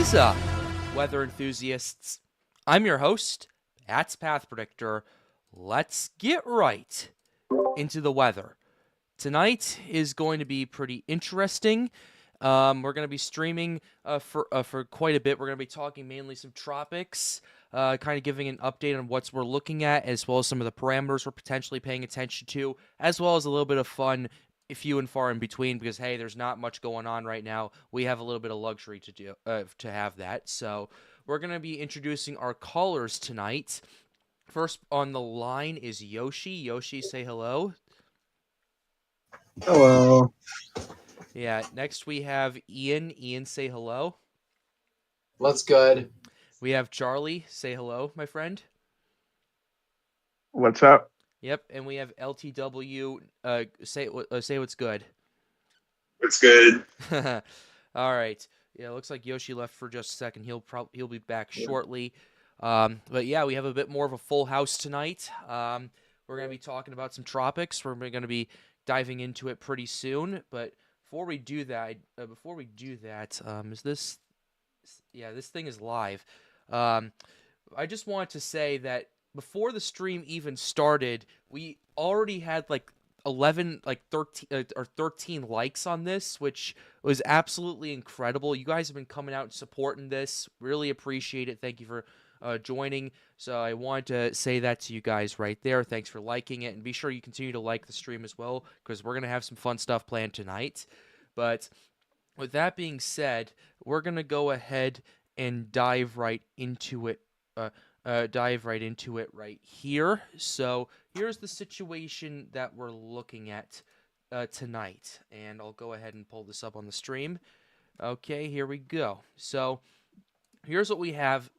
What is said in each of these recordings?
is up, weather enthusiasts? I'm your host, Pat's Path Predictor. Let's get right into the weather. Tonight is going to be pretty interesting. We're going to be streaming for quite a bit. We're going to be talking mainly some tropics, kind of giving an update on what we're looking at, as well as some of the parameters we're potentially paying attention to, as well as a little bit of fun, few and far in between, because hey, there's not much going on right now. We have a little bit of luxury to have that. So we're going to be introducing our callers tonight. First on the line is Yoshi. Yoshi, say hello. Hello. Yeah, next we have Ian. Ian, say hello. What's good? We have Charlie. Say hello, my friend. What's up? Yep, and we have LTW. Say what's good. What's good? All right. Yeah, it looks like Yoshi left for just a second. He'll be back shortly. But yeah, we have a bit more of a full house tonight. We're gonna be talking about some tropics. We're gonna be diving into it pretty soon. But before we do that, is this? Yeah, this thing is live. I just want to say that before the stream even started, we already had like 13 likes on this, which was absolutely incredible. You guys have been coming out and supporting this. Really appreciate it. Thank you for joining. So I want to say that to you guys right there. Thanks for liking it, and be sure you continue to like the stream as well, because we're going to have some fun stuff planned tonight. But with that being said, we're going to go ahead and dive right into it right here. So here's the situation that we're looking at tonight, and I'll go ahead and pull this up on the stream. Okay, here we go. So here's what we have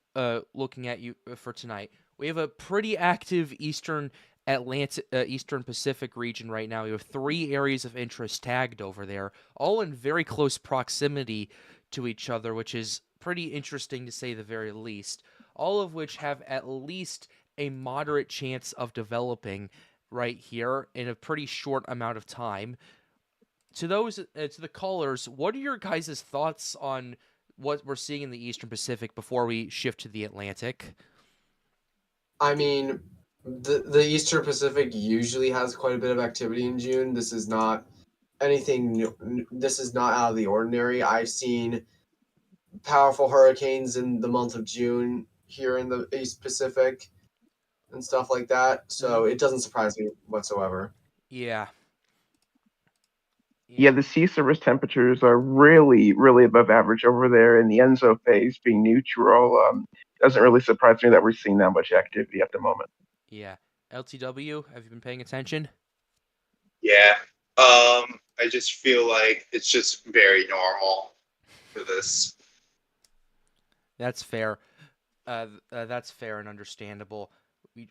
looking at you for tonight. We have a pretty active Eastern Pacific region right now. We have 3 areas of interest tagged over there, all in very close proximity to each other, which is pretty interesting to say the very least. All of which have at least a moderate chance of developing right here in a pretty short amount of time. To the callers, what are your guys' thoughts on what we're seeing in the Eastern Pacific before we shift to the Atlantic? I mean, the Eastern Pacific usually has quite a bit of activity in June. This is not anything new. This is not out of the ordinary. I've seen powerful hurricanes in the month of June here in the East Pacific and stuff like that. So it doesn't surprise me whatsoever. Yeah. Yeah, the sea surface temperatures are really, really above average over there, and the Enso phase being neutral doesn't really surprise me that we're seeing that much activity at the moment. Yeah. LTW, have you been paying attention? Yeah. I just feel like it's just very normal for this. That's fair. That's fair and understandable. I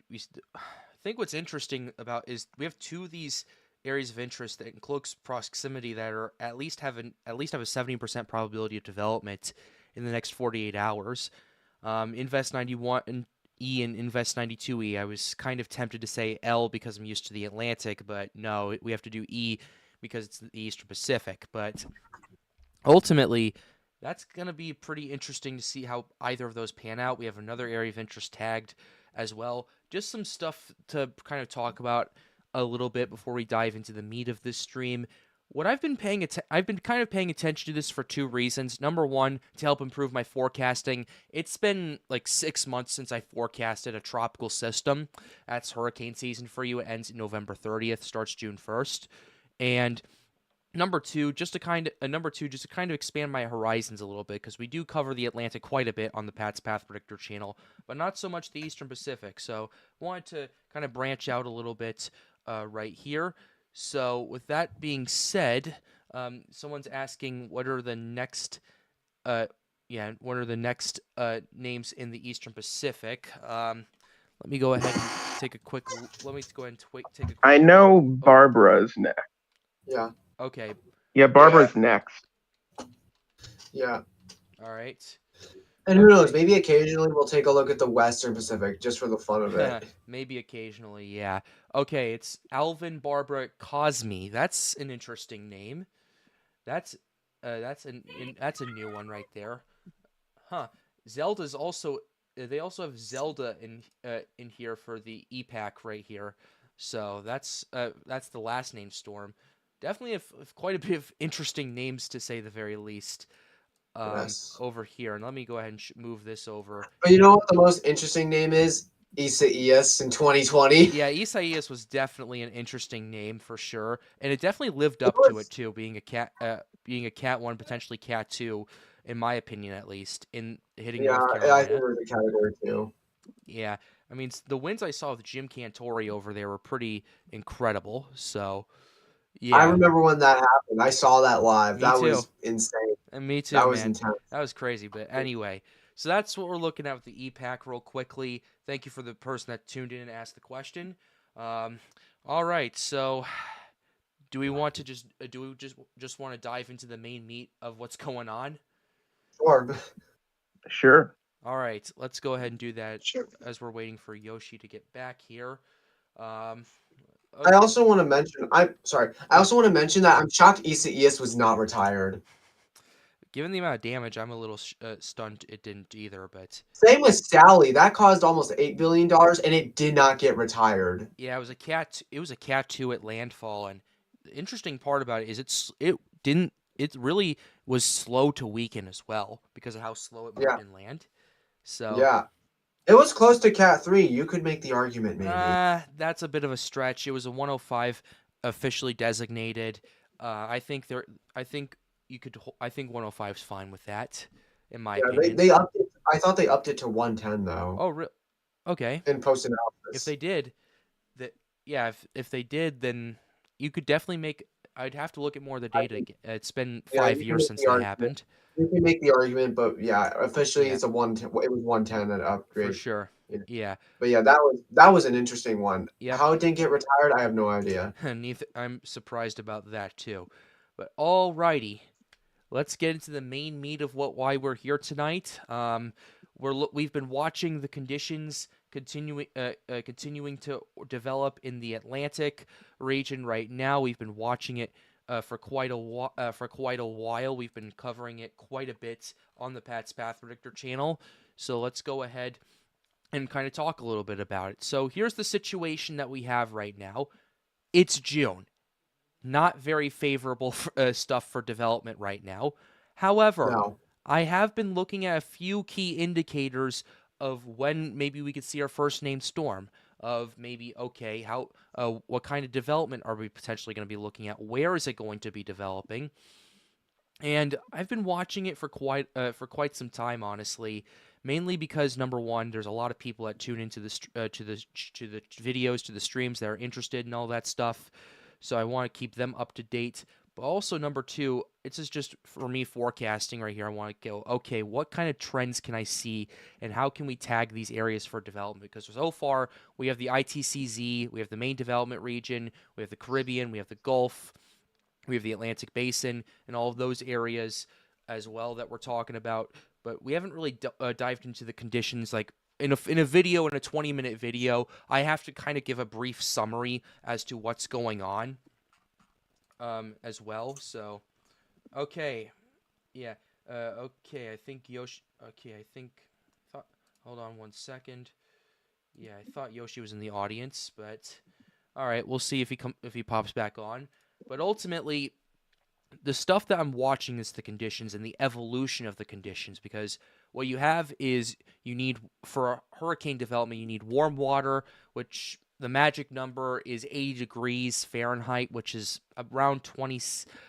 think what's interesting about is we have 2 of these areas of interest that in close proximity that are at least have a 70% probability of development in the next 48 hours. Invest 91 E and Invest 92E. I was kind of tempted to say L because I'm used to the Atlantic, but no, we have to do E because it's the Eastern Pacific. But ultimately, that's going to be pretty interesting to see how either of those pan out. We have another area of interest tagged as well. Just some stuff to kind of talk about a little bit before we dive into the meat of this stream. What I've been paying attention to this for 2 reasons. Number one, to help improve my forecasting. It's been like 6 months since I forecasted a tropical system. That's hurricane season for you. It ends November 30th, starts June 1st. And Number two, just to kind of expand my horizons a little bit, because we do cover the Atlantic quite a bit on the Pat's Path Predictor channel, but not so much the Eastern Pacific. So wanted to kind of branch out a little bit right here. So with that being said, someone's asking what are the next names in the Eastern Pacific. Let me go ahead and take a quick. I know Barbara's next. Yeah. Okay. Yeah, Barbara's next. Yeah. All right. And who knows? Maybe occasionally we'll take a look at the Western Pacific just for the fun of it. Maybe occasionally, yeah. Okay, it's Alvin Barbara Cosme. That's an interesting name. That's a new one right there. Huh. Zelda's also they also have Zelda in here for the EPAC right here. So that's the last name storm. Definitely quite a bit of interesting names to say the very least. Yes. Over here, and let me go ahead and move this over. But you know what the most interesting name is? Isaias in 2020. Yeah, Isaias was definitely an interesting name for sure, and it definitely lived It up to it was, too, being a cat one, potentially cat two, in my opinion at least, in hitting yeah, North I think Carolina. we're in the category too. Yeah, I mean the wins I saw with Jim Cantori over there were pretty incredible. So I yeah, remember when that happened. I saw that live. me That too. was insane. And me That too, was man. intense. That was crazy. But anyway, so that's what we're looking at with the EPAC real quickly. Thank you for the person that tuned in and asked the question. Um, all right, so do we want to just want to dive into the main meat of what's going on? Sure. Sure. All right, let's go ahead and do that Sure. as we're waiting for Yoshi to get back here. Um, I okay. also want to mention. I'm sorry. I Yeah. also want to mention that I'm shocked Isaias was not retired. Given the amount of damage, I'm a little stunned it didn't either. But Same with Sally. That caused almost $8 billion, and it did not get retired. yeah, it was a cat. It was a cat two at landfall, and the interesting part about it is it didn't. It really was slow to weaken as well because of how slow it moved Yeah. in land. So Yeah. It was close to Cat 3. You could make the argument, maybe. that's a bit of a stretch. It was a 105 officially designated. I think there. I think you could. I think 105 is fine with that, in my Yeah, they, opinion. they upped it. I thought they upped it to 110 though Oh, okay. in post If analysis. they did, that yeah. If they did, then you could definitely make. I'd have to look at more of the I data. think It's been yeah, 5 years since the that argument. happened. You can make the argument, but yeah, officially Yeah, it's a 110. It was 110 at for upgrade. sure. Yeah. Yeah. But yeah, that was an interesting one. Yep. How it didn't get retired, I have no idea. Neither, I'm surprised about that too. But alrighty, let's get into the main meat of why we're here tonight. We've been watching the conditions continuing to develop in the Atlantic region right now. We've been watching it for quite a while. We've been covering it quite a bit on the Pat's Path Predictor channel. So let's go ahead and kind of talk a little bit about it. So here's the situation that we have right now. It's June. Not very favorable stuff for development right now. However, No. I have been looking at a few key indicators of when maybe we could see our first named storm. Of maybe okay, what kind of development are we potentially going to be looking at? Where is it going to be developing? And I've been watching it for quite some time, honestly. Mainly because number one, there's a lot of people that tune into to the videos, to the streams that are interested in all that stuff. So I want to keep them up to date. But also number two, it's just for me forecasting right here. I want to go, okay, what kind of trends can I see, and how can we tag these areas for development? Because so far we have the ITCZ, we have the main development region, we have the Caribbean, we have the Gulf. We have the Atlantic Basin and all of those areas as well that we're talking about, but we haven't really dived into the conditions like in a video, in a 20-minute video. I have to kind of give a brief summary as to what's going on as well. So, okay, yeah, okay. I think Yoshi. Okay, I think. Hold on one second. Yeah, I thought Yoshi was in the audience, but all right, we'll see if he pops back on. But ultimately, the stuff that I'm watching is the conditions and the evolution of the conditions, because what you have is you need, for hurricane development, you need warm water, which the magic number is 80 degrees Fahrenheit, which is around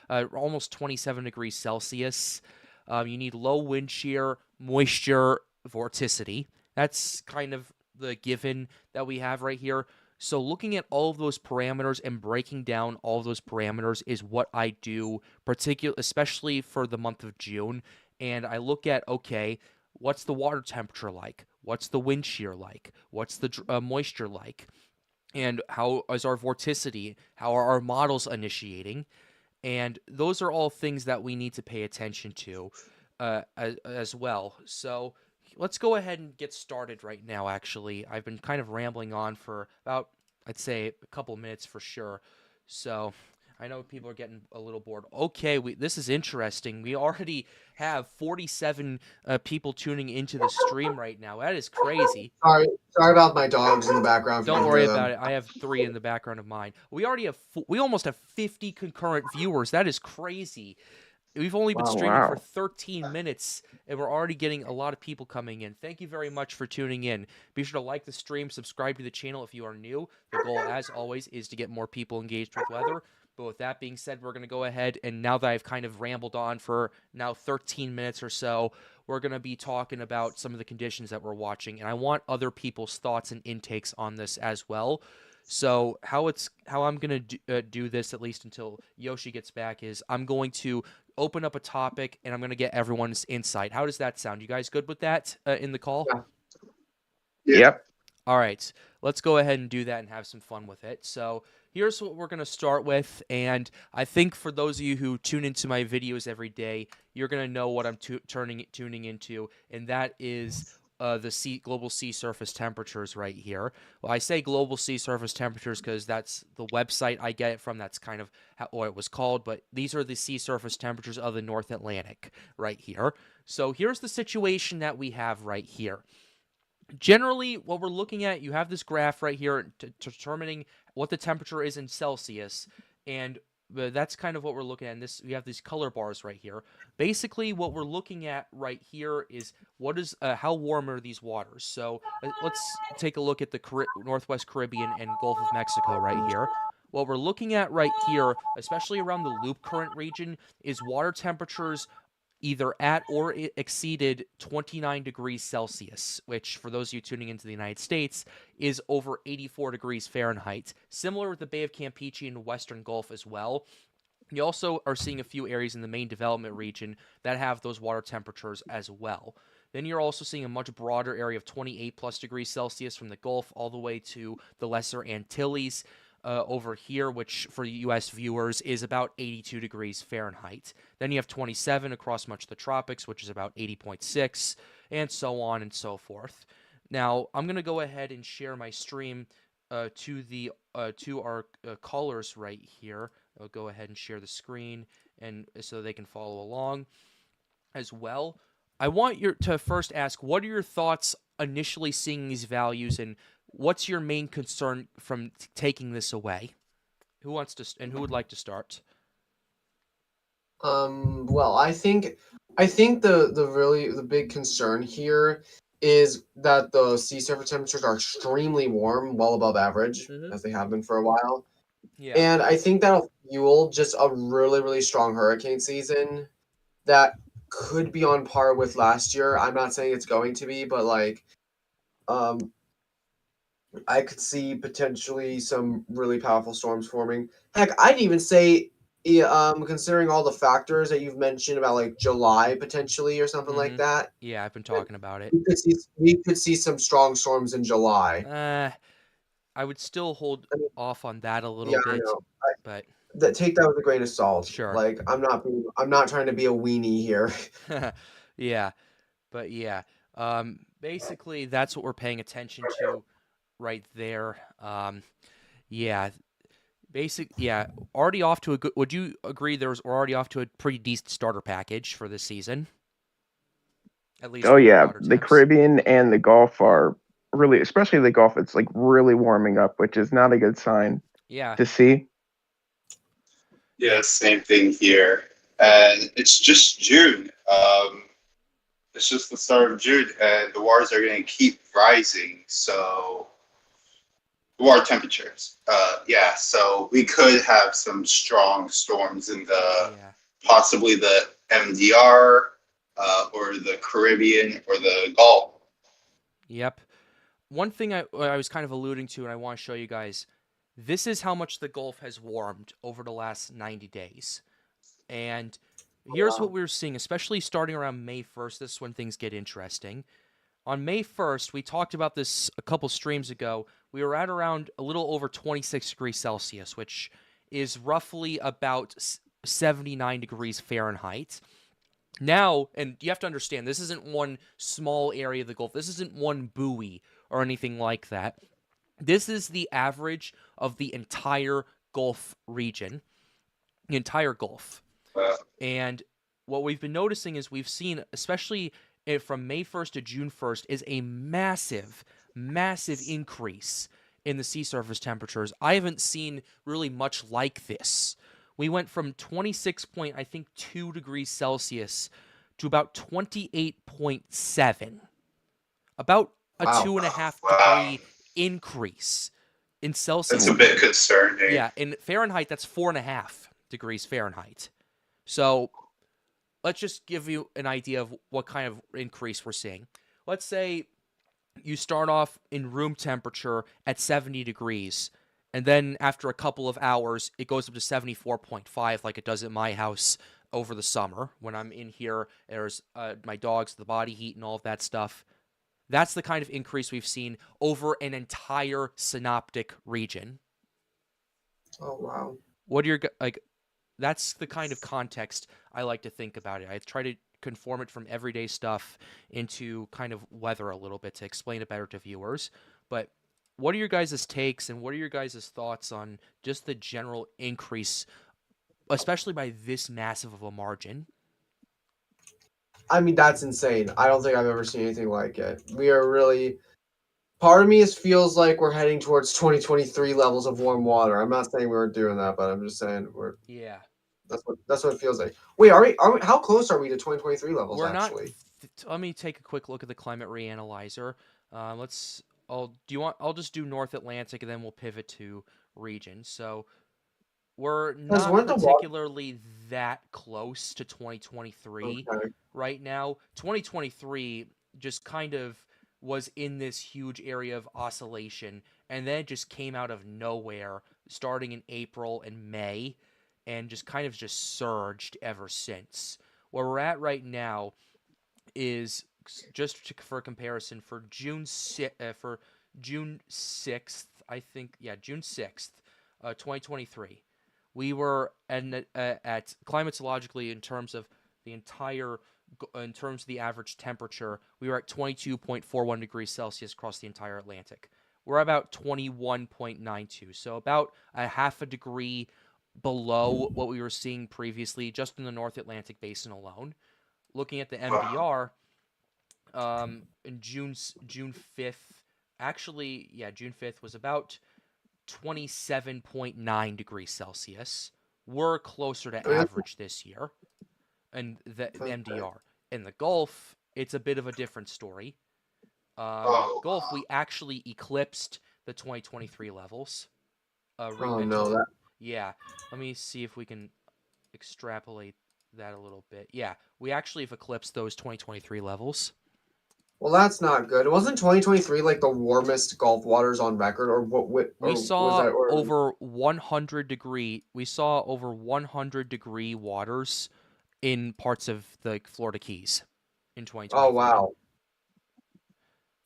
almost 27 degrees Celsius. You need low wind shear, moisture, vorticity. That's kind of the given that we have right here. So looking at all of those parameters and breaking down all of those parameters is what I do, especially for the month of June. And I look at, okay, what's the water temperature like? What's the wind shear like? What's the moisture like? And how is our vorticity? How are our models initiating? And those are all things that we need to pay attention to as well. So let's go ahead and get started right now, actually. I've been kind of rambling on for about, I'd say, a couple minutes for sure. So I know people are getting a little bored. Okay, this is interesting. We already have 47 people tuning into the stream right now. That is crazy. Sorry about my dogs in the background. If you Don't can worry hear them. about it. I have 3 in the background of mine. We almost have 50 concurrent viewers. That is crazy. We've only been streaming for 13 minutes, and we're already getting a lot of people coming in. Thank you very much for tuning in. Be sure to like the stream, subscribe to the channel if you are new. The goal, as always, is to get more people engaged with weather. But with that being said, we're going to go ahead, and now that I've kind of rambled on for now 13 minutes or so, we're going to be talking about some of the conditions that we're watching, and I want other people's thoughts and intakes on this as well. So how I'm going to do this, at least until Yoshi gets back, is I'm going to open up a topic, and I'm going to get everyone's insight. How does that sound? You guys good with that in the call? Yeah. Yep. All right. Let's go ahead and do that and have some fun with it. So here's what we're going to start with, and I think for those of you who tune into my videos every day, you're going to know what I'm tuning into, and that is the global sea surface temperatures right here. Well, I say global sea surface temperatures because that's the website I get it from. That's kind of what it was called, but these are the sea surface temperatures of the North Atlantic right here. So here's the situation that we have right here. Generally, what we're looking at, you have this graph right here determining what the temperature is in Celsius, and that's kind of what we're looking at. And we have these color bars right here. Basically, what we're looking at right here is how warm are these waters. So let's take a look at the Northwest Caribbean and Gulf of Mexico right here. What we're looking at right here, especially around the loop current region, is water temperatures either at or exceeded 29 degrees Celsius, which for those of you tuning into the United States is over 84 degrees Fahrenheit. Similar with the Bay of Campeche and Western Gulf as well. You also are seeing a few areas in the main development region that have those water temperatures as well. Then you're also seeing a much broader area of 28 plus degrees Celsius from the Gulf all the way to the Lesser Antilles. Over here, which for U.S. viewers is about 82 degrees Fahrenheit. Then you have 27 across much of the tropics, which is about 80.6, and so on and so forth. Now, I'm going to go ahead and share my stream to our callers right here. I'll go ahead and share the screen, and so they can follow along as well. I want to first ask, what are your thoughts initially seeing these values, and what's your main concern from taking this away? Who wants to, and who would like to start? Well, I think the big concern here is that the sea surface temperatures are extremely warm, well above average, as they have been for a while. Yeah. And I think that'll fuel just a really, really strong hurricane season that could be on par with last year. I'm not saying it's going to be, but I could see potentially some really powerful storms forming. Heck, I'd even say, considering all the factors that you've mentioned about like July potentially or something like that. Yeah, I've been talking about it. We could see some strong storms in July. I would still hold off on that a little bit, I know. but Take that with a grain of salt. Sure. Like I'm not trying to be a weenie here. yeah, but yeah. Basically, that's what we're paying attention to right there. Yeah. Already off to a good. Would you agree we're already off to a pretty decent starter package for this season? At least. Oh yeah, the Caribbean and the Gulf are really, especially the Gulf. It's like really warming up, which is not a good sign. Yeah. To see. Yeah, same thing here, and it's just June. It's just the start of June, and the waters are going to keep rising. So, water temperatures. So we could have some strong storms in possibly the MDR, or the Caribbean, or the Gulf. Yep. One thing I was kind of alluding to, and I want to show you guys, this is how much the Gulf has warmed over the last 90 days. And here's what we're seeing, especially starting around May 1st. This is when things get interesting. On May 1st, we talked about this a couple streams ago. We were at around a little over 26 degrees Celsius, which is roughly about 79 degrees Fahrenheit. Now, and you have to understand, this isn't one small area of the Gulf. This isn't one buoy or anything like that. This is the average of the entire Gulf region. the entire Gulf. Wow. And what we've been noticing is we've seen, especially from May 1st to June 1st, is a massive, massive increase in the sea surface temperatures. I haven't seen really much like this. We went from 26.2 degrees Celsius to about 28.7, about a Wow. 2.5 Wow. degree increase in Celsius. That's a bit concerning. Yeah, in Fahrenheit, that's 4.5 degrees Fahrenheit. So let's just give you an idea of what kind of increase we're seeing. Let's say you start off in room temperature at 70 degrees, and then after a couple of hours, it goes up to 74.5 like it does at my house over the summer. When I'm in here, there's my dogs, the body heat, and all of that stuff. That's the kind of increase we've seen over an entire synoptic region. Oh, wow. What are your that's the kind of context I like to think about it. I try to conform it from everyday stuff into kind of weather a little bit to explain it better to viewers. But what are your guys' takes and what are your guys' thoughts on just the general increase, especially by this massive of a margin? I mean, that's insane. I don't think I've ever seen anything like it. We are really. Part of me feels like we're heading towards 2023 levels of warm water. I'm not saying we were doing that, but I'm just saying we're. Yeah. That's what it feels like. Wait, are we? How close are we to 2023 levels? We're not. Actually, Let me take a quick look at the climate reanalyzer. Let's. I'll just do North Atlantic and then we'll pivot to region. So we're not weren't the particularly that close to 2023 okay. right now. 2023 just kind of was in this huge area of oscillation, and then it just came out of nowhere starting in April and May, and just kind of just surged ever since. Where we're at right now is for comparison for June 6th, I think, yeah, June 6th, 2023. We were at climatologically in terms of the average temperature, we were at 22.41 degrees Celsius across the entire Atlantic. We're about 21.92, so about a half a degree below what we were seeing previously just in the North Atlantic basin alone. Looking at the MDR, in June 5th, actually, yeah, June 5th was about 27.9 degrees Celsius. We're closer to average this year. And the MDR. In the Gulf, it's a bit of a different story. Gulf, we actually eclipsed the 2023 levels. Yeah, let me see if we can extrapolate that a little bit. Yeah, we actually have eclipsed those 2023 levels. Well, that's not good. Wasn't 2023 like the warmest Gulf waters on record, or what? We saw over 100 degree. We saw over 100 degree waters in parts of the Florida Keys in 2023. Oh, wow.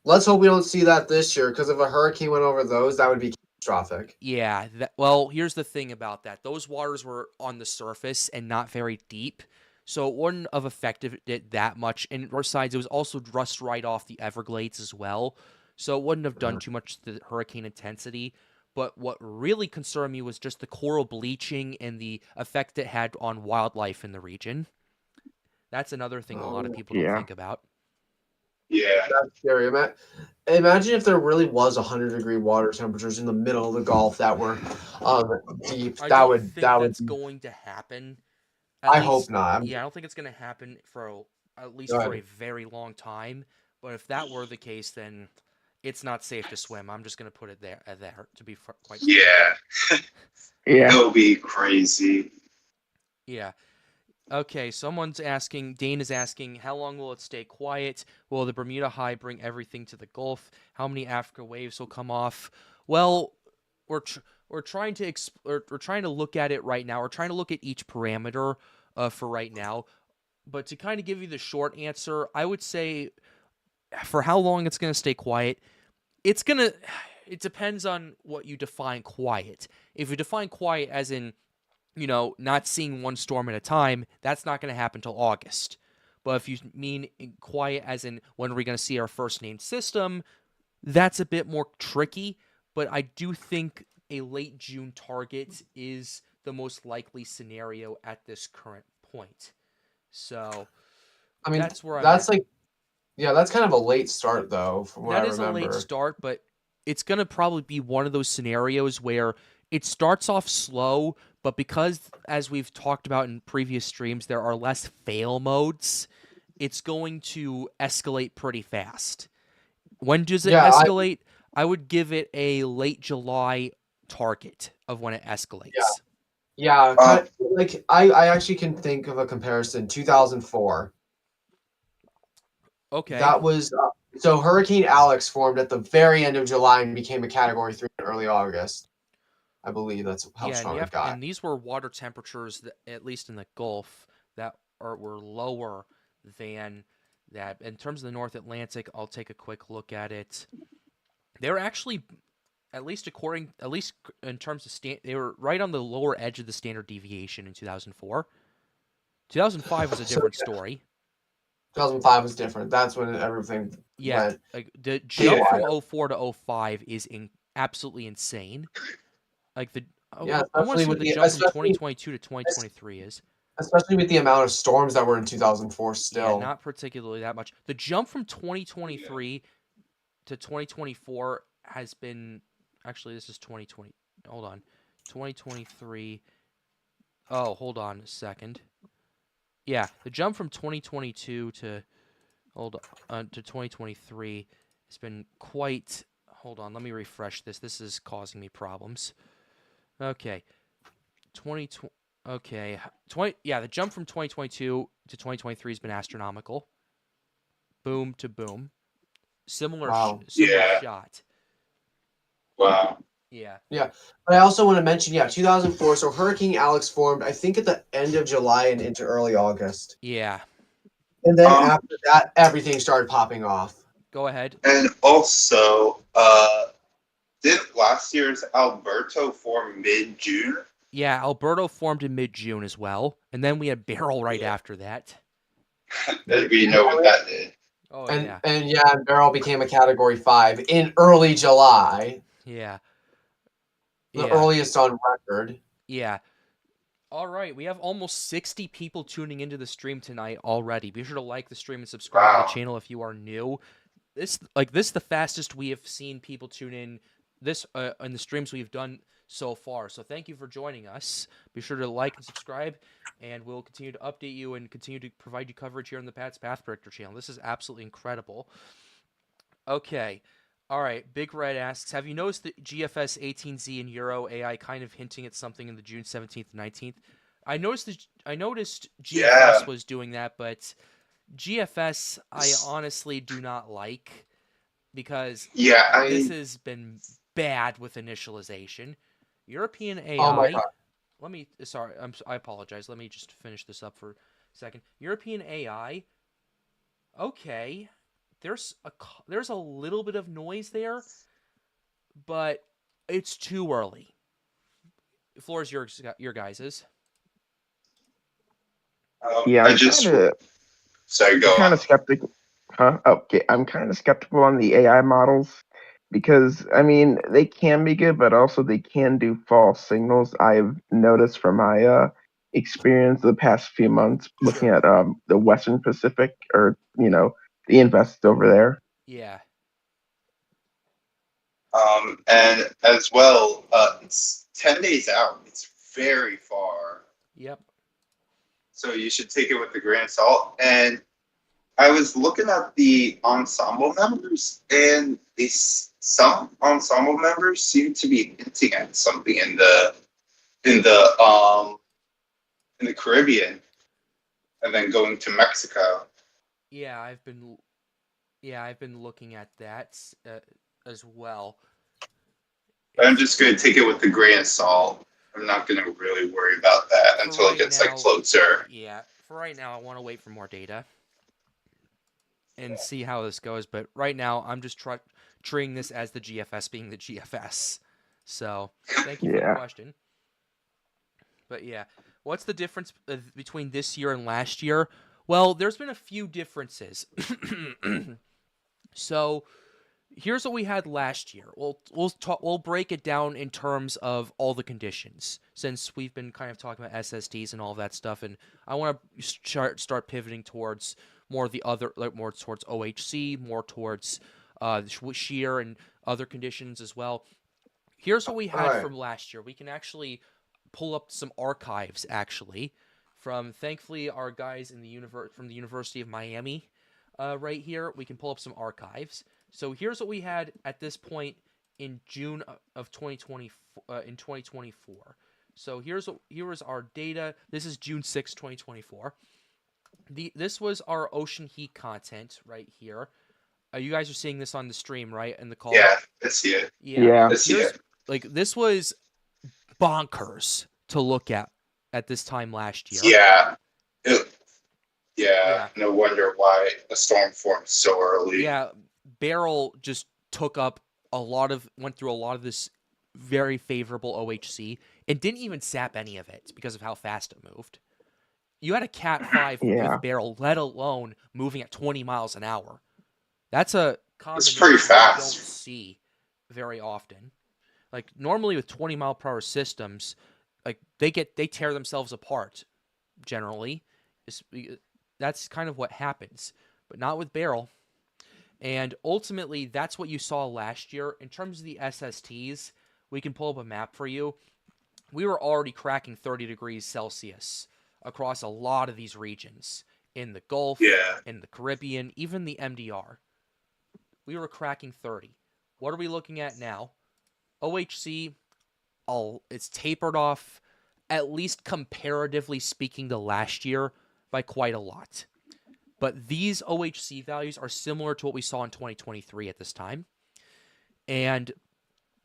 Let's hope we don't see that this year, because if a hurricane went over those, that would be catastrophic. Yeah, well, here's the thing about that. Those waters were on the surface and not very deep, so it wouldn't have affected it that much. And besides, it was also just right off the Everglades as well, so it wouldn't have done too much to the hurricane intensity. But what really concerned me was just the coral bleaching and the effect it had on wildlife in the region. That's another thing a lot of people don't think about. Yeah. That's scary. Imagine if there really was 100-degree water temperatures in the middle of the Gulf that were deep. I don't think that's going to happen. I hope not. Yeah, I don't think it's going to happen for at least for a very long time. But if that were the case, then it's not safe to swim. I'm just going to put it there to be quite. Yeah. Yeah. It'll be crazy. Yeah. Okay, someone's asking, Dane is asking, how long will it stay quiet? Will the Bermuda High bring everything to the Gulf? How many Africa waves will come off? Well, we're trying to look at it right now. We're trying to look at each parameter for right now. But to kind of give you the short answer, I would say for how long it's going to stay quiet, it depends on what you define quiet. If you define quiet as in, not seeing one storm at a time, that's not going to happen till August. But if you mean quiet as in when are we going to see our first named system, that's a bit more tricky. But I do think a late June target is the most likely scenario at this current point. So I mean, that's where I'm that's at. like, yeah, that's kind of a late start though, from what That I is a late remember. start, but it's going to probably be one of those scenarios where it starts off slow, but because, as we've talked about in previous streams, there are less fail modes, it's going to escalate pretty fast. When does it Yeah, escalate? I would give it a late July target of when it escalates. yeah, Um, kind like I actually can think of a comparison. 2004. Okay. That was so Hurricane Alex formed at the very end of July and became a Category 3 in early August. I believe that's how Yeah, and strong it got. and these were water temperatures that, at least in the Gulf, that were lower than that. In terms of the North Atlantic, I'll take a quick look at it. They were actually, at least in terms of they were right on the lower edge of the standard deviation in 2004. 2005 was a So different story. 2005 was different. That's when everything Yeah, went like the jump haywire. from '04 to '05 is absolutely insane. Like Yeah, I want to especially see what with the the jump from 2022 to 2023 is. especially with the amount of storms that were in 2004 Yeah, still. not particularly that much. The jump from 2023 to 2024 has been, actually, this is 2020. Hold on. 2023. Oh, hold on a second. Yeah, the jump from 2022 to to 2023 has been quite. Hold on, let me refresh this. This is causing me problems. Okay. 2020. Okay. 20. Yeah, the jump from 2022 to 2023 has been astronomical. Boom to boom. Similar Wow. similar Yeah. shot. Wow. Yeah. Yeah. But I also want to mention, 2004. So Hurricane Alex formed, I think, at the end of July and into early August. Yeah. And then Um, after that, everything started popping off. Go ahead. and also, did last year's Alberto form mid-June? Yeah, Alberto formed in mid-June as well, and then we had Beryl right Yeah. after that. We know what that did. Oh And yeah. and yeah, and Beryl became a Category 5 in early July, Yeah. the Yeah. earliest on record. Yeah. All right, we have almost 60 people tuning into the stream tonight already. Be sure to like the stream and subscribe to the Wow. channel if you are new. This the fastest we have seen people tune in in the streams we've done so far. So thank you for joining us. Be sure to like and subscribe, and we'll continue to update you and continue to provide you coverage here on the Pat's Path Predictor channel. This is absolutely incredible. Okay. All right. Big Red asks, have you noticed that GFS 18Z and Euro AI kind of hinting at something in the June 17th, 19th? I noticed GFS Yeah. was doing that, but GFS I honestly do not like because Yeah, this has been bad with initialization. European Oh my AI, god. I apologize. Let me just finish this up for a second. European AI, okay. There's a little bit of noise there, but it's too early. The floor is your guys's. Yeah, I just sorry, I'm go kind on. of skeptical. Huh? Okay, I'm kind of skeptical on the AI models because I mean they can be good, but also they can do false signals. I've noticed from my experience the past few months looking Sure. at the Western Pacific or the invest over there. Yeah. And as well, it's 10 days out. It's very far. Yep. So you should take it with a grain of salt. And I was looking at the ensemble members, and some ensemble members seem to be hinting at something in the um in the Caribbean, and then going to Mexico. Yeah, I've been looking at that as well. I'm just going to take it with a grain of salt. I'm not going to really worry about that For until it right gets like now, closer. yeah. For right now, I want to wait for more data and see how this goes. But right now, I'm just treating this as the GFS being the GFS. So thank you for the Yeah. question. But yeah, what's the difference between this year and last year? Well, there's been a few differences. So here's what we had last year. We'll break it down in terms of all the conditions, since we've been kind of talking about SSTs and all of that stuff, and I want to start pivoting towards more of the other, like more towards OHC, more towards shear and other conditions as well. Here's what we had Alright. from last year. We can actually pull up some archives actually from, thankfully, our guys in the from the University of Miami. Right here, we can pull up some archives. So here's what we had at this point in June of 2020 in 2024. So here was our data. This is June 6, 2024. This was our ocean heat content right here. You guys are seeing this on the stream, right? In the call. Yeah, I see it. Yeah. I see it. Like, this was bonkers to look at this time last year. Yeah. Yeah. No wonder why a storm formed so early. Yeah, Beryl just went through a lot of this very favorable OHC and didn't even sap any of it because of how fast it moved. You had a Cat 5 with Beryl, let alone moving at 20 miles an hour. That's a combination pretty fast. You don't see very often. Like, normally with 20 mile per hour systems, like, they tear themselves apart generally. That's kind of what happens, but not with Beryl. And ultimately, that's what you saw last year. In terms of the SSTs, we can pull up a map for you. We were already cracking 30 degrees Celsius across a lot of these regions. In the Gulf, in the Caribbean, even the MDR. We were cracking 30. What are we looking at now? OHC, it's tapered off, at least comparatively speaking, to last year by quite a lot. But these OHC values are similar to what we saw in 2023 at this time. And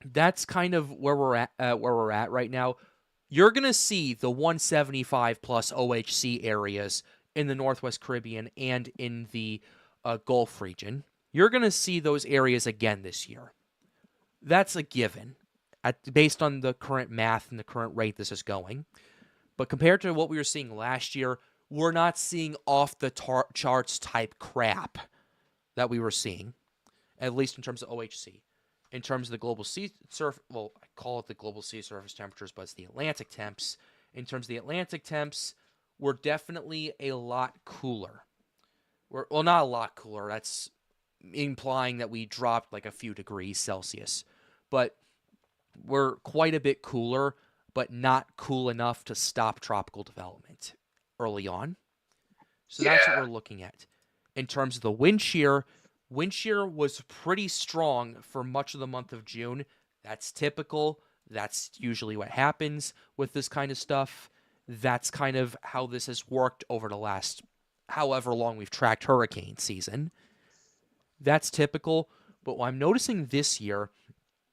that's kind of where we're at right now. You're going to see the 175 plus OHC areas in the Northwest Caribbean and in the Gulf region. You're going to see those areas again this year. That's a given, based on the current math and the current rate this is going. But compared to what we were seeing last year, we're not seeing off-the-charts type crap that we were seeing, at least in terms of OHC. In terms of the global sea surface, well, I call it the global sea surface temperatures, but it's the Atlantic temps. In terms of the Atlantic temps, we're definitely a lot cooler. Well, not a lot cooler. That's implying that we dropped like a few degrees Celsius. But we're quite a bit cooler, but not cool enough to stop tropical development early on. So that's what we're looking at. In terms of the wind shear was pretty strong for much of the month of June. That's typical. That's usually what happens with this kind of stuff. That's kind of how this has worked over the last however long we've tracked hurricane season. That's typical. But what I'm noticing this year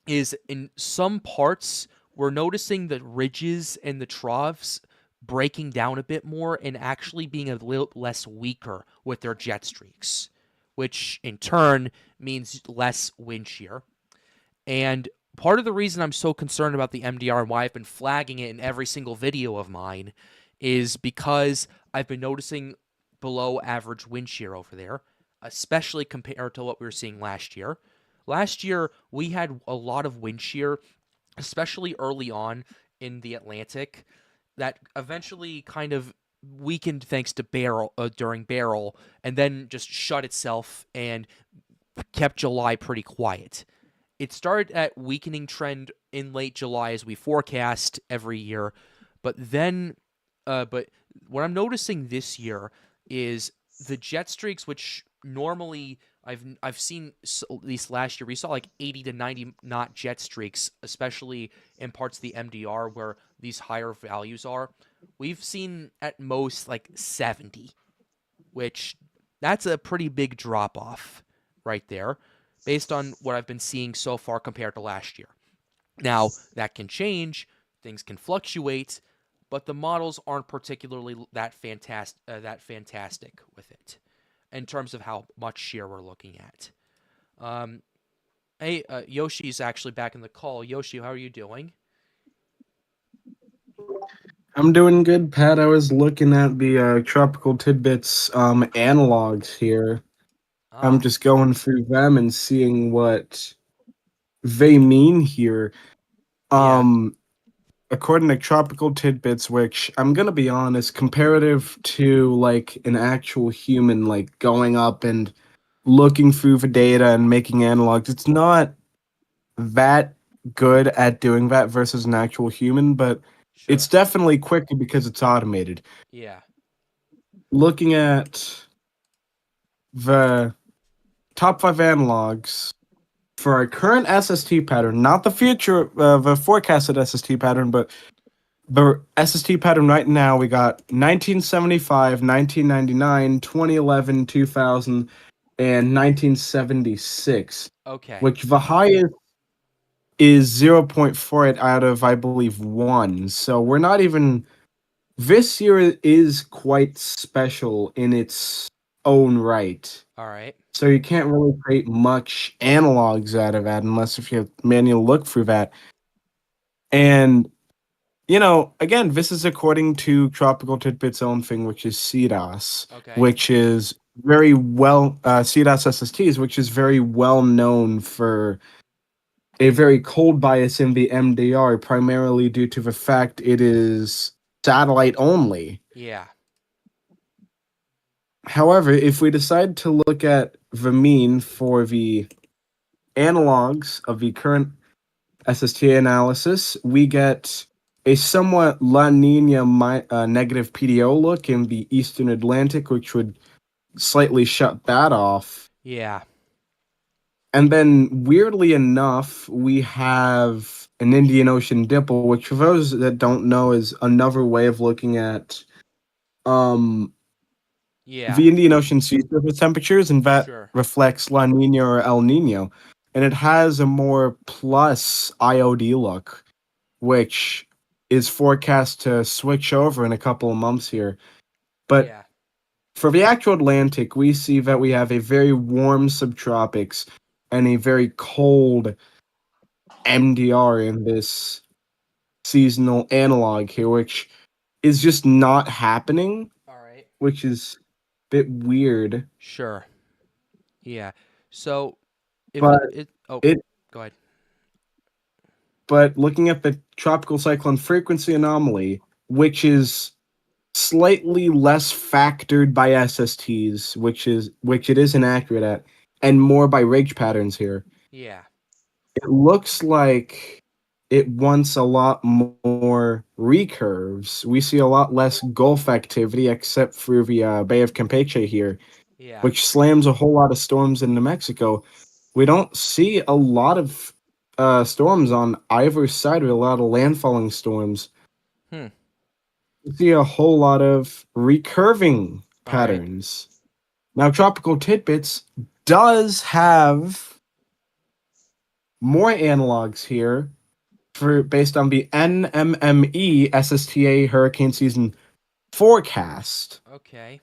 is in some parts, we're noticing the ridges and the troughs breaking down a bit more and actually being a little less weaker with their jet streaks, which in turn means less wind shear. And part of the reason I'm so concerned about the MDR and why I've been flagging it in every single video of mine is because I've been noticing below average wind shear over there, especially compared to what we were seeing last year. Last year, we had a lot of wind shear, especially early on in the Atlantic, that eventually kind of weakened thanks to during Beryl, and then just shut itself and kept July pretty quiet. It started at weakening trend in late July as we forecast every year, but what I'm noticing this year is the jet streaks, which normally I've seen, at least last year, we saw like 80 to 90 knot jet streaks, especially in parts of the MDR where these higher values are. We've seen at most like 70, which that's a pretty big drop off right there based on what I've been seeing so far compared to last year. Now, that can change, things can fluctuate, but the models aren't particularly that fantastic with it in terms of how much shear we're looking at. Hey, Yoshi's actually back in the call. Yoshi, how are you doing? I'm doing good, Pat. I was looking at the Tropical Tidbits analogs here. I'm just going through them and seeing what they mean here. Yeah. According to Tropical Tidbits, which I'm gonna be honest, comparative to like an actual human, like going up and looking through the data and making analogs, it's not that good at doing that versus an actual human, but it's Sure. definitely quicker because it's automated. Yeah. Looking at the top 5 analogs for our current SST pattern, not the future, the forecasted SST pattern, but the SST pattern right now, we got 1975, 1999, 2011, 2000, and 1976, Okay. which the highest is 0.48 out of, I believe, 1. So we're not even. This year is quite special in its own right. All right. So you can't really create much analogs out of that unless if you manually look through that. And again, this is according to Tropical Tidbit's own thing, which is CDOS, Okay. which is very well CDOS SSTs, which is very well known for a very cold bias in the MDR, primarily due to the fact it is satellite only. Yeah. However, if we decide to look at the mean for the analogs of the current SST analysis, we get a somewhat La Nina negative PDO look in the Eastern Atlantic, which would slightly shut that off. Yeah. And then, weirdly enough, we have an Indian Ocean dipple, which for those that don't know is another way of looking at Yeah. the Indian Ocean sea surface temperatures, and that Sure. reflects La Nina or El Nino. And it has a more plus IOD look, which is forecast to switch over in a couple of months here. But Yeah. for the actual Atlantic, we see that we have a very warm subtropics and a very cold MDR in this seasonal analog here, which is just not happening, All right. which is a bit weird. Sure. Yeah. So if But it oh, it go ahead. but looking at the tropical cyclone frequency anomaly, which is slightly less factored by SSTs, which it is inaccurate at, and more by ridge patterns here. Yeah. It looks like it wants a lot more recurves. We see a lot less Gulf activity, except for the Bay of Campeche here, Yeah. which slams a whole lot of storms into Mexico. We don't see a lot of storms on either side, or a lot of landfalling storms. Hmm. We see a whole lot of recurving All right. patterns. Now, Tropical Tidbits does have more analogs here for based on the NMME SSTA hurricane season forecast. Okay.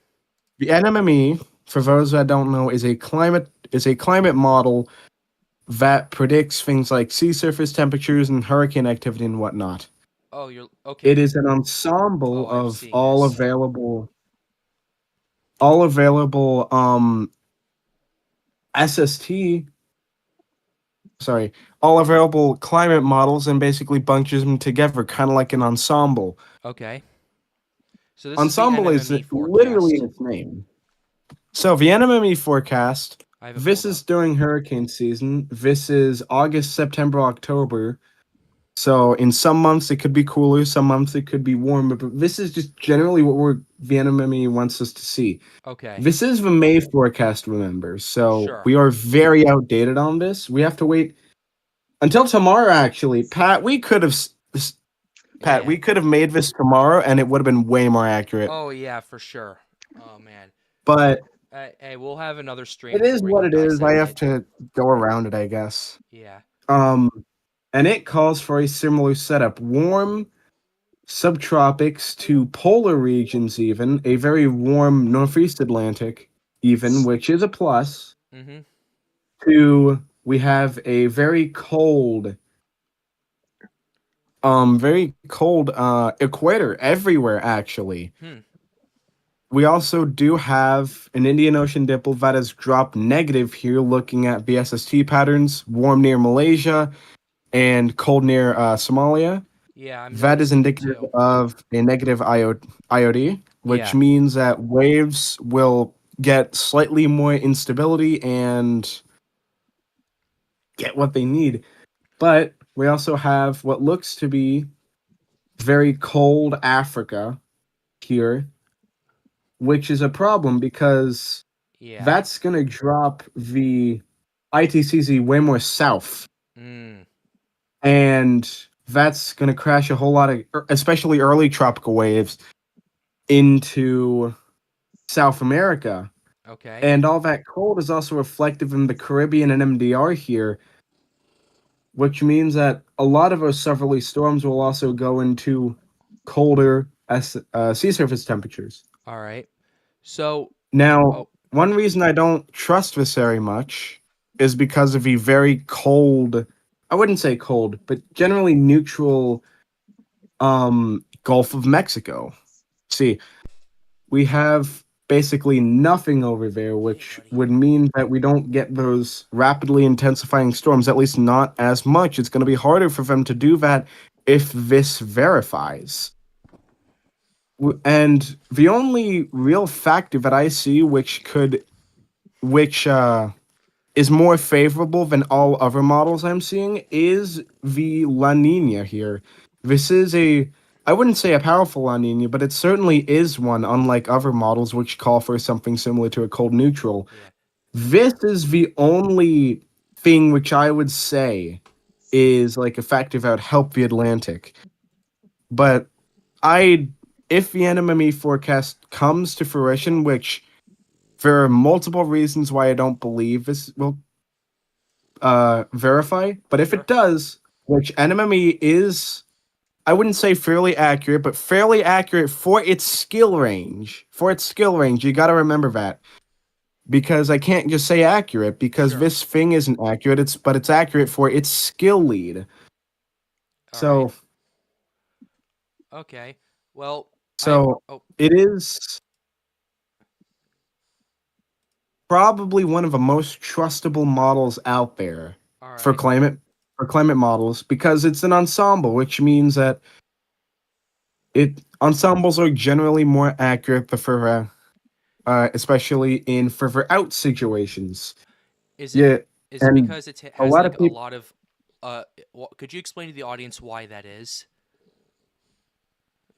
The NMME, for those that don't know, is a climate model that predicts things like sea surface temperatures and hurricane activity and whatnot. Oh, you're okay. It is an ensemble Oh, I'm of seeing all this. available SST sorry, all available climate models and basically bunches them together, kind of like an ensemble. Okay. So this is the Ensemble is NMME literally forecast. in its name. So the NMME forecast, I have it this pulled is up. during hurricane season. This is August, September, October. So in some months it could be cooler, some months it could be warmer, but this is just generally what the NMME wants us to see. Okay. This is the May forecast, remember. So Sure. we are very outdated on this. We have to wait until tomorrow, actually. Pat, we could have Yeah. made this tomorrow and it would have been way more accurate. Oh yeah, for sure. Oh man. But Hey, we'll have another stream it where is we what can it is. I dissect have it. to go around it, I guess. Yeah. And it calls for a similar setup. Warm subtropics to polar regions, even a very warm Northeast Atlantic, even, which is a plus. Mm-hmm. To we have a very cold equator everywhere, actually. we also do have an Indian Ocean dipole that has dropped negative here, looking at the SST patterns, warm near Malaysia and cold near Somalia. Yeah, I'm That is noticing it indicative too. of a negative IOD, which Yeah. means that waves will get slightly more instability and get what they need. But we also have what looks to be very cold Africa here, which is a problem because Yeah. that's going to drop the ITCZ way more south. Mm. And that's going to crash a whole lot of, especially early tropical waves, into South America. Okay. And all that cold is also reflective in the Caribbean and MDR here, which means that a lot of those southerly storms will also go into colder sea surface temperatures. All right. So, Now, oh, one reason I don't trust this very much is because of the very cold, I wouldn't say cold, but generally neutral Gulf of Mexico. See, we have basically nothing over there, which buddy. would mean that we don't get those rapidly intensifying storms, at least not as much. It's going to be harder for them to do that if this verifies. And the only real factor that I see which is more favorable than all other models I'm seeing is the La Nina here. This is I wouldn't say a powerful La Nina, but it certainly is one, unlike other models which call for something similar to a cold neutral. Yeah. This is the only thing which I would say is like effective that would help the Atlantic. But if the NMME forecast comes to fruition, which there are multiple reasons why I don't believe this will verify, but if Sure. it does, which NMME is, I wouldn't say fairly accurate, but fairly accurate for its skill range. For its skill range, you got to remember that. Because I can't just say accurate because Sure. this thing isn't accurate. But it's accurate for its skill lead. All So right. Okay. Well, so oh, it is probably one of the most trustable models out there all for right. climate models because it's an ensemble, which means that ensembles are generally more accurate for especially in further out situations. Is it Yeah, is it and because it a has lot like of a people lot of could you explain to the audience why that is?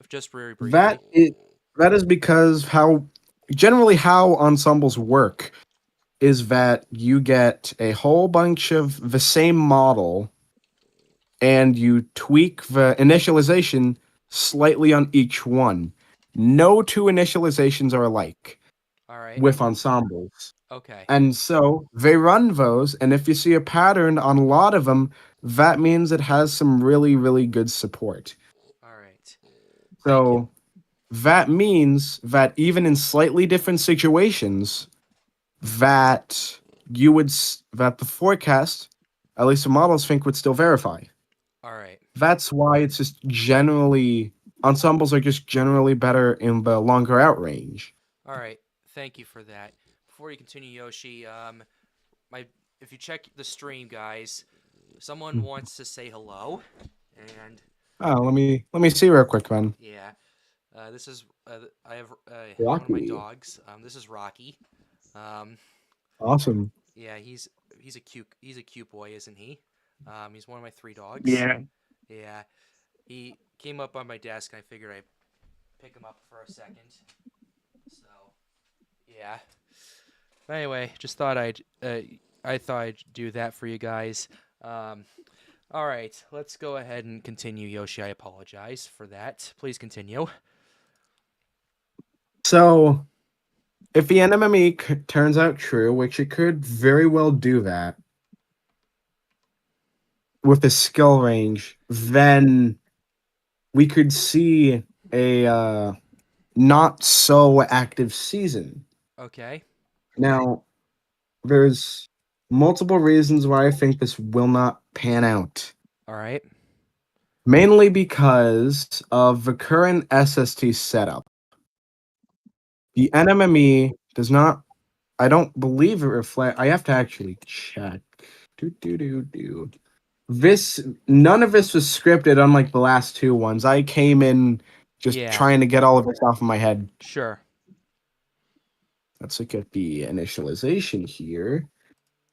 Just very briefly. that is that is because how ensembles work is that you get a whole bunch of the same model and you tweak the initialization slightly on each one. No two initializations are alike All right. with ensembles. Okay. And so they run those, and if you see a pattern on a lot of them, that means it has some really, really good support. All right. Thank you. So that means that even in slightly different situations, that that the forecast, at least the models think, would still verify. All right. That's why it's just generally ensembles are just generally better in the longer out range. All right. Thank you for that. Before you continue, Yoshi, my if you check the stream, guys, someone wants to say hello, and Oh, let me see real quick, man. yeah, this is I have one of my Rocky. dogs. This is Rocky. Um, Awesome. yeah, he's a cute boy, isn't he? He's one of my three dogs. Yeah. Yeah, he came up on my desk, and I figured I'd pick him up for a second. So, yeah. Anyway, just thought I thought I'd do that for you guys. All right, let's go ahead and continue, Yoshi. I apologize for that. Please continue. So, if the NMME turns out true, which it could very well do that with the skill range, then we could see a not so active season. Okay. Now, there's multiple reasons why I think this will not pan out. All right. Mainly because of the current SST setup. The NMME does not. I don't believe it reflect. I have to actually check. Do. This none of this was scripted, unlike the last two ones. I came in just Yeah, trying to get all of this off of my head. sure. Let's look at the initialization here.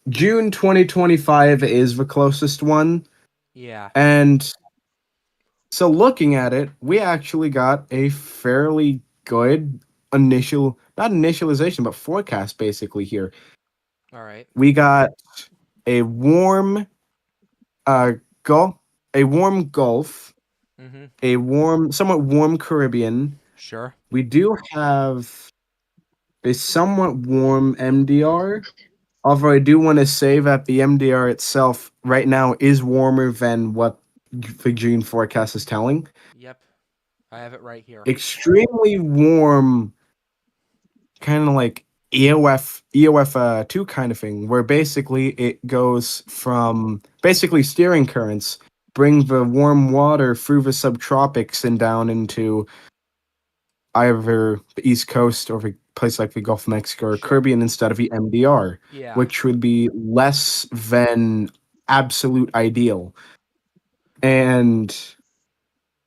June 2025 is the closest one. Yeah. And so looking at it, we actually got a fairly good not initialization, but forecast basically here. All right. We got a warm Gulf, a warm Gulf, Mhm. a somewhat warm Caribbean. Sure. We do have a somewhat warm MDR. Although I do want to say that the MDR itself right now is warmer than what the June forecast is telling. Yep. I have it right here. Extremely warm, kind of like EOF 2 kind of thing, where basically it goes from basically steering currents, bring the warm water through the subtropics and down into either the East Coast or a place like the Gulf of Mexico or Sure. Caribbean instead of the MDR, Yeah. which would be less than absolute ideal. And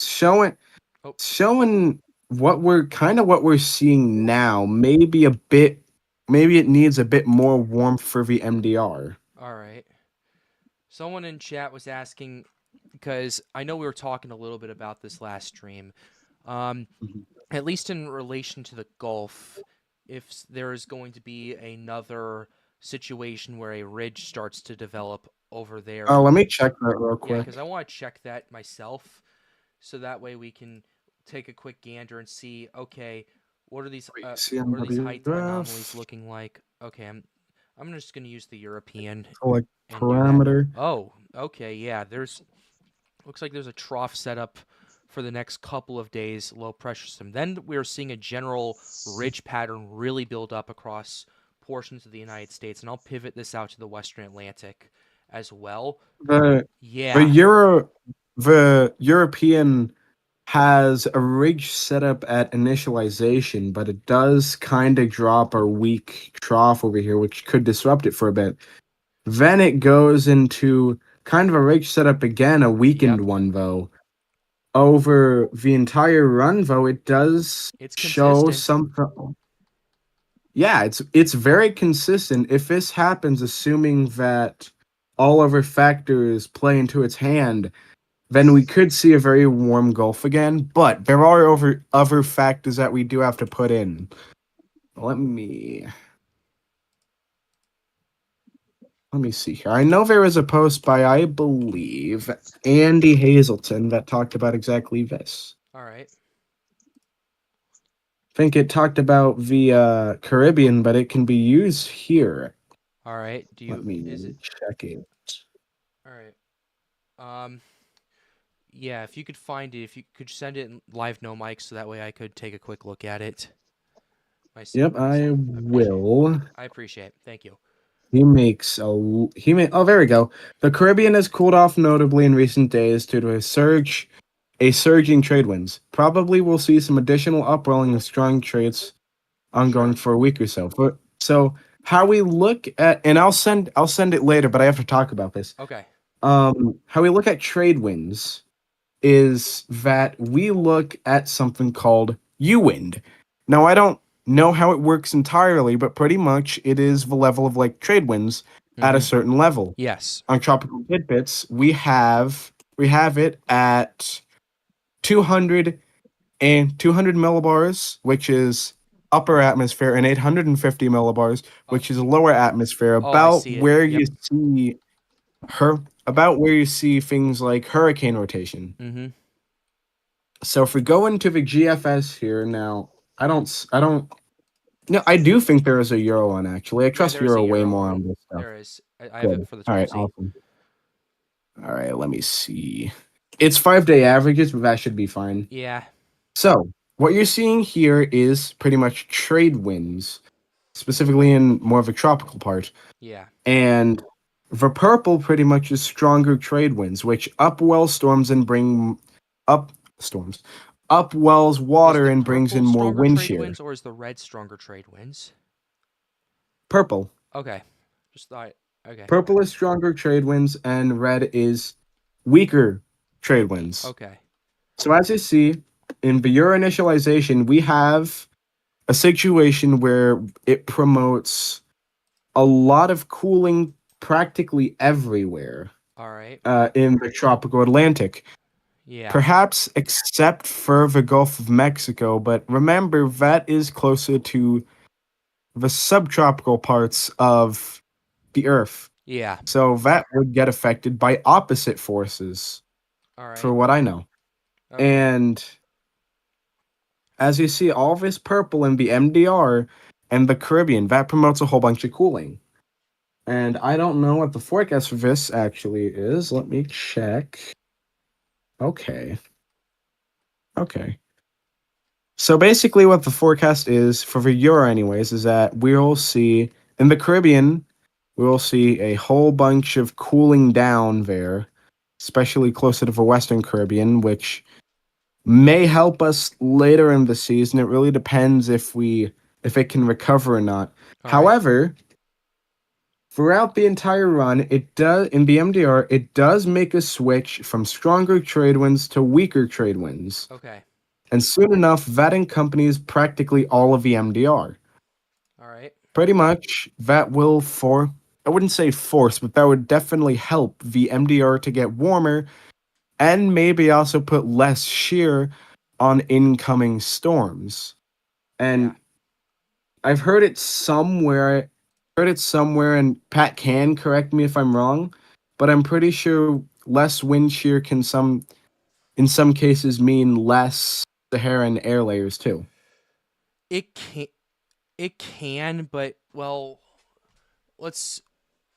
showing Oh. showing what we're seeing now, maybe it needs a bit more warmth for the MDR. All right. Someone in chat was asking, because I know we were talking a little bit about this last stream, Mhm. at least in relation to the Gulf, if there is going to be another situation where a ridge starts to develop over there. Let me check that real Yeah, quick. because I want to check that myself, so that way we can take a quick gander and see, okay, what are these height anomalies looking like? Okay, I'm just gonna use the European Like and do that. parameter. Oh, okay, yeah. Looks like there's a trough set up for the next couple of days, low pressure system. Then we're seeing a general ridge pattern really build up across portions of the United States, and I'll pivot this out to the Western Atlantic as well. The Yeah, the European has a ridge set up at initialization, but it does kind of drop a weak trough over here, which could disrupt it for a bit. Then it goes into kind of a ridge setup again, a weakened Yep. one though. Over the entire run, though, it does it's show consistent. something. Yeah, it's very consistent. If this happens, assuming that all other factors play into its hand, then we could see a very warm Gulf again. But there are other factors that we do have to put in. Let me see here. I know there was a post by, I believe, Andy Hazelton that talked about exactly this. All right. I think it talked about the Caribbean, but it can be used here. All right. Let me Is it check it. all right? Yeah, if you could find it, if you could send it in live no mic, so that way I could take a quick look at it. Yep, I will. I appreciate it. Thank you. Oh, there we go. The Caribbean has cooled off notably in recent days due to a surging trade winds. Probably we'll see some additional upwelling of strong trades ongoing for a week or so. But so how we look at, and I'll send it later, but I have to talk about this. Okay. How we look at trade winds is that we look at something called UIND. Now I don't know how it works entirely, but pretty much it is the level of like trade winds at a certain level. Yes. On tropical tidbits, we have it at 200 millibars, which is upper atmosphere, and 850 millibars, which is lower atmosphere, about see it. where Yep. you see things like hurricane rotation. Mm-hmm. So if we go into the GFS here now, I do think there is a Euro one actually. I trust there's a Euro way Euro more one. on this stuff. There is. I have it for the 12Z. All right, awesome. All right, let me see. It's 5-day averages, but that should be fine. Yeah. So what you're seeing here is pretty much trade winds, specifically in more of a tropical part. Yeah. And the purple pretty much is stronger trade winds, which upwell storms and bring up storms, upwells Is water the and brings purple in more stronger wind trade shear. winds or is the red stronger trade winds? Purple. Okay. Just thought. Okay. Purple is stronger trade winds, and red is weaker trade winds. Okay. So as you see, in Viewer initialization, we have a situation where it promotes a lot of cooling practically everywhere All right. in the tropical Atlantic. Yeah. Perhaps except for the Gulf of Mexico, but remember that is closer to the subtropical parts of the Earth. Yeah. So that would get affected by opposite forces, All for right. what I know. Okay. And as you see, all this purple in the MDR and the Caribbean, that promotes a whole bunch of cooling. And I don't know what the forecast for this actually is. Let me check. Okay. Okay. So basically, what the forecast is for the Euro, anyways, is that we'll see in the Caribbean, we'll see a whole bunch of cooling down there, especially closer to the Western Caribbean, which may help us later in the season. It really depends if it can recover or not. All right. However, throughout the entire run, it does in the MDR, it does make a switch from stronger trade winds to weaker trade winds. Okay. And soon enough, that encompanies practically all of the MDR. All right. Pretty much, that will I wouldn't say force, but that would definitely help the MDR to get warmer and maybe also put less shear on incoming storms. And Yeah. I've heard it somewhere, and Pat can correct me if I'm wrong, but I'm pretty sure less wind shear can in some cases mean less Saharan air layers too. It can. It can, but well, let's.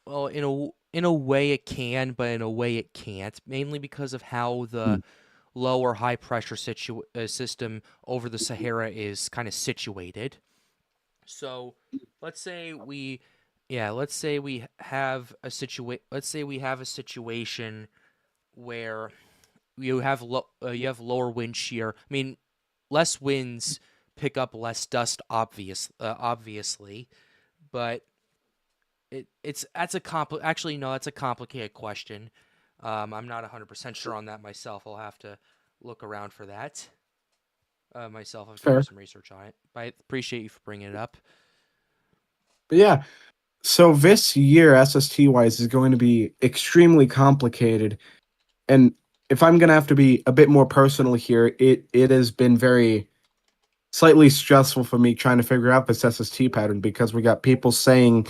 Well, in a way it can, but in a way it can't. Mainly because of how the low or high pressure system over the Sahara is kind of situated. So, let's say we, yeah, let's say we have a situation where you have lower wind shear. I mean, less winds pick up less dust, obviously, but that's a actually no, that's a complicated question. I'm not 100% sure on that myself. I'll have to look around for that. Myself, I have to do Fair. some research on it. But I appreciate you for bringing it up. But yeah, so this year, SST wise, is going to be extremely complicated. And if I'm going to have to be a bit more personal here, it has been very slightly stressful for me trying to figure out this SST pattern because we got people saying,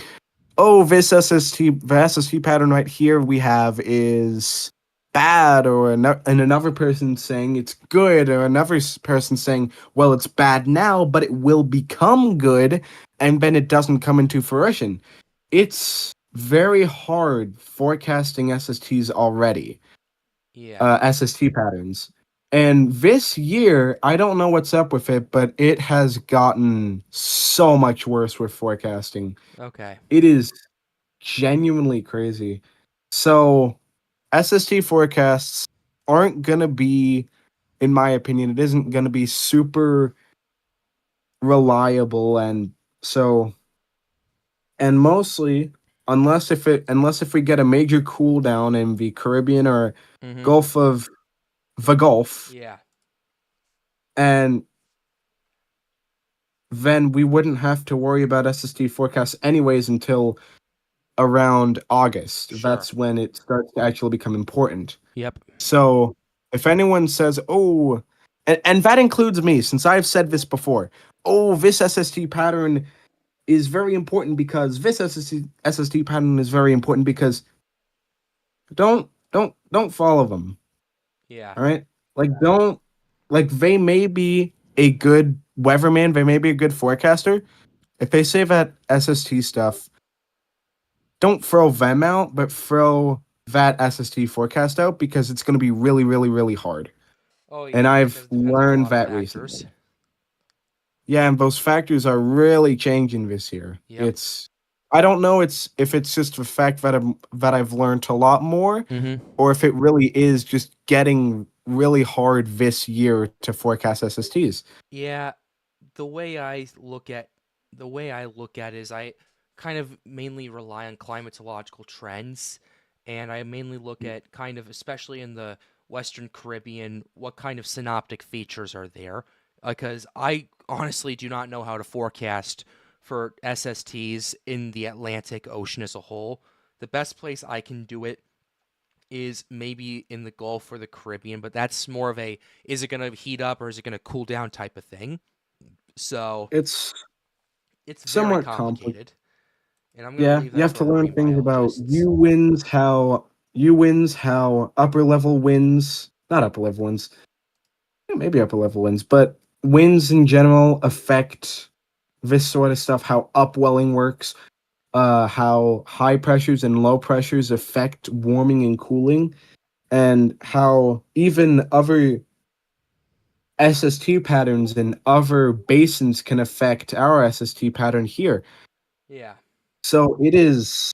oh, the SST pattern right here we have is bad, or and another person saying it's good, or another person saying, well, it's bad now, but it will become good, and then it doesn't come into fruition. It's very hard forecasting SSTs already, Yeah. SST patterns. And this year, I don't know what's up with it, but it has gotten so much worse with forecasting. Okay. It is genuinely crazy. So, SST forecasts aren't going to be, in my opinion, it isn't going to be super reliable. And so, and mostly, unless if we get a major cool down in the Caribbean or Mm-hmm. Gulf, Yeah. and then we wouldn't have to worry about SST forecasts anyways until around August. Sure. That's when it starts to actually become important. Yep. So if anyone says, oh, and that includes me, since I've said this before, oh, this SST pattern is very important because this SST pattern is very important because don't follow them. Yeah. All right? They may be a good weatherman, they may be a good forecaster. If they say that SST stuff, don't throw them out, but throw that SST forecast out because it's going to be really, really, really hard. Oh yeah. And I've Because it depends on a learned lot of that factors. recently. Yeah, and those factors are really changing this year. Yep. I don't know if it's just the fact that I've learned a lot more, Mm-hmm. or if it really is just getting really hard this year to forecast SSTs. Yeah, the way I look at it is I kind of mainly rely on climatological trends, and I mainly look at kind of, especially in the Western Caribbean, what kind of synoptic features are there, because I honestly do not know how to forecast for SSTs in the Atlantic Ocean as a whole. The best place I can do it is maybe in the Gulf or the Caribbean, but that's more of a, is it going to heat up or is it going to cool down type of thing. So It's it's very somewhat complicated. complicated, and I'm going to Yeah, leave you that have for to our learn marine things about biologists. U winds, how upper level winds, not upper level winds, yeah, maybe upper level winds, but winds in general affect this sort of stuff, how upwelling works, how high pressures and low pressures affect warming and cooling, and how even other SST patterns in other basins can affect our SST pattern here. Yeah, So it is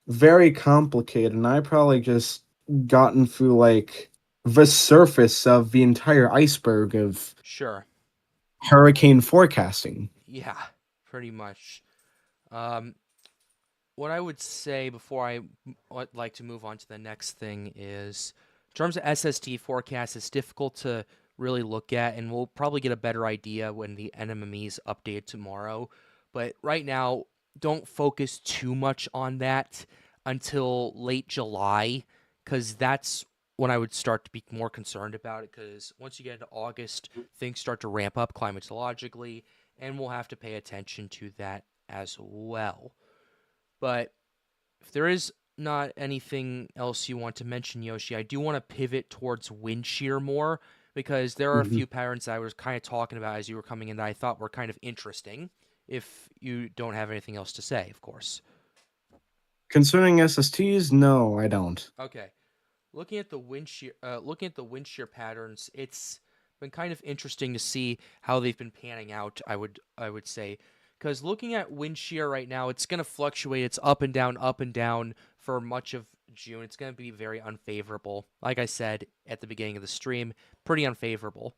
very complicated, and I probably just gotten through like the surface of the entire iceberg of sure. hurricane forecasting. Yeah, pretty much. Um, what I would say before would like to move on to the next thing is, in terms of SST forecast, it's difficult to really look at, and we'll probably get a better idea when the NMME is updated tomorrow. But right now, don't focus too much on that until late July, because that's when I would start to be more concerned about it. Because once you get into August, things start to ramp up climatologically, and we'll have to pay attention to that as well. But if there is not anything else you want to mention, Yoshi, I do want to pivot towards wind shear more, because there are a Mhm. few patterns I was kind of talking about as you were coming in that I thought were kind of interesting. If you don't have anything else to say, of course. Concerning SSTs, no, I don't. Okay. Looking at the wind shear patterns, it's been kind of interesting to see how they've been panning out. I would say, because looking at wind shear right now, it's going to fluctuate. It's up and down for much of June. It's going to be very unfavorable. Like I said at the beginning of the stream, pretty unfavorable.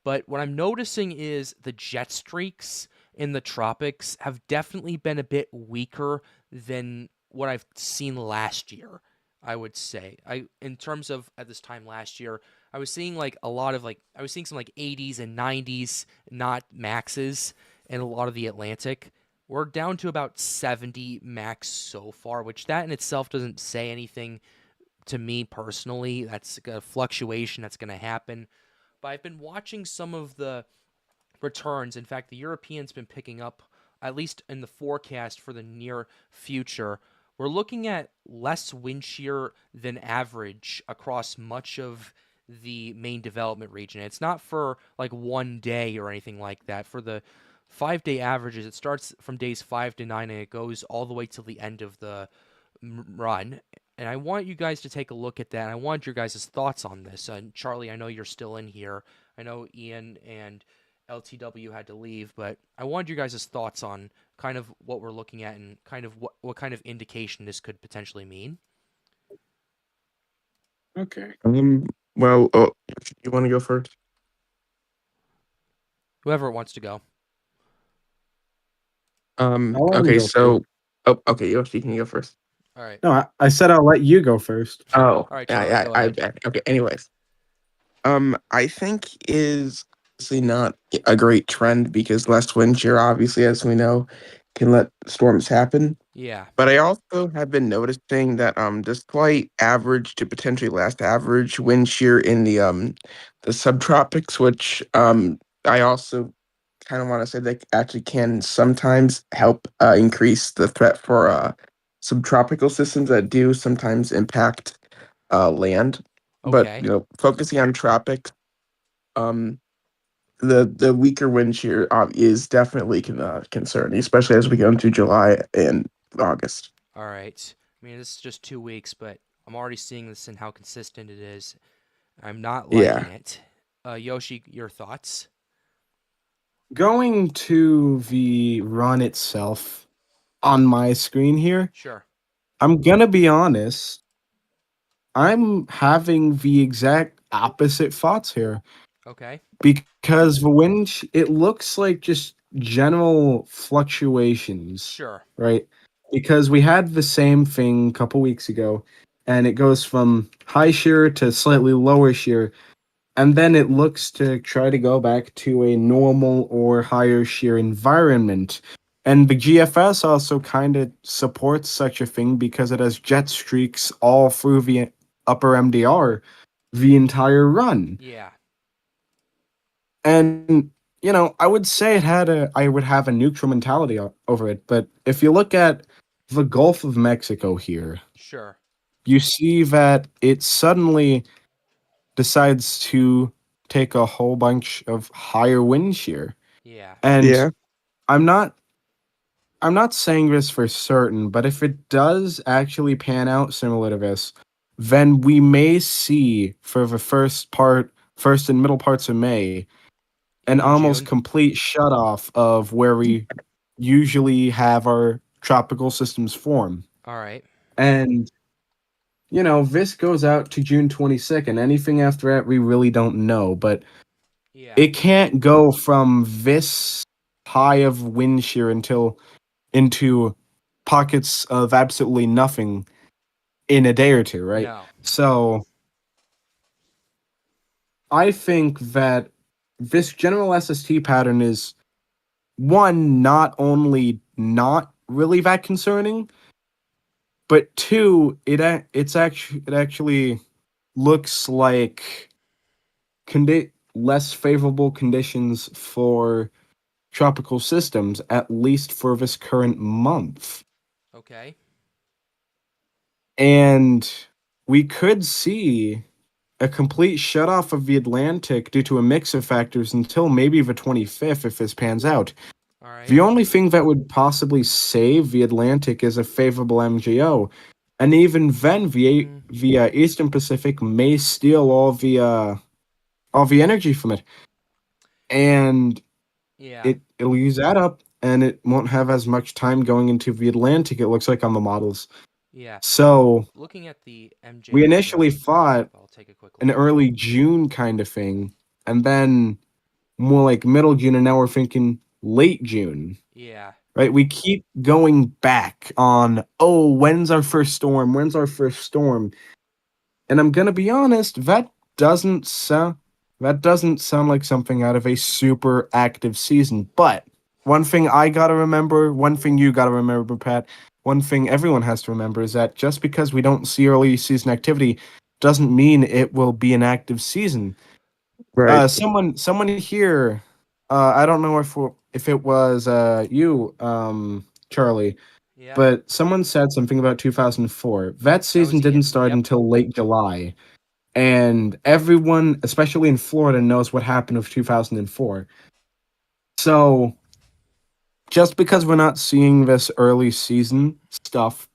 But what I'm noticing is the jet streaks in the tropics have definitely been a bit weaker than what I've seen last year. I would say. In terms of at this time last year, I was seeing like a lot of like I was seeing some like 80s and 90s, not maxes, in a lot of the Atlantic. We're down to about 70 max so far, which that in itself doesn't say anything to me personally. That's a fluctuation that's going to happen. But I've been watching some of the returns. In fact, the Europeans been picking up, at least in the forecast for the near future. We're looking at less wind shear than average across much of the main development region. It's not for like one day or anything like that. For the 5 day averages, it starts from days 5 to 9 and it goes all the way till the end of the run. And I want you guys to take a look at that. And I want your guys' thoughts on this. And Charlie, I know you're still in here. I know Ian and LTW had to leave, but I wanted your guys' thoughts on kind of what we're looking at and kind of what kind of indication this could potentially mean. Okay. Well, you want to go first? Whoever wants to go. I'll let him Okay. go first. So, oh, okay. Yoshi, can you go first? All right. No, I said I'll let you go first. Oh, All right, yeah, Charlie, yeah. go I ahead. bet. Okay. Anyways, I think is obviously not a great trend because less wind shear, obviously, as we know, can let storms happen. Yeah. But I also have been noticing that despite average to potentially last average wind shear in the subtropics, which I also kind of want to say that actually can sometimes help increase the threat for subtropical systems that do sometimes impact land. But Okay. focusing on tropics, um, the weaker wind shear is definitely concerning, especially as we go into July and August. All right. I mean, this is just 2 weeks, but I'm already seeing this and how consistent it is. I'm not liking Yeah. it. Yoshi, your thoughts? Going to the run itself on my screen here, Sure. I'm gonna be honest. I'm having the exact opposite thoughts here. Okay. Because the wind, it looks like just general fluctuations, Sure. right? Because we had the same thing a couple weeks ago, and it goes from high shear to slightly lower shear, and then it looks to try to go back to a normal or higher shear environment. And the GFS also kind of supports such a thing because it has jet streaks all through the upper MDR the entire run. Yeah. And I would say I would have a neutral mentality over it, but if you look at the Gulf of Mexico here, Sure. you see that it suddenly decides to take a whole bunch of higher wind shear. Yeah. And Yeah. I'm not I'm not saying this for certain, but if it does actually pan out similar to this, then we may see for the first and middle parts of May, an In almost June. complete shut off of where we usually have our tropical systems form. All right. And this goes out to June 22nd. Anything after that, we really don't know. But Yeah. it can't go from this high of wind shear into pockets of absolutely nothing in a day or two, right? No. So I think that this general SST pattern is one, not only not really that concerning, but two, it actually looks like less favorable conditions for tropical systems, at least for this current month. Okay. And we could see a complete shutoff of the Atlantic due to a mix of factors until maybe the 25th if this pans out. All right. The only thing that would possibly save the Atlantic is a favorable MGO. And even then, the Eastern Pacific may steal all the energy from it. And Yeah. it'll use that up, and it won't have as much time going into the Atlantic, it looks like, on the models. Yeah. So Looking at the MJO. we initially thought I'll take a quick an look. early June kind of thing, and then more like middle June, and now we're thinking late June. Yeah. Right? We keep going back on, oh, when's our first storm? When's our first storm? And I'm gonna be honest, doesn't sound that doesn't sound like something out of a super active season. But one thing I gotta remember, one thing you gotta remember, Pat, one thing everyone has to remember is that just because we don't see early season activity doesn't mean it will be an active season. Right. Someone here, I don't know if it was you, Charlie, Yeah. but someone said something about 2004. That season didn't start Yep. until late July, and everyone, especially in Florida, knows what happened with 2004. So just because we're not seeing this early season stuff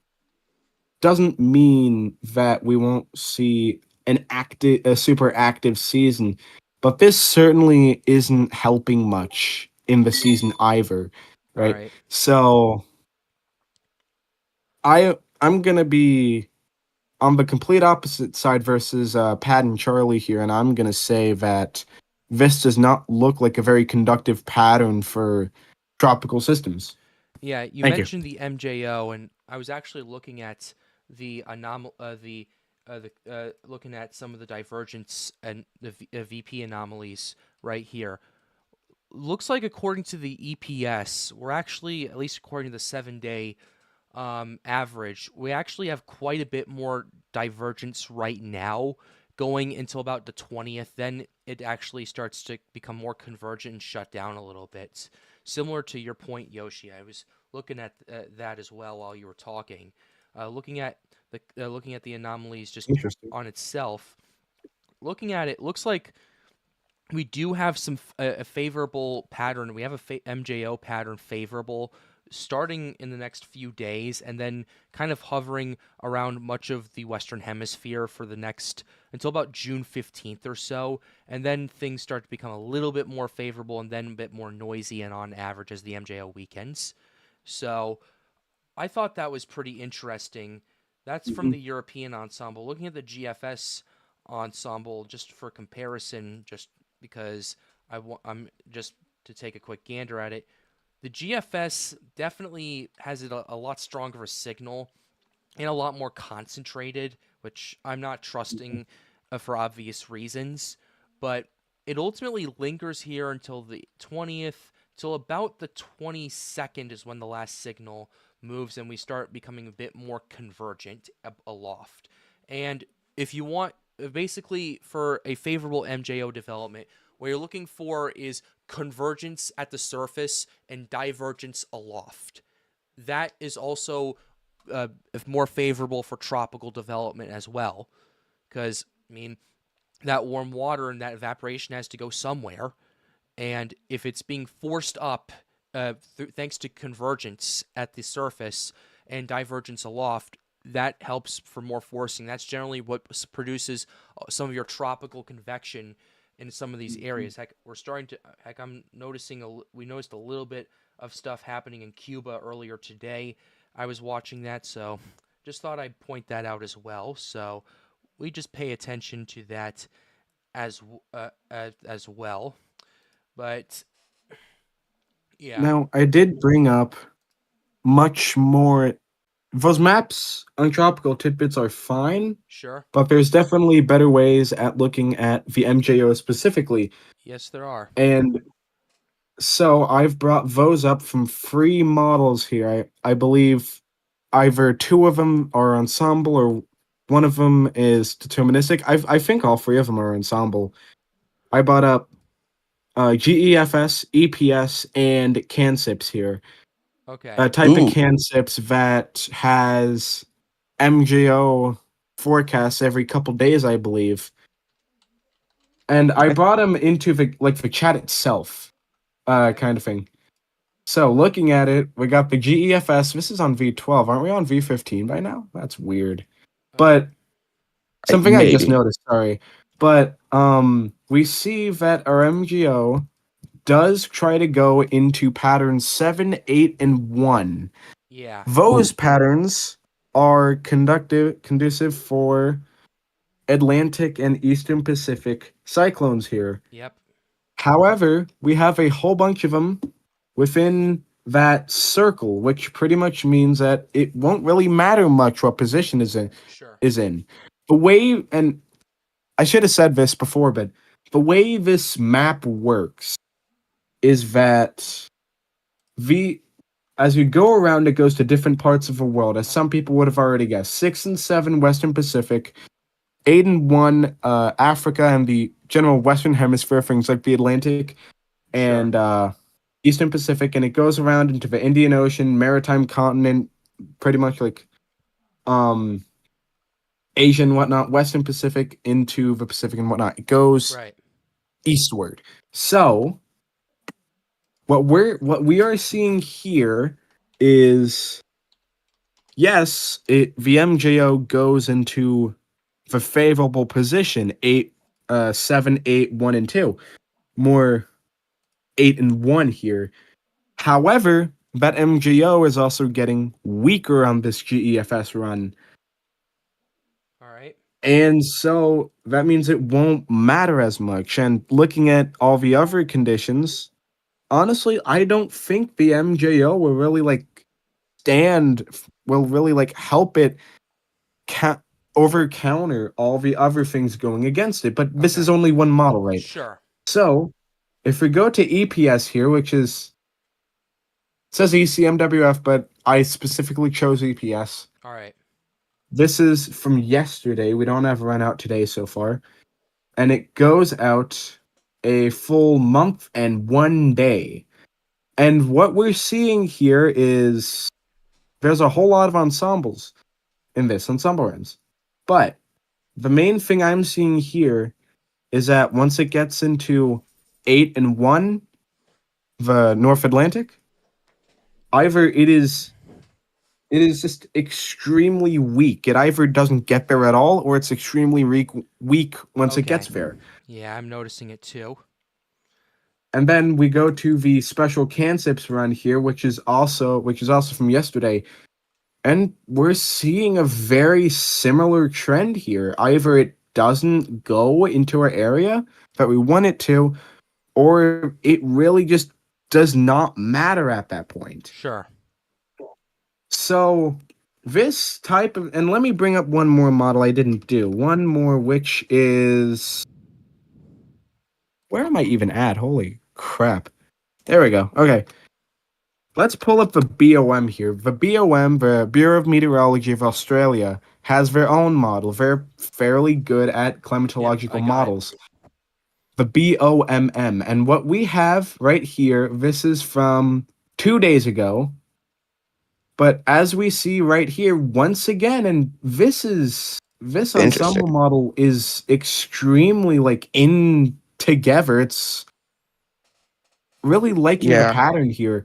doesn't mean that we won't see a super active season. But this certainly isn't helping much in the season either, All right? right. So I'm gonna be on the complete opposite side versus Pat and Charlie here, and I'm gonna say that this does not look like a very conductive pattern for tropical systems. Yeah. You Thank you. mentioned the MJO, and I was actually looking at looking at some of the divergence and the VP anomalies right here. Looks like according to the EPS, we're actually, at least according to the 7-day average, we actually have quite a bit more divergence right now going until about the 20th. Then it actually starts to become more convergent and shut down a little bit. Similar to your point, Yoshi. I was looking at that as well while you were talking. Looking at the anomalies just Interesting. on itself. Looking at it, looks like we do have a favorable pattern. We have a MJO pattern favorable starting in the next few days, and then kind of hovering around much of the Western Hemisphere for the next until about June 15th or so, and then things start to become a little bit more favorable and then a bit more noisy and on average as the MJO weekends. So I thought that was pretty interesting. That's from the European ensemble. Looking at the GFS ensemble just for comparison, just because I'm just to take a quick gander at it. The GFS definitely has a lot stronger of a signal and a lot more concentrated, which I'm not trusting for obvious reasons. But it ultimately lingers here until the 20th, till about the 22nd is when the last signal moves and we start becoming a bit more convergent aloft. And if you want, basically, for a favorable MJO development, what you're looking for is convergence at the surface and divergence aloft. That is also more favorable for tropical development as well. Because, I mean, that warm water and that evaporation has to go somewhere. And if it's being forced up thanks to convergence at the surface and divergence aloft, that helps for more forcing. That's generally what produces some of your tropical convection in some of these areas. I'm noticing we noticed a little bit of stuff happening in Cuba earlier today. I was watching that, so just thought I'd point that out as well. So we just pay attention to that as well. But yeah, Now, I did bring up much more. Those maps on Tropical Tidbits are fine, sure. but there's definitely better ways at looking at the MJO specifically. Yes, there are. And so I've brought those up from free models here. I believe either two of them are ensemble or one of them is deterministic. I think all three of them are ensemble. I brought up GEFS, EPS, and CanSIPs here. Okay. A type of Ooh. CanSIPs that has MJO forecasts every couple days, I believe. And I brought them into the chat itself, kind of thing. So looking at it, we got the GEFS. This is on V12. Aren't we on V15 by now? That's weird. But something I just Maybe. noticed, sorry. But we see that our MGO does try to go into patterns 7, 8, and 1. Yeah. Those patterns are conducive for Atlantic and Eastern Pacific cyclones here. Yep. However, we have a whole bunch of them within that circle, which pretty much means that it won't really matter much what position Sure. is in. The way, and I should have said this before, but the way this map works is that as you go around, it goes to different parts of the world, as some people would have already guessed. 6 and 7 Western Pacific, 8 and 1 Africa and the general Western Hemisphere, things like the Atlantic and Eastern Pacific, and it goes around into the Indian Ocean, maritime continent, pretty much like Asia and whatnot, Western Pacific into the Pacific and whatnot. It goes Right. eastward. So what we are seeing here is, yes, the MJO goes into the favorable position 7, 8, 1, and 2. More 8 and 1 here. However, that MGO is also getting weaker on this GEFS run. All right. And so that means it won't matter as much. And looking at all the other conditions, honestly, I don't think the MJO will really help it over counter all the other things going against it. But this is Okay. only one model, right? Sure. So if we go to EPS here, which is, it says ECMWF, but I specifically chose EPS. All right. This is from yesterday. We don't have a run out today so far. And it goes out a full month and 1 day. And what we're seeing here is there's a whole lot of ensembles in this, ensemble runs. But the main thing I'm seeing here is that once it gets into 8 and 1, the North Atlantic, either it is just extremely weak. It either doesn't get there at all, or it's extremely weak once it gets Okay. there. Yeah, I'm noticing it too. And then we go to the special CanSIPs run here, which is also from yesterday. And we're seeing a very similar trend here. Either it doesn't go into our area that we want it to, or it really just does not matter at that point. Sure. So this type of, and let me bring up one more model I didn't do. One more, which is, where am I even at? Holy crap. There we go. Okay. Let's pull up the BOM here. The BOM, the Bureau of Meteorology of Australia, has their own model. They're fairly good at Yep, climatological I got it. models. The BOMM. And what we have right here, this is from 2 days ago. But as we see right here, once again, and this ensemble Interesting. model is extremely like in together. It's really liking the Yeah. pattern here.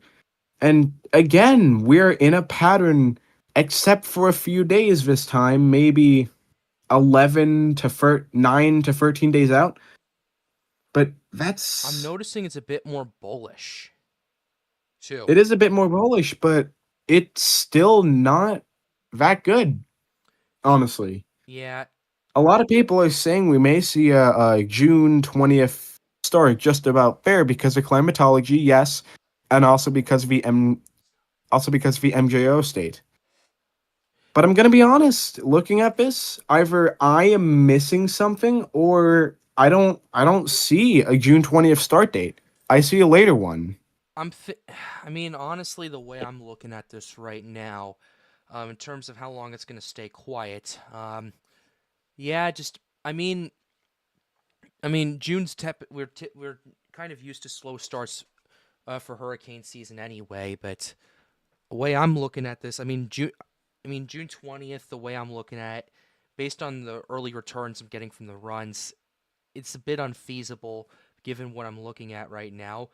And again, we're in a pattern, except for a few days this time, maybe 11 to 9 to 13 days out. But that's, I'm noticing it's a bit more bullish, too. it is a bit more bullish, but it's still not that good, honestly. Yeah, A lot of people are saying we may see a June 20th start just about there because of climatology, yes, and also because of the MJO state. But I'm gonna be honest, looking at this, either I am missing something or I don't see a June 20th start date. I see a later one. I mean, honestly, the way I'm looking at this right now, in terms of how long it's going to stay quiet, yeah, just, June's we're kind of used to slow starts for hurricane season anyway, but the way I'm looking at this, June 20th, the way I'm looking at it, based on the early returns I'm getting from the runs, it's a bit unfeasible given what I'm looking at right now.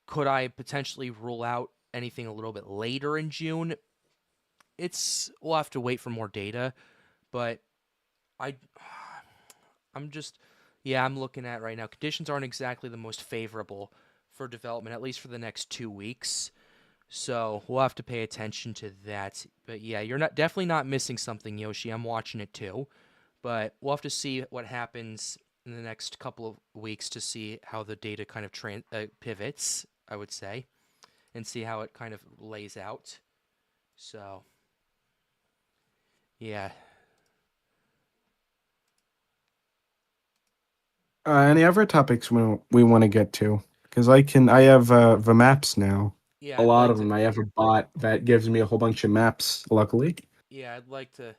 Could I potentially rule out anything a little bit later in June? We'll have to wait for more data, but I I'm just yeah, I'm looking at right now. Conditions aren't exactly the most favorable for development, at least for the next 2 weeks. So we'll have to pay attention to that. But yeah, you're definitely not missing something, Yoshi. I'm watching it too. But we'll have to see what happens in the next couple of weeks to see how the data kind of pivots, I would say, and see how it kind of lays out. So yeah, Any other topics we want to get to? Because I have the maps now. yeah, A lot of them. I have a bot that gives me a whole bunch of maps. Luckily. yeah, I'd like to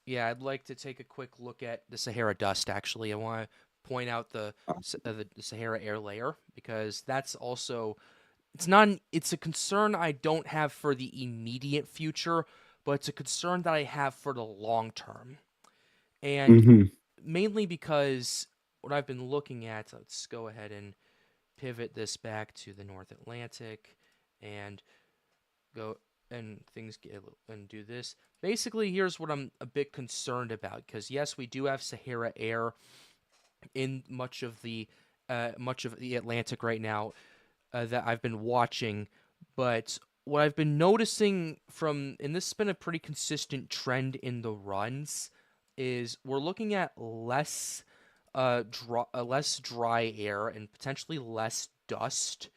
I'd like to take a quick look at the Sahara dust. Actually, I want to point out the Sahara air layer because that's also it's a concern I don't have for the immediate future, but it's a concern that I have for the long term. And Mm-hmm. mainly because what I've been looking at, let's go ahead and pivot this back to the North Atlantic and go and things get and do this. Basically, here's what I'm a bit concerned about because yes, we do have Sahara air in much of the Atlantic right now that I've been watching, but what I've been noticing and this has been a pretty consistent trend in the runs, is we're looking at less dry air and potentially less dust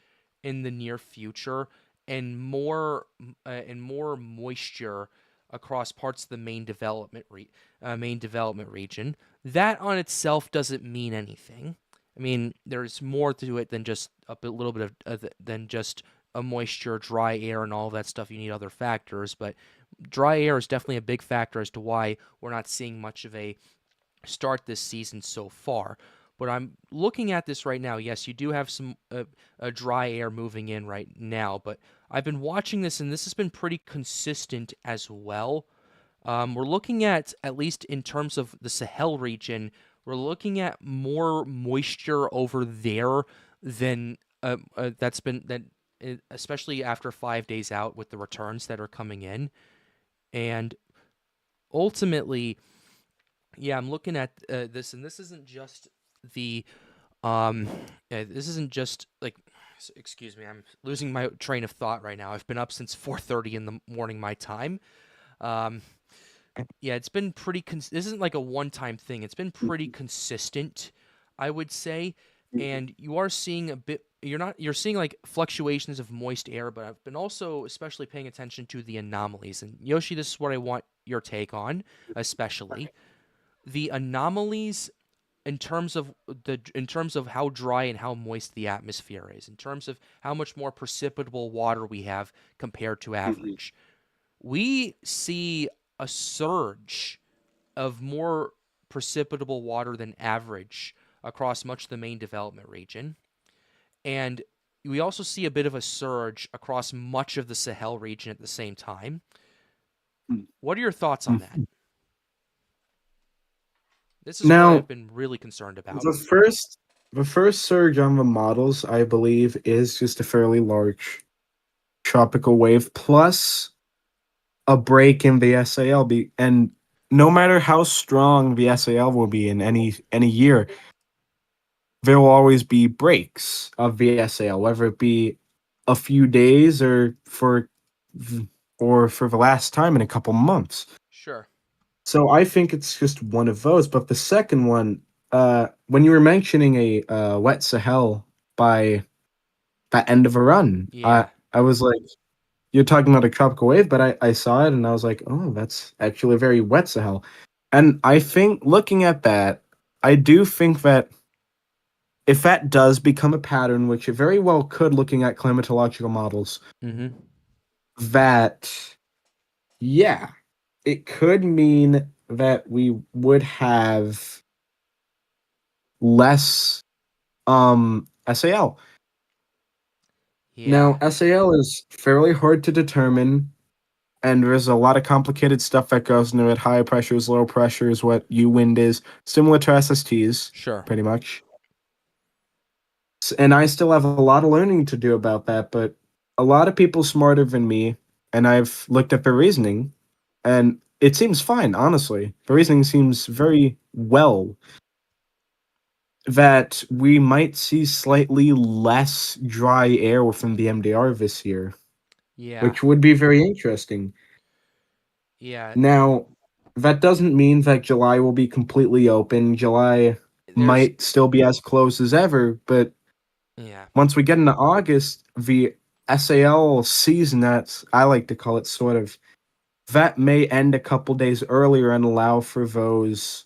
in the near future, and more moisture across parts of the main development region. That on itself doesn't mean anything. I mean, there's more to it than just little bit than just a moisture, dry air, and all that stuff. You need other factors, but dry air is definitely a big factor as to why we're not seeing much of a start this season so far. But I'm looking at this right now. Yes, you do have some dry air moving in right now, but I've been watching this, and this has been pretty consistent as well. We're looking at least in terms of the Sahel region, we're looking at more moisture over there than that's been that, especially after 5 days out with the returns that are coming in, and ultimately, yeah, I'm looking at this, and this isn't just the this isn't just like. Excuse me, I'm losing my train of thought right now. I've been up since 4:30 in the morning my time. Um, Yeah, it's been pretty. This isn't like a one-time thing. It's been pretty consistent, I would say. And you are seeing a bit. You're seeing like fluctuations of moist air, but I've been also especially paying attention to the anomalies. And Yoshi, this is what I want your take on, especially the anomalies in terms of how dry and how moist the atmosphere is, in terms of how much more precipitable water we have compared to Mhm. average. We see a surge of more precipitable water than average across much of the main development region. And we also see a bit of a surge across much of the Sahel region at the same time. What are your thoughts on that? Mhm. This is what I've Now, been really concerned about. the first surge on the models, I believe, is just a fairly large tropical wave plus a break in the SAL. And no matter how strong the SAL will be in any year, there will always be breaks of the SAL, whether it be a few days or for the last time in a couple months. Sure. So I think it's just one of those. But the second one, when you were mentioning a wet Sahel by the end of a run, I Yeah. I was like, you're talking about a tropical wave, but I saw it and I was like, oh, that's actually a very wet Sahel. And I think looking at that, I do think that if that does become a pattern, which it very well could, looking at climatological models, Mm-hmm. that yeah, it could mean that we would have less SAL. Yeah. Now, SAL is fairly hard to determine, and there's a lot of complicated stuff that goes into it. High pressures, low pressures, what UIND is, similar to SSTs, Sure. pretty much. And I still have a lot of learning to do about that, but a lot of people smarter than me, and I've looked at their reasoning, and it seems fine, honestly. The reasoning seems very well that we might see slightly less dry air within the MDR this year, Yeah. which would be very interesting. Yeah. Now, that doesn't mean that July will be completely open. July There's might still be as close as ever, but yeah. once we get into August, the SAL season, that's I like to call it, sort of, that may end a couple days earlier and allow for those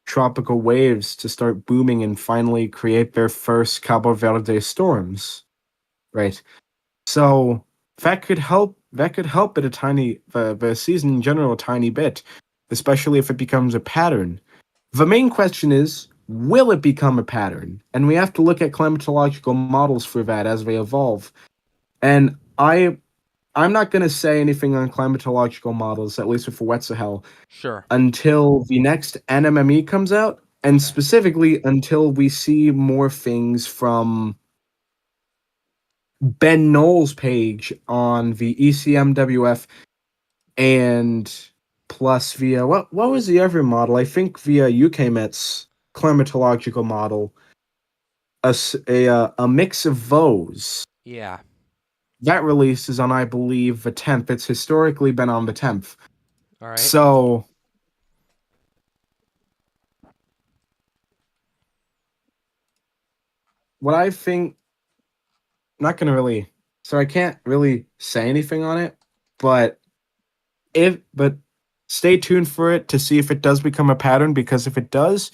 tropical waves to start booming and finally create their first Cabo Verde storms, right? So that could help it a tiny the season in general a tiny bit, especially if it becomes a pattern. The main question is, will it become a pattern? And we have to look at climatological models for that as they evolve. And I'm not going to say anything on climatological models, at least for wet Sahel, Sure. until the next NMME comes out, and Okay. specifically until we see more things from Ben Knowles' page on the ECMWF, and plus via what was the other model? I think via UK Met's climatological model, a mix of those. Yeah. That release is on, I believe, the 10th. It's historically been on the 10th. All right. So what I think, not gonna really, so I can't really say anything on it, but but stay tuned for it to see if it does become a pattern, because if it does,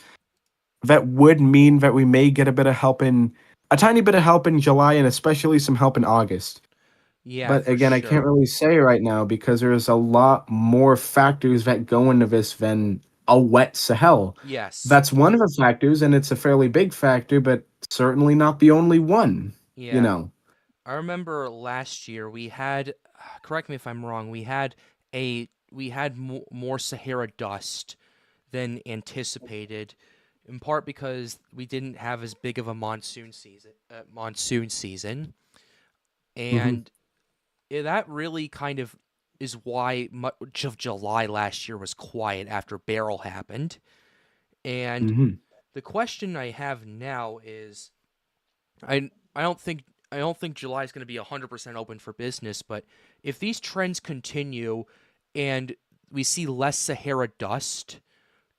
that would mean that we may get a tiny bit of help in July, and especially some help in August. Yeah, But for again, I can't sure. really say right now because there's a lot more factors that go into this than a wet Sahel. Yes. That's one of the factors, and it's a fairly big factor, but certainly not the only one, you Yeah. know. I remember last year we had correct me if I'm wrong, we had more Sahara dust than anticipated, in part because we didn't have as big of a monsoon season, Mhm, and that really kind of is why much of July last year was quiet after Beryl happened. And mhm, the question I have now is, I don't think July is going to be 100% open for business, but if these trends continue and we see less Sahara dust.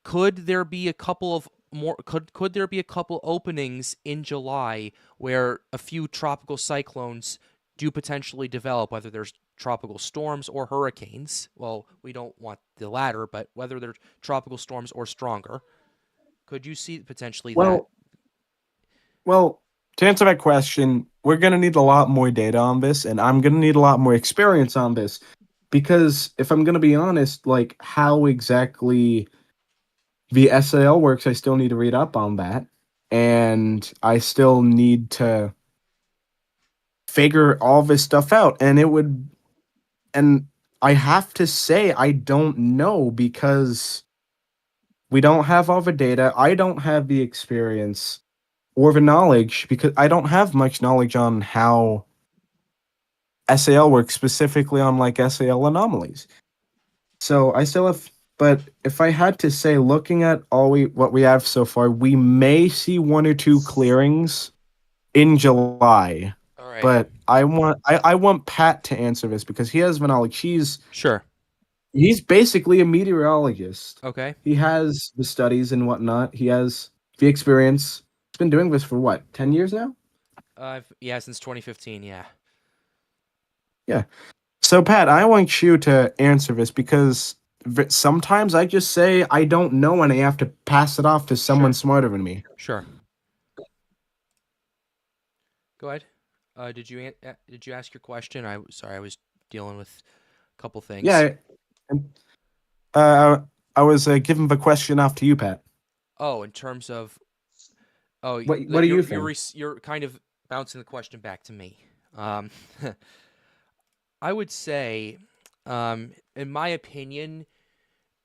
Could there be a couple of more? Could there be a couple openings in July where a few tropical cyclones do potentially develop, whether there's tropical storms or hurricanes? Well, we don't want the latter, but whether they're tropical storms or stronger, could you see potentially that? Well, to answer that question, we're going to need a lot more data on this, and I'm going to need a lot more experience on this. Because if I'm going to be honest, like how exactly the SAL works, I still need to read up on that. And I still need to figure all this stuff out. And I have to say, I don't know because we don't have all the data. I don't have the experience or the knowledge because I don't have much knowledge on how SAL works, specifically on like SAL anomalies. So I still have, but if I had to say, looking at what we have so far, we may see one or two clearings in July. All right. But I want Pat to answer this because he has the knowledge. Sure. He's basically a meteorologist. Okay. He has the studies and whatnot. He has the experience. He's been doing this for what, 10 years now? Yeah, since 2015. Yeah. Yeah. So, Pat, I want you to answer this because sometimes I just say I don't know and I have to pass it off to someone smarter than me. Sure. Go ahead. Did you ask your question? Sorry, I was dealing with a couple things. Yeah. I was giving the question off to you, Pat. Oh, in terms of, what do you think? You're kind of bouncing the question back to me. I would say, in my opinion,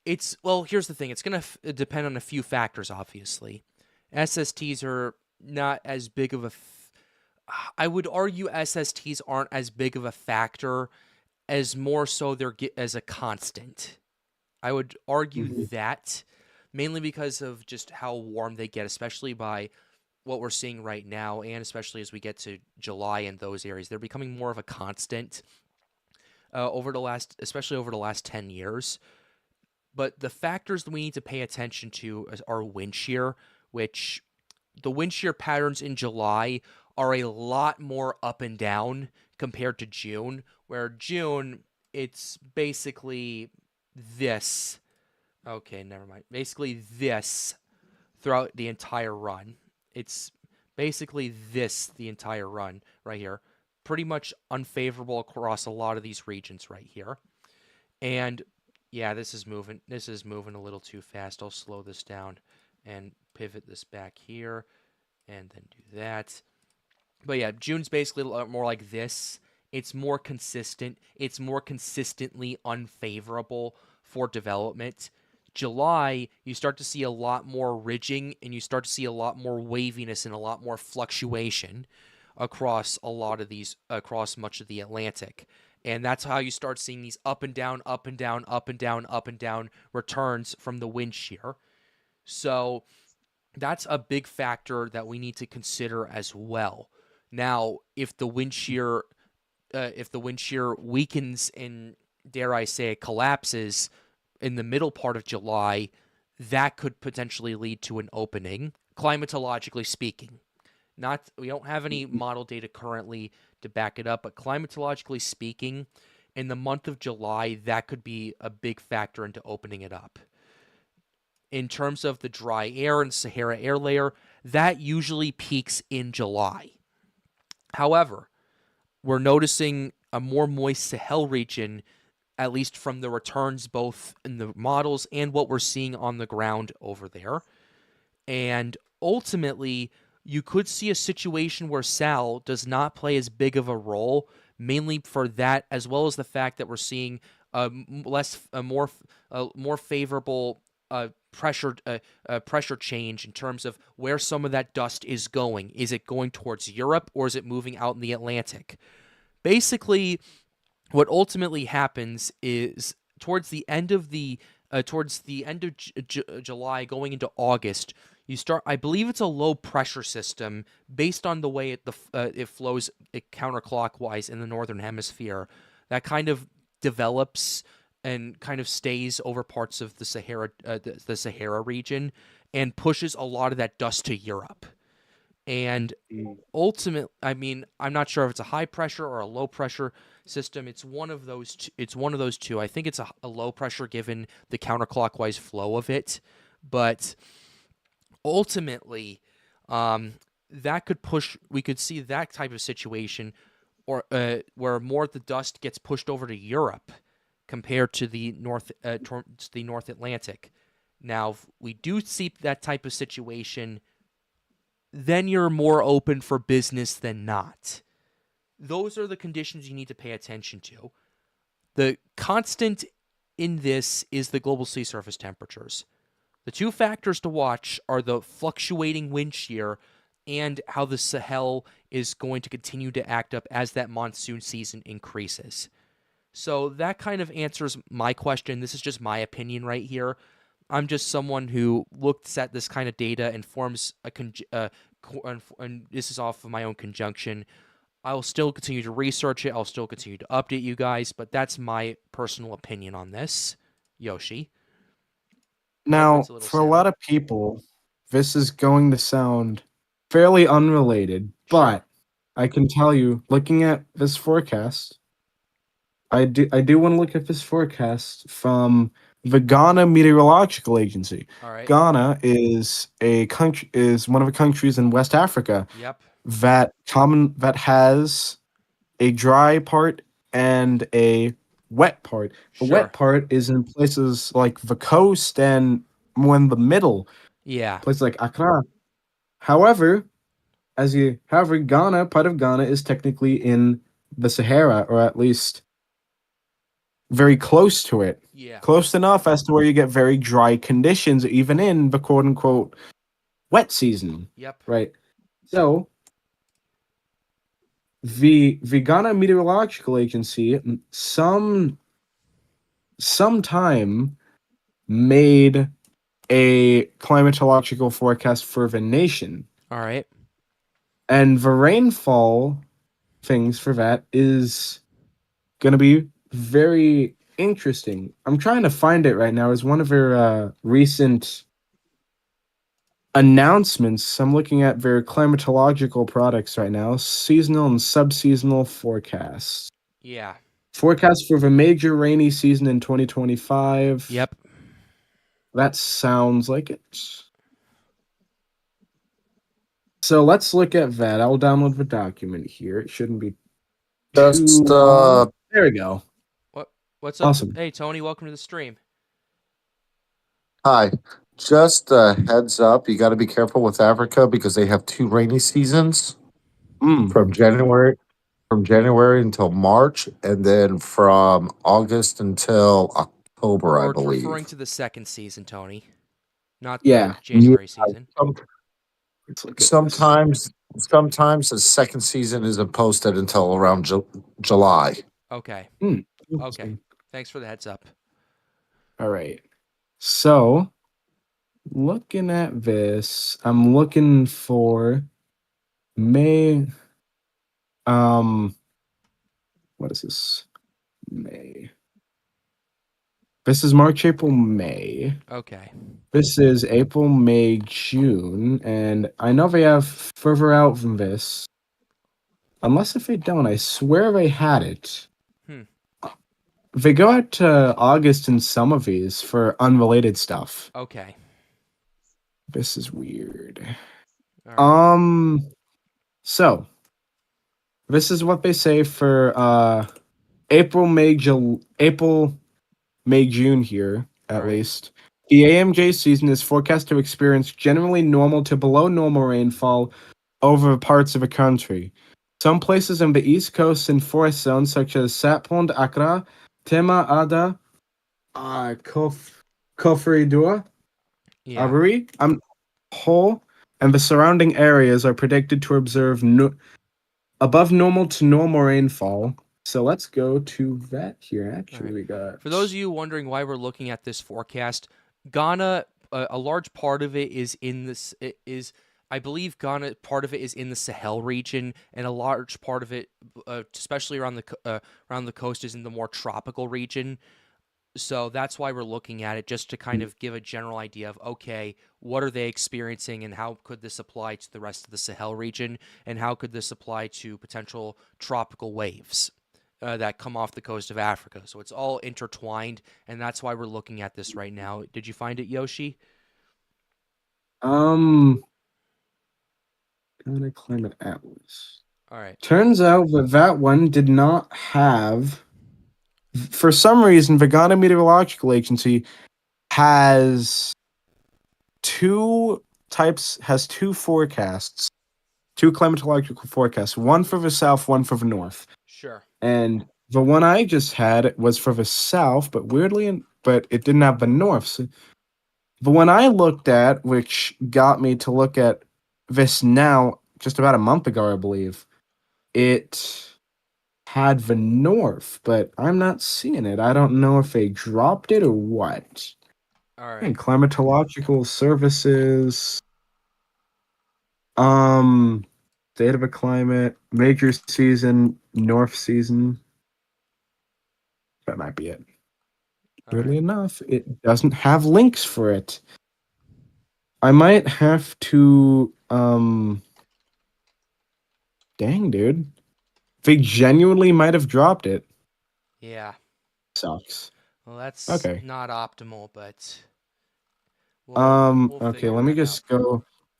here's the thing. It's going to depend on a few factors, obviously. SSTs are not as big of I would argue SSTs aren't as big of a factor as more so they're as a constant. I would argue that mainly because of just how warm they get, especially by what we're seeing right now, and especially as we get to July in those areas. They're becoming more of a constant especially over the last 10 years. But the factors that we need to pay attention to are wind shear, which the wind shear patterns in July are a lot more up and down compared to June, where June, it's basically this. Okay, never mind. Basically this throughout the entire run. It's basically this the entire run right here. Pretty much unfavorable across a lot of these regions right here. And yeah, this is moving a little too fast. I'll slow this down and pivot this back here and then do that. But yeah, June's basically more like this. It's more consistent. It's more consistently unfavorable for development. July, you start to see a lot more ridging and you start to see a lot more waviness and a lot more fluctuation across across much of the Atlantic. And that's how you start seeing these up and down, up and down, up and down, up and down returns from the wind shear. So that's a big factor that we need to consider as well. Now, if the wind shear weakens and, dare I say, collapses in the middle part of July, that could potentially lead to an opening, climatologically speaking. We don't have any model data currently to back it up, but climatologically speaking, in the month of July, that could be a big factor into opening it up. In terms of the dry air and Sahara air layer, that usually peaks in July. However, we're noticing a more moist Sahel region, at least from the returns both in the models and what we're seeing on the ground over there. And ultimately, you could see a situation where Sal does not play as big of a role, mainly for that, as well as the fact that we're seeing a more favorable pressure change in terms of where some of that dust is going. Is it going towards Europe or is it moving out in the Atlantic? Basically, what ultimately happens is towards the end of July, going into August, you start. I believe it's a low pressure system based on the way it flows counterclockwise in the northern hemisphere. That kind of develops and kind of stays over parts of the Sahara region and pushes a lot of that dust to Europe. And ultimately, I mean, I'm not sure if it's a high pressure or a low pressure system. It's one of those. It's one of those two. I think it's a low pressure given the counterclockwise flow of it, but ultimately, that could push. We could see that type of situation, or where more of the dust gets pushed over to Europe compared to the North Atlantic. Now, if we do see that type of situation, then you're more open for business than not. Those are the conditions you need to pay attention to. The constant in this is the global sea surface temperatures. The two factors to watch are the fluctuating wind shear and how the Sahel is going to continue to act up as that monsoon season increases. So that kind of answers my question. This is just my opinion right here. I'm just someone who looks at this kind of data and forms and this is off of my own conjunction. I'll still continue to research it. I'll still continue to update you guys, but that's my personal opinion on this. Yoshi. Now, for a lot of people, this is going to sound fairly unrelated, but I can tell you, looking at this forecast, I do want to look at this forecast from the Ghana Meteorological Agency. All right. Ghana is one of the countries in West Africa Yep. that has a dry part and a wet part. The Sure. wet part is in places like the coast and more in the middle. Yeah. Places like Accra. However, Ghana, part of Ghana is technically in the Sahara, or at least very close to it. Yeah. Close enough as to where you get very dry conditions, even in the quote unquote wet season. Yep. Right. So the Ghana Meteorological Agency sometime made a climatological forecast for the nation. All right. And the rainfall things for that is going to be very interesting. I'm trying to find it right now. It's one of their recent announcements. I'm looking at their climatological products right now. Seasonal and subseasonal forecasts. Yeah. Forecast for the major rainy season in 2025. Yep. That sounds like it. So let's look at that. I'll download the document here. It shouldn't be Just too long. There we go. What's up? Awesome. Hey, Tony, welcome to the stream. hi. Just a heads up, you got to be careful with Africa because they have two rainy seasons from January until March, and then from August until October, I We're believe. referring to the second season, Tony, not Yeah. the January season. Let's look at Sometimes the second season isn't posted until around July. Okay. this. Okay. Thanks for the heads up. All right. So, looking at this, I'm looking for May. What is this? May. This is March, April, May. Okay. This is April, May, June, and I know they have further out than this. Unless if they don't, I swear they had it. They go out to August in some of these for unrelated stuff. Okay. This is weird. All right. So this is what they say for April, May, June here, at least. The AMJ season is forecast to experience generally normal to below normal rainfall over parts of the country. Some places on the East Coast and forest zones, such as Sapond, Accra, Tema, Ada, Koforidua, Aburi, Ho, and the surrounding areas are predicted to observe above normal to normal rainfall. So let's go to that here. Actually, we got. For those of you wondering why we're looking at this forecast, Ghana, a large part of it is in this. I believe Ghana, part of it is in the Sahel region, and a large part of it, especially around the coast, is in the more tropical region. So that's why we're looking at it, just to kind Mm. of give a general idea of, okay, what are they experiencing and how could this apply to the rest of the Sahel region, and how could this apply to potential tropical waves that come off the coast of Africa. So it's all intertwined, and that's why we're looking at this right now. Did you find it, Yoshi? Um, Climate Atlas. All right. Turns out that one did not have, for some reason, the Ghana Meteorological Agency has has two forecasts, two climatological forecasts, one for the south, one for the north. Sure. And the one I just had was for the south, but but it didn't have the north. So the one I looked at, which got me to look at this now, just about a month ago, I believe, it had the north, but I'm not seeing it. I don't know if they dropped it or what. All Hey, right. climatological services. State of a climate, major season, north season. That might be it. All Weirdly right. enough, it doesn't have links for it. I might have to dang dude. They genuinely might have dropped it. Yeah. Sucks. Well, that's Okay. not optimal, but we'll Okay, figure that out.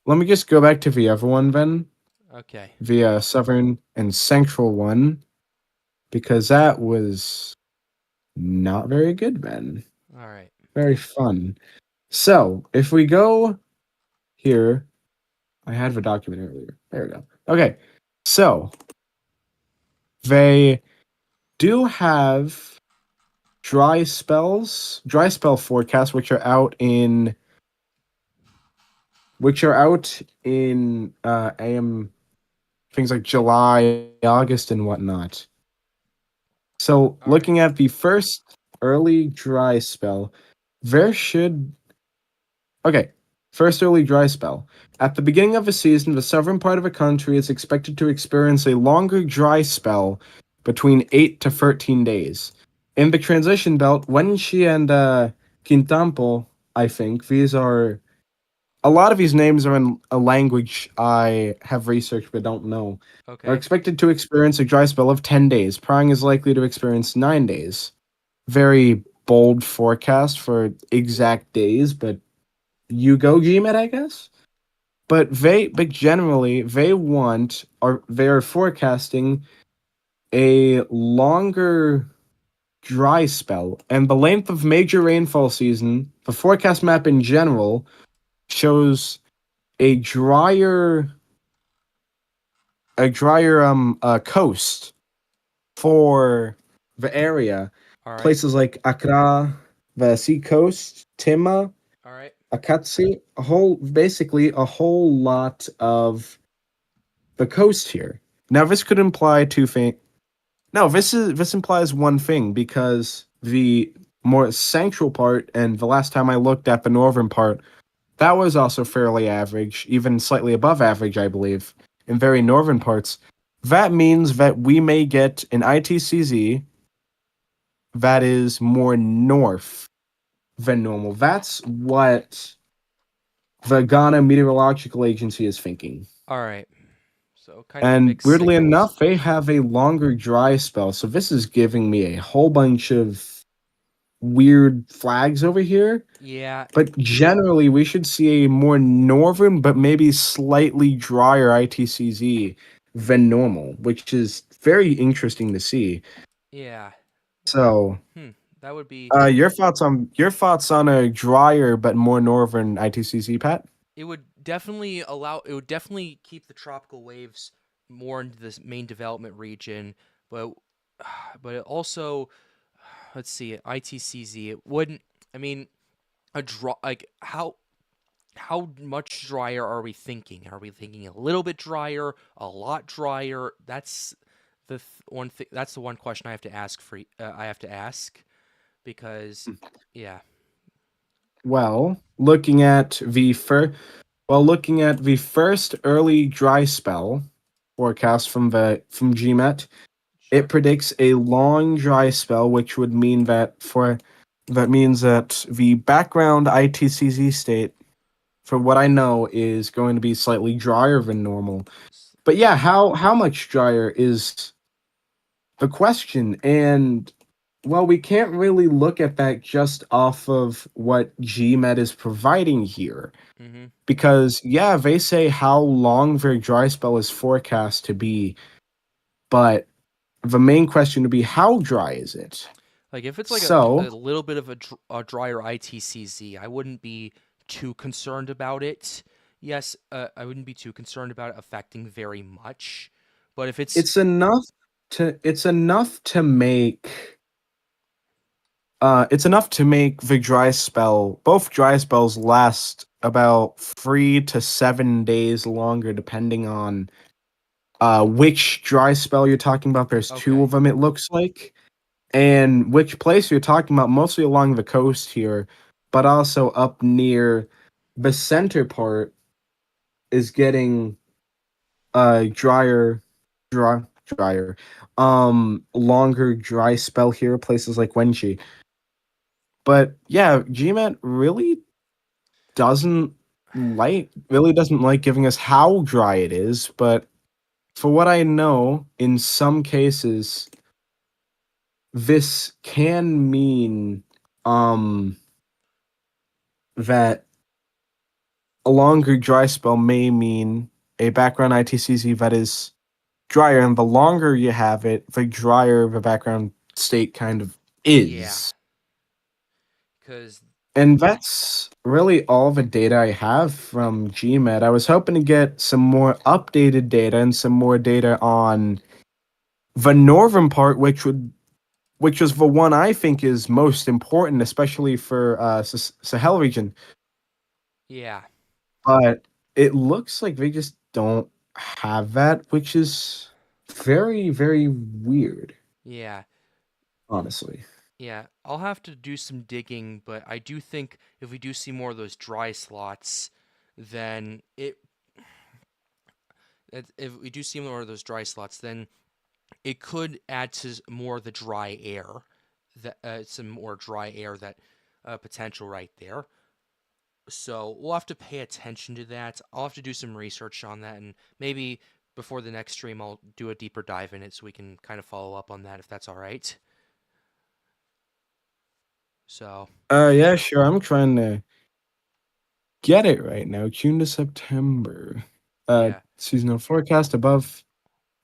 let me just go back to the other one then. Okay. The southern and central one. Because that was not very good then. All right. Very fun. So if we go here, I had the document earlier. There we go. Okay. So they do have dry spell forecasts, which are out in AM things like July, August, and whatnot. So All right. looking at the first early dry spell, there should okay. First early dry spell. At the beginning of the season, the southern part of the country is expected to experience a longer dry spell between 8 to 13 days. In the transition belt, Wenchi and Quintampo, I think, these are a lot of these names are in a language I have researched but don't know. Are Okay. expected to experience a dry spell of 10 days. Prang is likely to experience 9 days. Very bold forecast for exact days, but you go GMET, I guess. But generally they are forecasting a longer dry spell, and the length of major rainfall season. The forecast map in general shows a drier coast for the area. All right. Places like Accra, the sea coast, Tima, All right. Akatsi, basically a whole lot of the coast here. Now this could imply two things. No, this implies one thing because the more central part and the last time I looked at the northern part, that was also fairly average, even slightly above average, I believe, in very northern parts. That means that we may get an ITCZ that is more north than normal. That's what the Ghana Meteorological Agency is thinking. All right. So kind of And mixed weirdly signals. enough, they have a longer dry spell. So this is giving me a whole bunch of weird flags over here. Yeah. But generally, we should see a more northern, but maybe slightly drier ITCZ than normal, which is very interesting to see. Yeah. So, Hmm. That would be. your thoughts on a drier but more northern ITCZ, Pat? It would definitely allow. It would definitely keep the tropical waves more into this main development region, but but it also, let's see, ITCZ. It wouldn't. I mean, a draw like how much drier are we thinking? Are we thinking a little bit drier, a lot drier? That's one thing. That's the one question I have to ask I have to ask because, yeah. Well, looking at the first early dry spell forecast from GMET, it Sure. predicts a long dry spell, which would mean that for that means that the background ITCZ state, for what I know, is going to be slightly drier than normal. But yeah, how much drier is the question, and well, we can't really look at that just off of what GMET is providing here. Mm-hmm. Because, yeah, they say how long their dry spell is forecast to be, but the main question would be how dry is it? Like if it's like a So, little bit of a drier ITCZ, I wouldn't be too concerned about it. Yes, I wouldn't be too concerned about it affecting very much. But if it's it's enough to make the dry spell, both dry spells last about 3 to 7 days longer, depending on which dry spell you're talking about. There's two okay, of them, it looks like. And which place you're talking about, mostly along the coast here, but also up near the center part is getting drier, drier, longer dry spell here, places like Wenchi. But yeah, GMAT really doesn't like giving us how dry it is, but for what I know, in some cases, this can mean that a longer dry spell may mean a background ITCZ that is drier, and the longer you have it, the drier the background state kind of yeah, is. because And that's really all the data I have from GMET. I was hoping to get some more updated data and some more data on the northern part, which is the one I think is most important, especially for Sahel region. yeah, But it looks like they just don't have that, which is very, very weird, yeah, honestly. yeah. I'll have to do some digging, but I do think if we do see more of those dry slots, then if we do see more of those dry slots, then it could add to more of the dry air, that some more dry air that potential right there. So we'll have to pay attention to that. I'll have to do some research on that, and maybe before the next stream, I'll do a deeper dive in it so we can kind of follow up on that if that's all right. So Yeah, sure. I'm trying to get it right now. June to September. yeah, Seasonal forecast above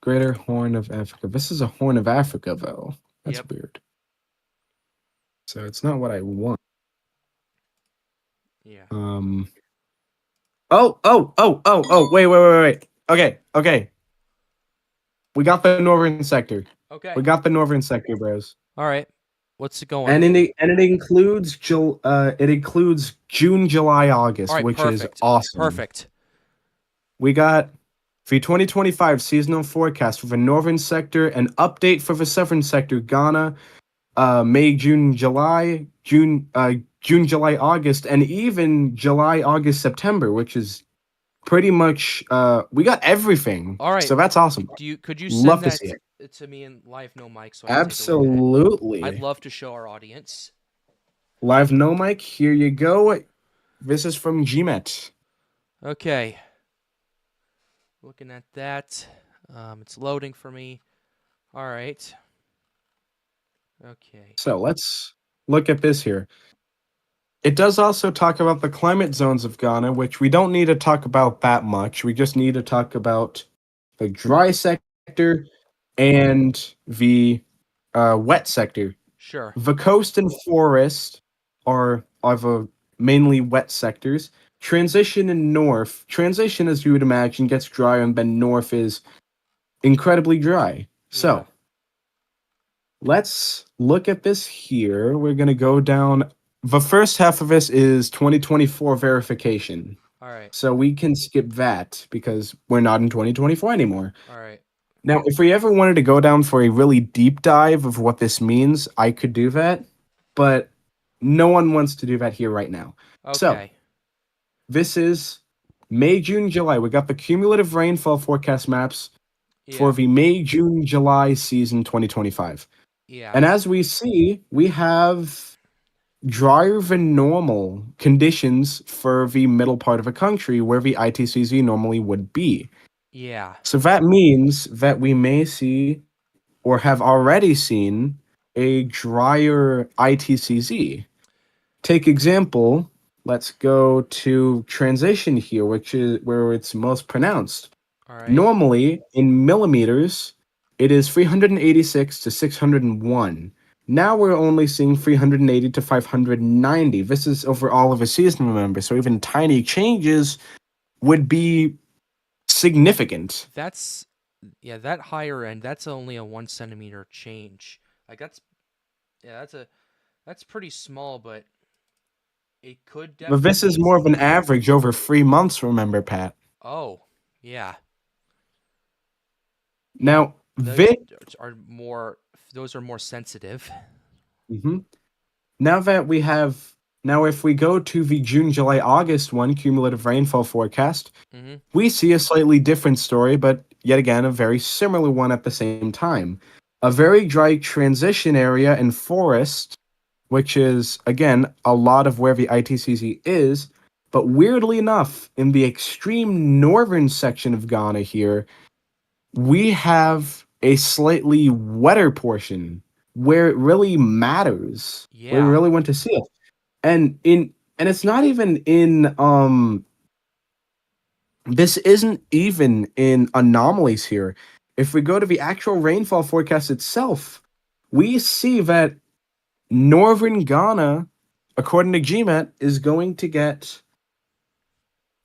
Greater Horn of Africa. This is a Horn of Africa, though. That's yep, weird. So it's not what I want. yeah. Wait. Okay. We got the northern sector. Okay, We got the northern sector, bros. all right. What's it going? And it includes June, July, All August, right, which is perfect, awesome. perfect. We got the 2025 seasonal forecast for the northern sector, an update for the southern sector, Ghana, May, June, July, June, July, August, and even July, August, September, which is pretty much we got everything. All right. So that's awesome. Could you Love send to that see it. to me in live no mic so I can take a look at it? Absolutely. I'd love to show our audience. Live no mic, here you go. This is from GMET. Okay. Looking at that. It's loading for me. All right. Okay. So let's look at this here. It does also talk about the climate zones of Ghana, which we don't need to talk about that much. We just need to talk about the dry sector and the wet sector. Sure. The coast and forest are the mainly wet sectors. Transition in north. Transition, as you would imagine, gets drier, and then north is incredibly dry. So Yeah. let's look at this here. We're going to go down. The first half of this is 2024 verification. All right. So we can skip that because we're not in 2024 anymore. All right. Now, if we ever wanted to go down for a really deep dive of what this means, I could do that. But no one wants to do that here right now. So Okay. this is May, June, July. We got the cumulative rainfall forecast maps for Yeah. the May, June, July season 2025. Yeah. And as we see, we have drier than normal conditions for the middle part of a country where the ITCZ normally would be. Yeah. So that means that we may see or have already seen a drier ITCZ. Take example, let's go to transition here, which is where it's most pronounced. All right. Normally, in millimeters, it is 386 to 601. Now we're only seeing 380 to 590. This is over all of a season, remember, so even tiny changes would be significant. That's that higher end. That's only a 1 centimeter change. Like that's pretty small, but it could But definitely this is mean. more of an average over 3 months, remember, Pat. Oh, yeah. Now, Those this. are more. Those are more sensitive. Mhm. Now that we have, now if we go to the June, July, August one cumulative rainfall forecast, Mm-hmm. we see a slightly different story, but yet again, a very similar one at the same time. A very dry transition area and forest, which is, again, a lot of where the ITCZ is, but weirdly enough, in the extreme northern section of Ghana here, we have a slightly wetter portion where it really matters, where we Yeah. really want to see it. And it's not even in this isn't even in anomalies here. If we go to the actual rainfall forecast itself, we see that northern Ghana, according to GMAT, is going to get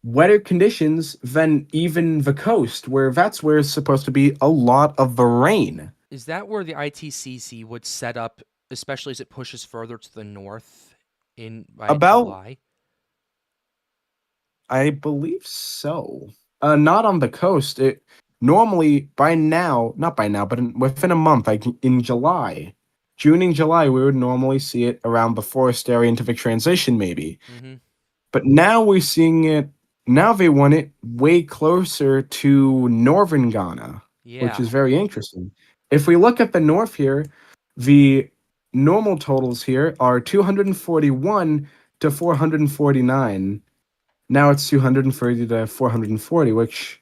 wetter conditions than even the coast, where that's where it's supposed to be a lot of the rain. Is that where the ITCC would set up, especially as it pushes further to the north in by About, July? I believe so. Not on the coast. It normally by now, not by now, but within a month, like in July, June and July, we would normally see it around the forest area into the transition, maybe. Mm-hmm. But now we're seeing it. Now they want it way closer to northern Ghana, which Yeah. is very interesting. If we look at the north here, the normal totals here are 241 to 449. Now it's 230 to 440, which,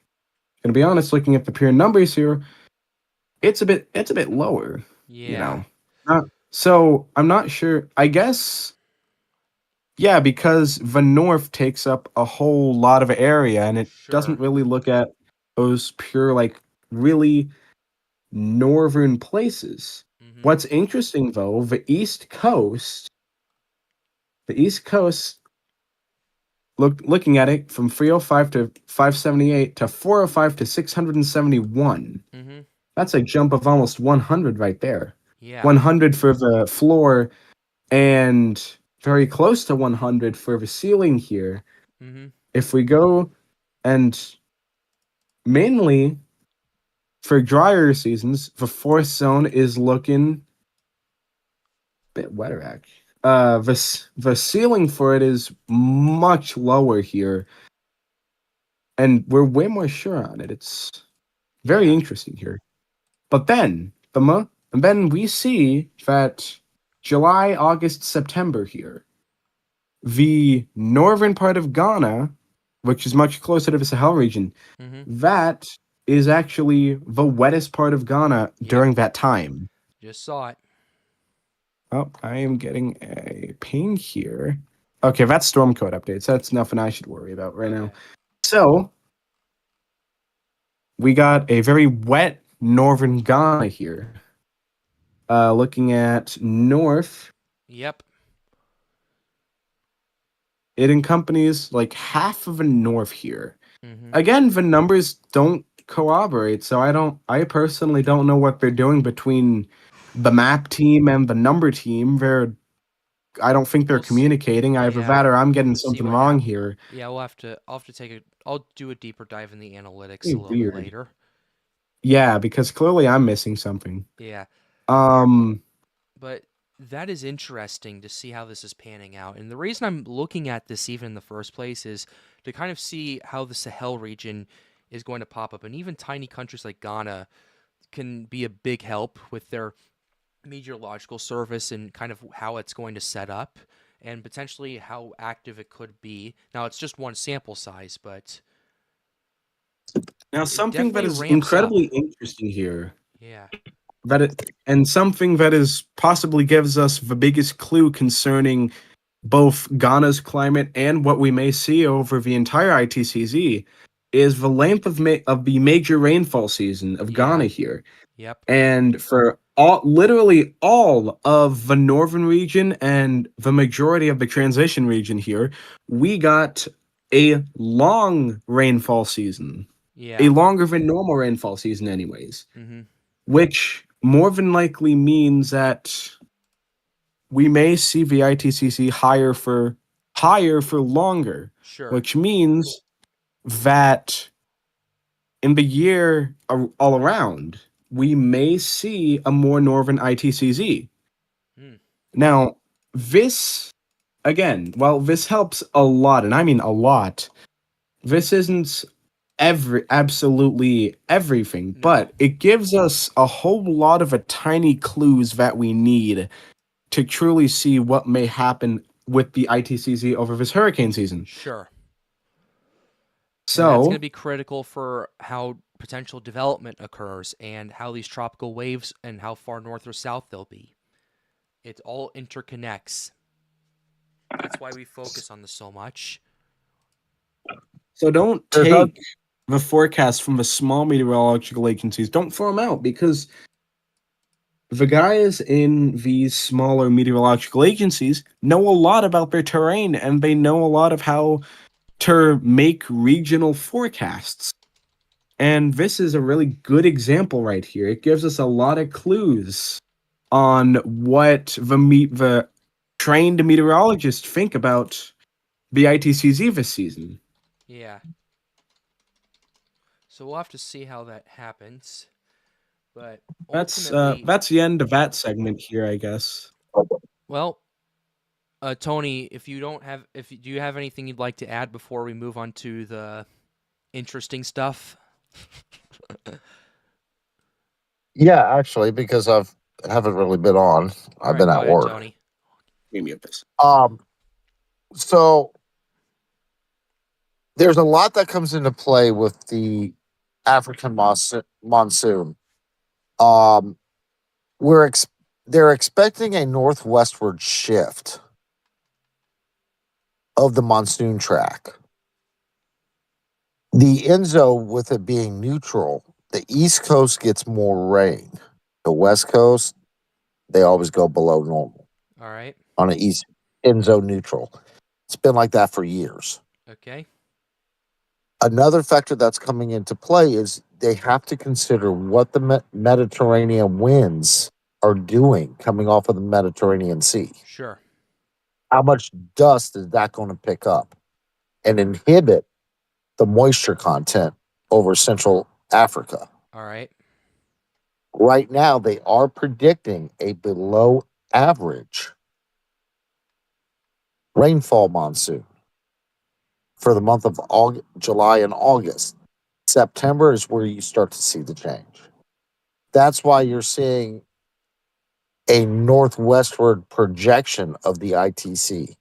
gonna be honest, looking at the pure numbers here, it's a bit lower, you Yeah. know. So I'm not sure. I guess, yeah, because the north takes up a whole lot of area and it Sure. doesn't really look at those pure, like, really northern places. Mm-hmm. What's interesting though, the East Coast, looking at it from 305 to 578 to 405 to 671. Mm-hmm. That's a jump of almost 100 right there. Yeah. 100 for the floor and very close to 100 for the ceiling here. Mm-hmm. If we go and mainly for drier seasons, the fourth zone is looking a bit wetter actually. The ceiling for it is much lower here, and we're way more sure on it. It's very Yeah. interesting here. But then and then we see that July, August, September here, the northern part of Ghana, which is much closer to the Sahel region, Mm-hmm. that is actually the wettest part of Ghana Yep. during that time. Just saw it. Oh, I am getting a ping here. Okay, that's storm code updates. That's nothing I should worry about right now. Okay. So we got a very wet northern Ghana here. Looking at north, Yep. it encompasses like half of the north here. Mm-hmm. Again, the numbers don't corroborate, so I personally don't know what they're doing between the map team and the number team. I don't think they're We'll communicating. Either yeah. that or I'm getting We'll see something what wrong happens. here. Yeah, I'll have to take a. I'll do a deeper dive in the analytics Pretty a little bit weird. later. Yeah, because clearly I'm missing something. Yeah. Um, But that is interesting to see how this is panning out. And the reason I'm looking at this even in the first place is to kind of see how the Sahel region is going to pop up. And even tiny countries like Ghana can be a big help with their meteorological service and kind of how it's going to set up. and potentially how active it could be. Now, it's just one sample size, but Now, it something that definitely is ramps up. incredibly interesting here, Yeah. and something that is possibly gives us the biggest clue concerning both Ghana's climate and what we may see over the entire ITCZ, is the length of the major rainfall season of Ghana here. Yep. And for literally all of the northern region and the majority of the transition region here, we got a long rainfall season, Yeah. a longer than normal rainfall season, anyways, Mm-hmm. which more than likely means that we may see the ITCC higher for longer, Sure. which means that in the year all around, we may see a more northern ITCZ. Hmm. Now, this, again, while this helps a lot, and I mean a lot, this isn't absolutely everything, No. but it gives us a whole lot of tiny clues that we need to truly see what may happen with the ITCZ over this hurricane season. Sure. And that's going to So, be critical for how potential development occurs and how these tropical waves and how far north or south they'll be. It all interconnects. That's why we focus on this so much. so don't There's no- take the forecast from the small meteorological agencies. Don't throw them out, because the guys in these smaller meteorological agencies know a lot about their terrain, and they know a lot of how to make regional forecasts. And this is a really good example right here. It gives us a lot of clues on what the trained meteorologists think about the ITCZ this season. Yeah. So we'll have to see how that happens. But ultimately, That's the end of that segment here, I guess. well, Tony, if you don't have, do you have anything you'd like to add before we move on to the interesting stuff? Yeah, actually, because haven't really been on. All I've right, been go at ahead, work. Tony. Maybe of this. So there's a lot that comes into play with the African monsoon. Um, we're ex- they're expecting a northwestward shift of the monsoon track. The Enzo, with it being neutral, the East Coast gets more rain. The West Coast, they always go below normal All right. on an East Enzo neutral. It's been like that for years. Okay. Another factor that's coming into play is they have to consider what the Mediterranean winds are doing coming off of the Mediterranean Sea. Sure. How much dust is that going to pick up and inhibit the moisture content over Central Africa? All right. Right now, they are predicting a below average rainfall monsoon for the month of July and August. September is where you start to see the change. That's why you're seeing a northwestward projection of the ITC,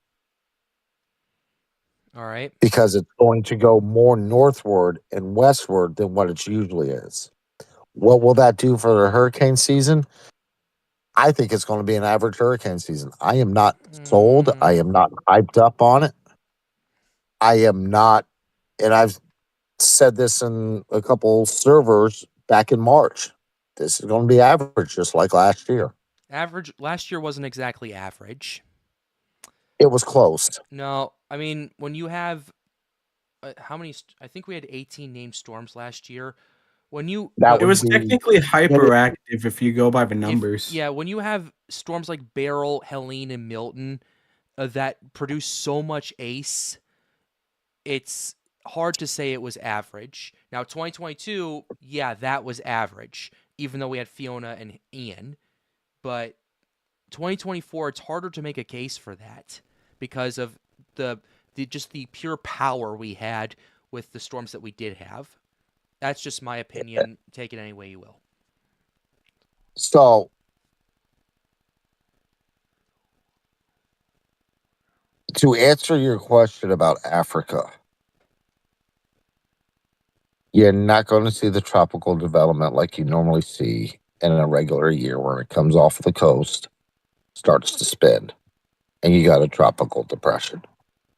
All right. because it's going to go more northward and westward than what it usually is. What will that do for the hurricane season? I think it's going to be an average hurricane season. I am not sold. I am not hyped up on it. I am not, and I've said this in a couple servers back in March. This is going to be average, just like last year. Average last year wasn't exactly average. It was close. No, I mean when you have how many? I think we had 18 named storms last year. When you That It would was be technically hyperactive if you go by the numbers. when you have storms like Beryl, Helene, and Milton that produce so much ACE, it's hard to say it was average. Now 2022, yeah, that was average, even though we had Fiona and Ian. But 2024, it's harder to make a case for that because of the just the pure power we had with the storms that we did have. That's just my opinion. Take it any way you will. so. To answer your question about Africa, you're not going to see the tropical development like you normally see in a regular year where it comes off the coast, starts to spin, and you got a tropical depression.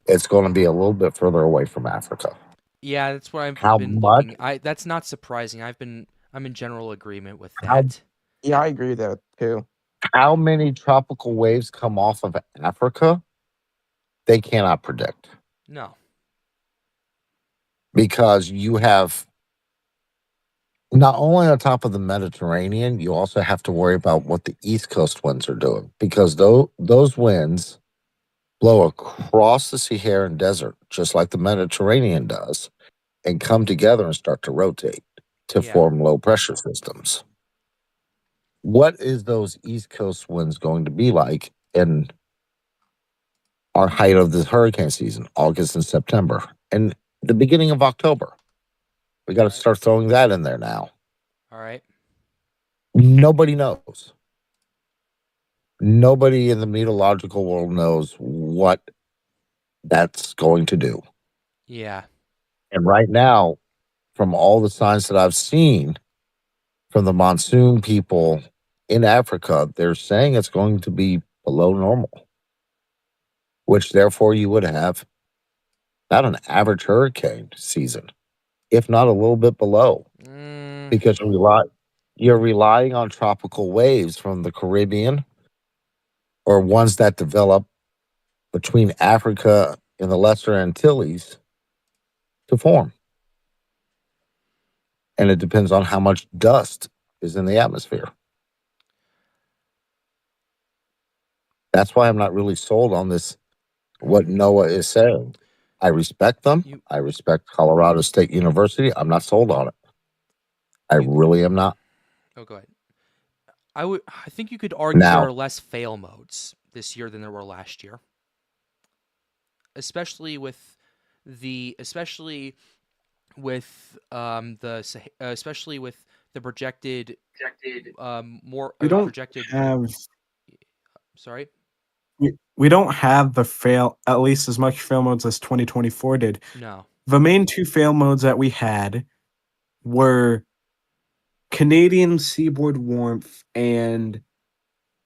It's going to be a little bit further away from Africa. Yeah, that's what I've How been much? looking. That's not surprising. I'm in general agreement with How that. Yeah, I agree with that too. how many tropical waves come off of Africa? They cannot predict No. because you have not only on top of the Mediterranean, you also have to worry about what the East Coast winds are doing because those winds blow across the Saharan desert, just like the Mediterranean does, and come together and start to rotate to Yeah. form low pressure systems. What is those East Coast winds going to be like in our height of this hurricane season, August and September, and the beginning of October? We got to start throwing that in there now. All right. Nobody knows. Nobody in the meteorological world knows what that's going to do. Yeah. And right now, from all the signs that I've seen from the monsoon people in Africa, they're saying it's going to be below normal, which therefore you would have not an average hurricane season, if not a little bit below, because you're relying on tropical waves from the Caribbean or ones that develop between Africa and the Lesser Antilles to form. And it depends on how much dust is in the atmosphere. That's why I'm not really sold on this, what NOAA is saying. I respect them. I respect Colorado State University. I'm not sold on it. I really am not. Oh, go ahead. I think you could argue there Now, are less fail modes this year than there were last year. Especially with the projected more We don't projected have sorry. we don't have the fail at least as much fail modes as 2024 did. No. The main two fail modes that we had were Canadian seaboard warmth and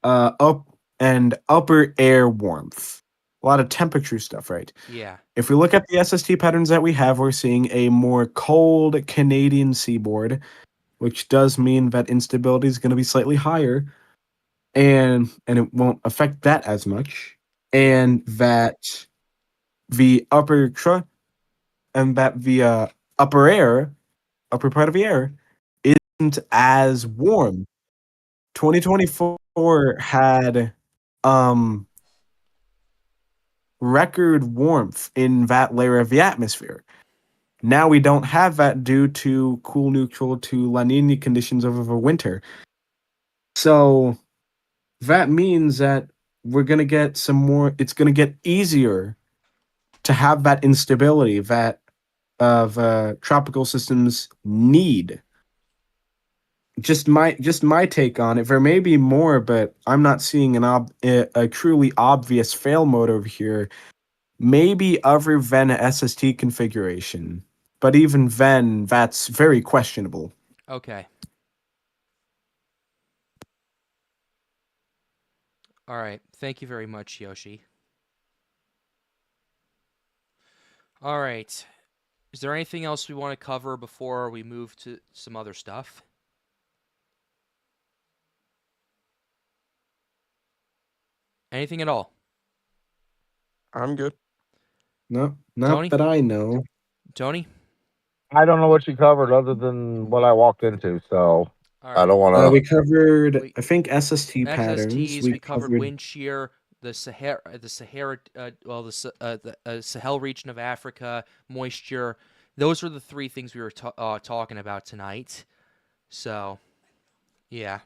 upper air warmth. A lot of temperature stuff, right? Yeah. If we look at the SST patterns that we have, we're seeing a more cold Canadian seaboard, which does mean that instability is going to be slightly higher, and it won't affect that as much, and that the upper part of the air isn't as warm. 2024 had record warmth in that layer of the atmosphere. Now we don't have that due to cool neutral to La Nina conditions over the winter. So that means that we're going to get some more, it's going to get easier to have that instability that tropical systems need. Just my take on it. There may be more, but I'm not seeing a truly obvious fail mode over here. Maybe other than a SST configuration, but even then, that's very questionable. Okay. All right. Thank you very much, Yoshi. All right. Is there anything else we want to cover before we move to some other stuff? Anything at all? I'm good. No, not Tony? that I know. Tony? I don't know what you covered other than what I walked into, so All I right. don't want We to. covered, I think, SST patterns. SSTs, we covered wind shear, the Sahara, the Sahel region of Africa, moisture. Those are the three things we were talking about tonight. So, yeah,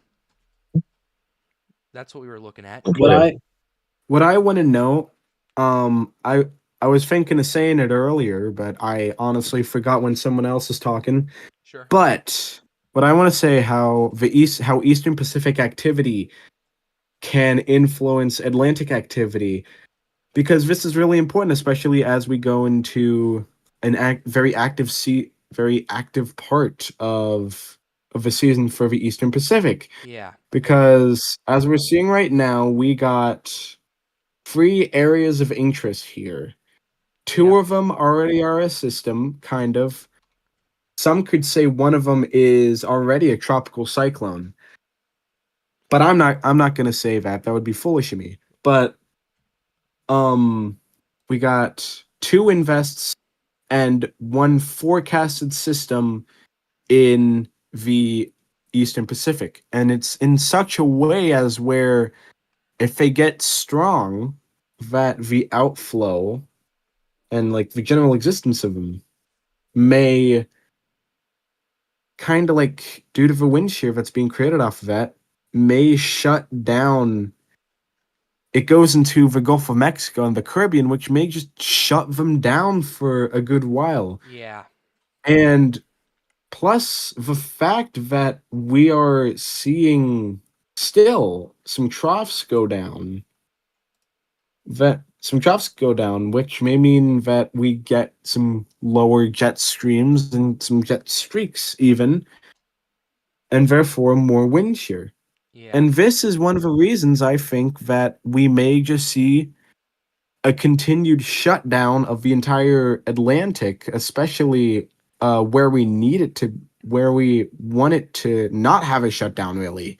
that's what we were looking at. What I want to know, I was thinking of saying it earlier, but I honestly forgot when someone else is talking. Sure. But what I want to say how Eastern Pacific activity can influence Atlantic activity. because this is really important, especially as we go into an very active part of the season for the Eastern Pacific. Yeah. Because as we're seeing right now, we got 3 areas of interest here. 2 Yep. of them already are a system, kind of. Some could say one of them is already a tropical cyclone. But I'm not gonna say that. That would be foolish of me. But we got 2 invests and 1 forecasted system in the Eastern Pacific. And it's in such a way as where if they get strong, that the outflow and like the general existence of them may kind of like due to the wind shear that's being created off of that may shut down. It goes into the Gulf of Mexico and the Caribbean, which may just shut them down for a good while. Yeah. And plus the fact that we are seeing still some troughs go down, which may mean that we get some lower jet streams and some jet streaks even, and therefore more wind shear. Yeah. And this is one of the reasons I think that we may just see a continued shutdown of the entire Atlantic, especially where we want it to not have a shutdown, really.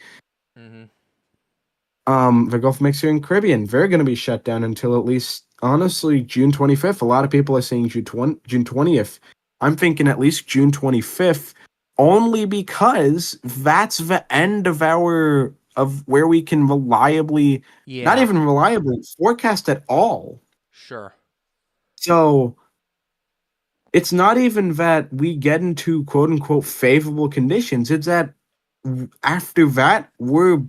Mm-hmm. The Gulf of Mexico and Caribbean, they're going to be shut down until at least, honestly, June 25th. A lot of people are saying June 20th. I'm thinking at least June 25th, only because that's the end of where we can reliably, not Yeah. even reliably, forecast at all. Sure. So it's not even that we get into quote unquote favorable conditions. It's that after that, we're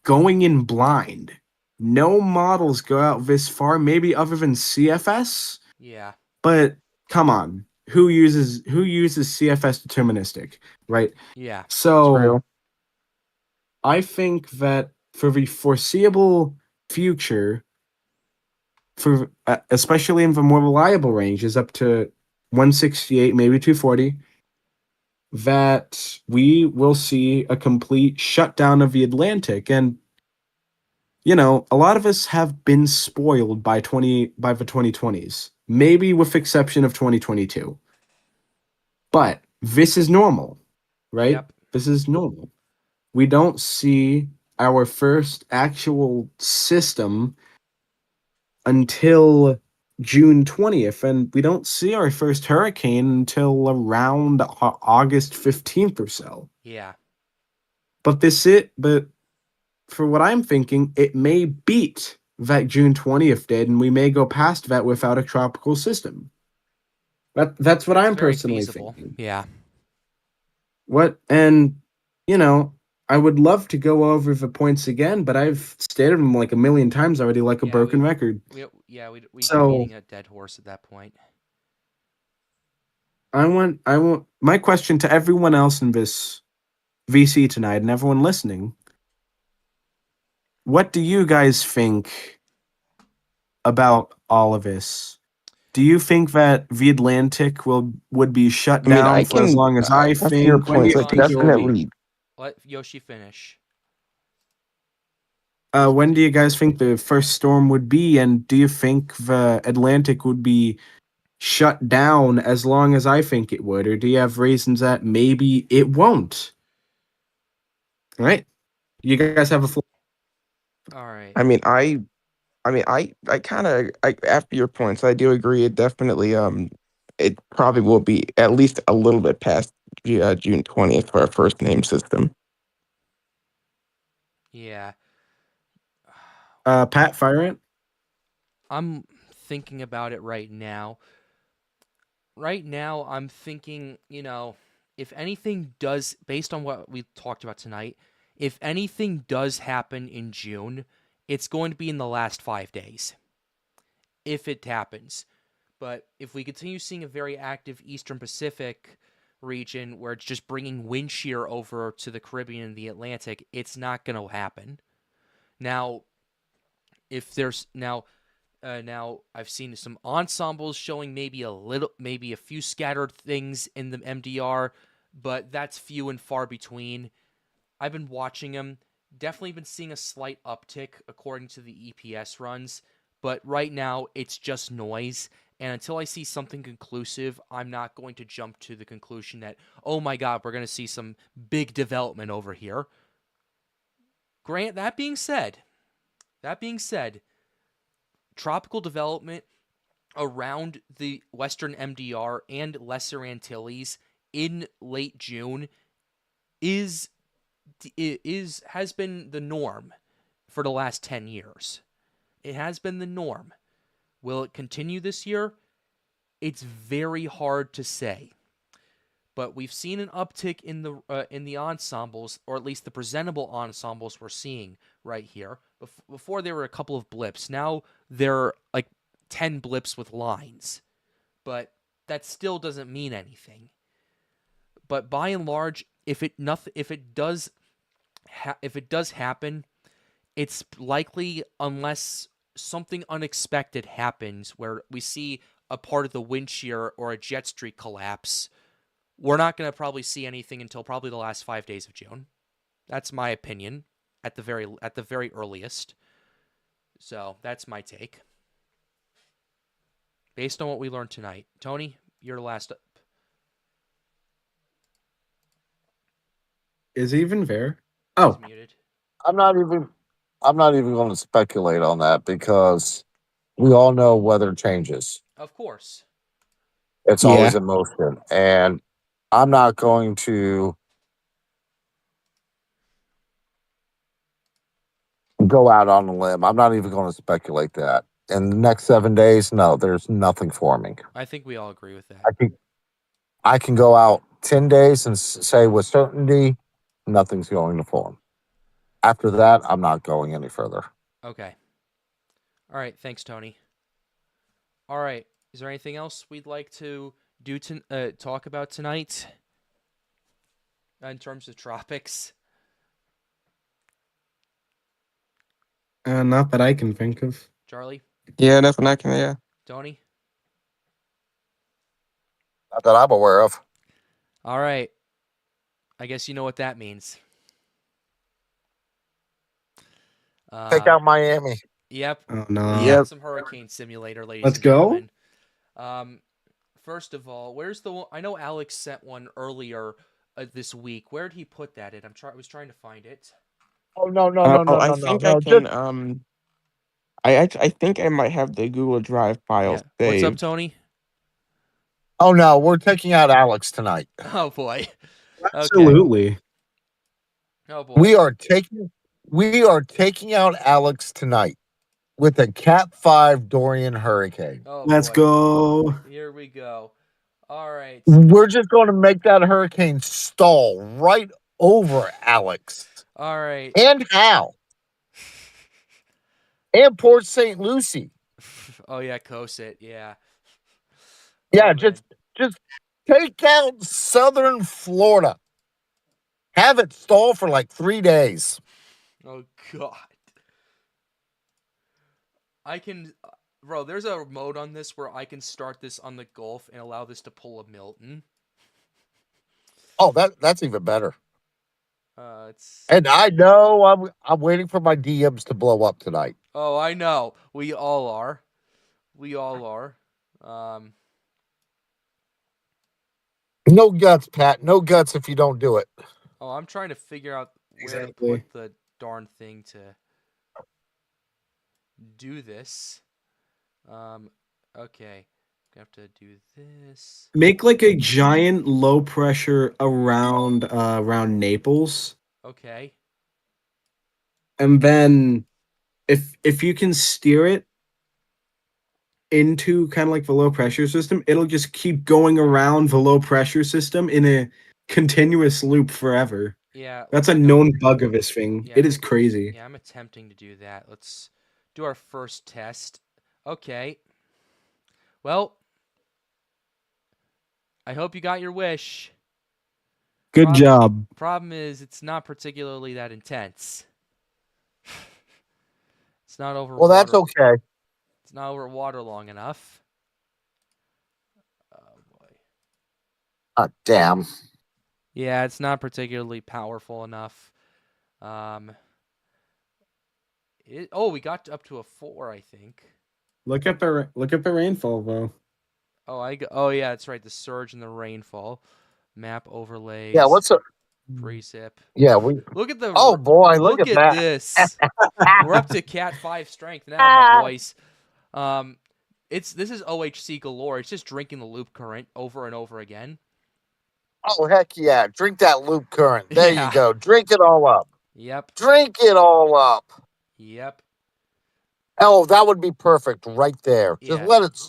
going in blind. No models go out this far, maybe other than CFS. Yeah. But come on, who uses CFS deterministic, right? Yeah. So True. I think that for the foreseeable future, for especially in the more reliable ranges up to 168, maybe 240, that we will see a complete shutdown of the Atlantic. And a lot of us have been spoiled by the 2020s, maybe with exception of 2022. But this is normal, right? Yep. This is normal. We don't see our first actual system until June 20th, and we don't see our first hurricane until around August 15th or so. Yeah. But for what I'm thinking, it may beat that June 20th did, and we may go past that without a tropical system. That's what I'm Very personally feasible. thinking. Yeah. I would love to go over the points again, but I've stated them like a million times already, like a broken record. We'd be So- beating a dead horse at that point. I want my question to everyone else in this VC tonight and everyone listening. What do you guys think about all of this? Do you think that the Atlantic would be shut I mean, down I for as can long as I after think? your When do points, you like think it will be? definitely. Let Yoshi finish. When do you guys think the first storm would be, and do you think the Atlantic would be shut down as long as I think it would, or do you have reasons that maybe it won't? All right, you guys have a floor. All right. I mean, I kind of after your points, I do agree. It definitely it probably will be at least a little bit past June 20th for our first name system. Yeah. Pat, fire it. I'm thinking about it right now. Right now, I'm thinking, if anything does, based on what we talked about tonight, if anything does happen in June, it's going to be in the last 5 days. If it happens. But if we continue seeing a very active Eastern Pacific region where it's just bringing wind shear over to the Caribbean and the Atlantic, it's not going to happen. Now, if there's Now I've seen some ensembles showing maybe a few scattered things in the MDR, but that's few and far between. I've been watching them. Definitely been seeing a slight uptick according to the EPS runs, but right now it's just noise. And until I see something conclusive, I'm not going to jump to the conclusion that, oh my God, we're going to see some big development over here. That being said, tropical development around the Western MDR and Lesser Antilles in late June has been the norm for the last 10 years. It has been the norm. Will it continue this year? It's very hard to say. But we've seen an uptick in the ensembles, or at least the presentable ensembles we're seeing right here. Before there were a couple of blips. Now there are like 10 blips with lines. But that still doesn't mean anything. But by and large, if it does happen, it's likely unless something unexpected happens where we see a part of the wind shear or a jet streak collapse. We're not going to probably see anything until probably the last 5 days of June. That's my opinion at the very earliest. So that's my take. Based on what we learned tonight. Tony, you're last up. Is he even there? Oh, He's muted. I'm not even going to speculate on that because we all know weather changes. Of course. It's Yeah. always in motion, and I'm not going to go out on a limb. I'm not even going to speculate that. In the next 7 days, no, there's nothing forming. I think we all agree with that. I can go out 10 days and say with certainty nothing's going to form. After that, I'm not going any further. Okay. All right. Thanks, Tony. All right. Is there anything else we'd like to talk about tonight in terms of tropics? Not that I can think of. Charlie? Yeah, nothing I can. Yeah. Tony? Not that I'm aware of. All right. I guess you know what that means. Take out Miami. Yep. Oh no. Yep. Some hurricane simulator, ladies Let's and go. gentlemen. First of all, where's the one? I know Alex sent one earlier this week. Where did he put that in? I was trying to find it. Oh no. I think I can. I think I might have the Google Drive file Yeah. What's up, saved. Tony? Oh no, we're taking out Alex tonight. Oh boy. Absolutely. Oh boy. We are taking out Alex tonight with a Cat 5 Dorian hurricane. Oh, Let's boy. go. Here we go. All right. We're just going to make that hurricane stall right over Alex. All right. And Hal. And Port St. Lucie. Oh yeah, Cosit. Yeah. Yeah, Oh, just take out Southern Florida. Have it stall for like 3 days. Oh God. I can, bro. There's a mode on this where I can start this on the Gulf and allow this to pull a Milton. Oh, that's even better. It's. And I know I'm waiting for my DMs to blow up tonight. Oh, I know. We all are. No guts, Pat. No guts if you don't do it. Oh, I'm trying to figure out where Exactly. to put the darn thing to do this. Okay. I have to do this. Make like a giant low pressure around Naples, Okay. and then if you can steer it into kind of like the low pressure system, it'll just keep going around the low pressure system in a continuous loop forever. Yeah. That's a known bug of this thing. Yeah, It is crazy. Yeah, I'm attempting to do that. Let's do our first test. Okay. Well, I hope you got your wish. Good job. Problem is, it's not particularly that intense. It's not over. Well, that's okay. not over water long enough. Oh boy. Damn. Yeah, it's not particularly powerful enough. We got up to a 4, I think. Look at the rainfall though. Oh yeah, that's right. The surge and the rainfall. Map overlays. Yeah, what's up? Precip. Yeah, we. Look at the. Oh boy, look at that. this. We're up to Cat 5 strength now, my boys. This is OHC galore. It's just drinking the loop current over and over again. Oh heck yeah! Drink that loop current. There Yeah. you go. Drink it all up. Yep. Drink it all up. Yep. Oh, that would be perfect right there. Just Yeah. let it.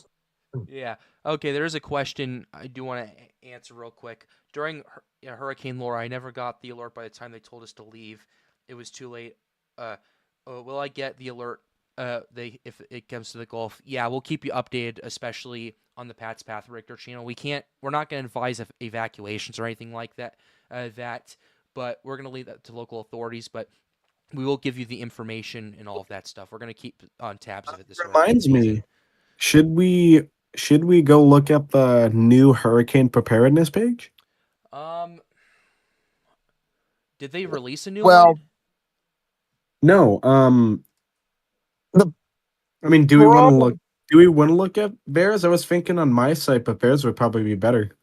Yeah. Okay, there is a question I do want to answer real quick. During Hurricane Laura, I never got the alert by the time they told us to leave. It was too late. Will I get the alert if it comes to the Gulf? Yeah, we'll keep you updated, especially on the Pat's Path Richter channel. We're not going to advise evacuations or anything like that, but we're going to leave that to local authorities, but we will give you the information and all of that stuff. We're going to keep on tabs of it this Reminds me, should we go look at the new hurricane preparedness page? Did they release a new Well, one? No. I mean, do we want to look? Do we want to look at theirs? I was thinking on my site, but theirs would probably be better.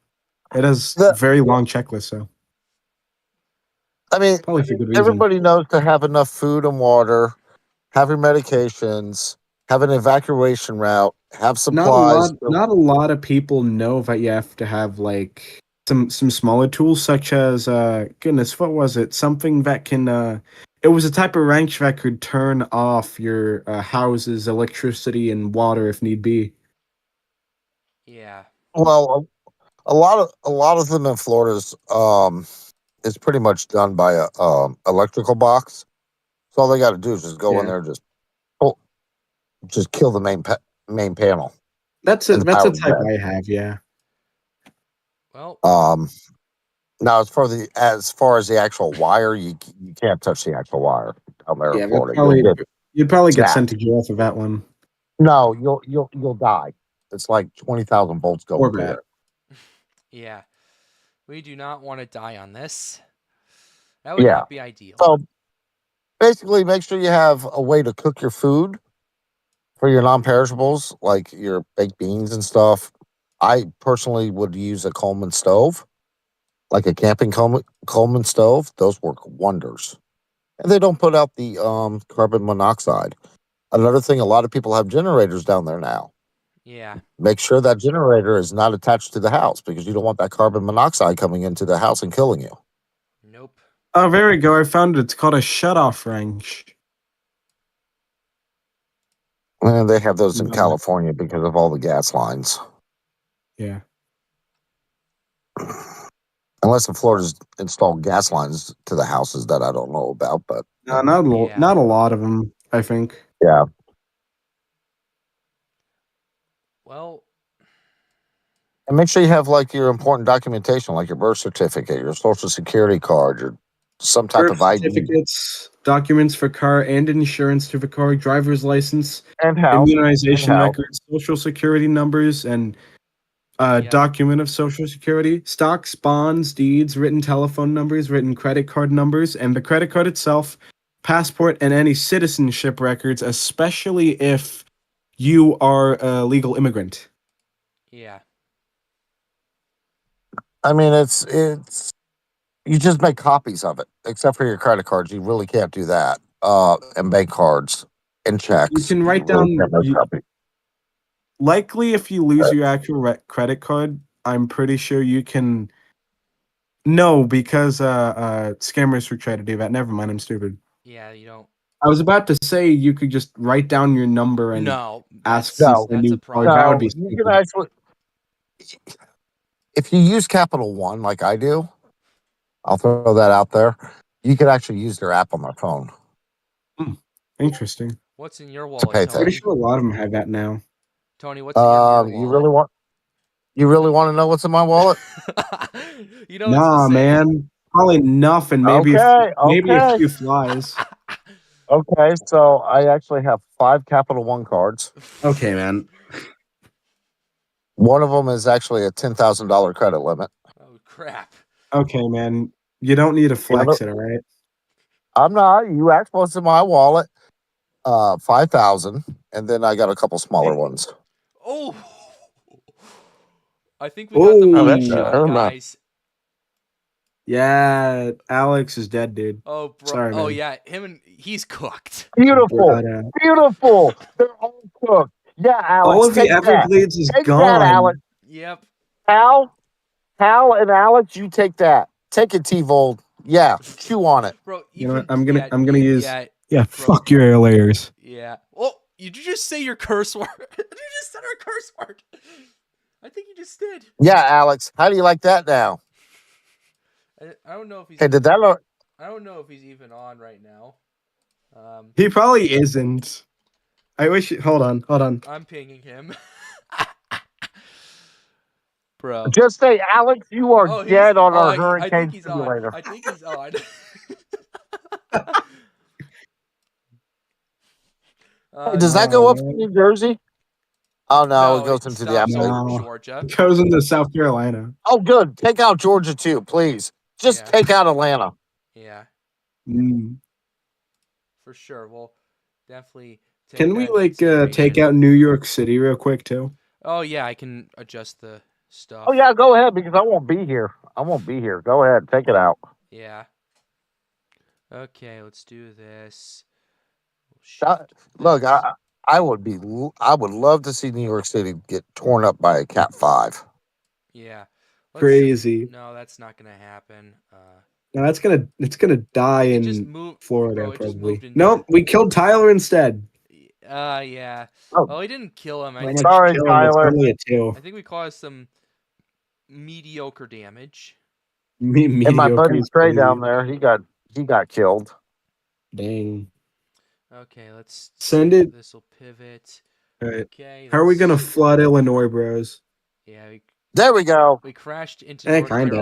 It has very long checklist, so. I mean, probably for good reason. Everybody knows to have enough food and water, have your medications, have an evacuation route, have supplies. Not a lot of people know that you have to have like some smaller tools, such as goodness, what was it? Something that can it was a type of wrench that could turn off your house's electricity and water if need be. Yeah. Well, a lot of them in Florida's is pretty much done by a electrical box. So all they got to do is just go in there, and just kill the main panel. That's a type I have, yeah. Well, now as far as the actual wire, you can't touch the actual wire down there in Florida. You'd probably get sent to jail for that one. No, you'll die. It's like 20,000 volts going through there. Yeah, we do not want to die on this. That would not be ideal. So basically, make sure you have a way to cook your food for your non-perishables, like your baked beans and stuff. I personally would use a Coleman stove, like a camping Coleman stove. Those work wonders, and they don't put out the carbon monoxide. Another thing, a lot of people have generators down there now. Yeah. Make sure that generator is not attached to the house because you don't want that carbon monoxide coming into the house and killing you. Nope. Oh, there we go. I found it. It's called a shutoff wrench. And they have those in California because of all the gas lines. Yeah. Unless in Florida's installed gas lines to the houses that I don't know about, but no, not a lot of them, I think. Yeah. Well, and make sure you have like your important documentation, like your birth certificate, your social security card, your some type of ID. Certificates, documents for car and insurance to the car, driver's license, and health, immunization records, social security numbers, and document of social security, stocks, bonds, deeds, written telephone numbers, written credit card numbers, and the credit card itself, passport, and any citizenship records, especially if you are a legal immigrant. Yeah. I mean, it's you just make copies of it, except for your credit cards. You really can't do that. And bank cards and checks. You can write down. Likely, if you lose your actual credit card, I'm pretty sure you can. No, because scammers will try to do that. Never mind, I'm stupid. Yeah, you don't. I was about to say you could just write down your number and ask for a new card. That would be stupid. You can actually, if you use Capital One like I do, I'll throw that out there. You could actually use their app on my phone. Interesting. What's in your wallet, I'm pretty sure a lot of them have that now. Tony, what's in your wallet? You really want to know what's in my wallet? You know, nah, man. Probably nothing. Maybe a few flies. Okay, so I actually have 5 Capital One cards. Okay, man. One of them is actually a $10,000 credit limit. Oh crap. Okay, man. You don't need to flex it, all right? I'm not. You asked what's in my wallet. 5,000, and then I got a couple smaller ones. Oh. I think we got the Oh, that's money a Oh, shot, Irma. guys. yeah. Alex is dead, dude. Oh, bro. Sorry, Oh man. yeah, he's cooked. Beautiful. Brother. Beautiful. They're all cooked. Yeah, Alex, All of the take that. Everglades is Take that, gone. Alex. Yep. Hal and Alex, you take that. Take it, T-Vold. Yeah, chew on it. Bro, You know what? even I'm gonna use. yeah, Yeah, bro, fuck your air layers. yeah. Oh, did you just say your curse word? Did you just say our curse word? I think you just did. Yeah, Alex, how do you like that now? I don't know if he's. Hey, did that look? I don't know if he's even on right now. He probably isn't. I wish. Hold on. I'm pinging him. Bro. Just say, Alex, you are Oh, dead on our I think hurricane he's on. simulator. I think he's on. Hey, does that go up to New Jersey? Oh no, it goes it into the stops Appalachian. over No. Georgia. It goes into South Carolina. Oh, good. Take out Georgia too, please. Just Yeah. take out Atlanta. Yeah, Mm. for sure. We'll definitely take Can that we in take consideration. out New York City real quick too? Oh yeah, I can adjust the stuff. Oh yeah, go ahead because I won't be here. Go ahead, take it out. Yeah. Okay, let's do this. Look, I would love to see New York City get torn up by a Cat 5. Yeah. Crazy. No, that's not gonna happen. No, it's gonna die It just in moved, Florida bro. It just probably. moved into. Nope, we killed Tyler instead. Yeah. Oh. Oh, he didn't kill him. How much Sorry, killing? It's Tyler. only a 2. I think we caused some mediocre damage. And my buddy Mediocre. Trey down there, he got killed. Dang. Okay, let's Send it. This will pivot. All right. Okay. How are we gonna flood Illinois, bros? Yeah. There we go. We crashed into Eh, North kinda.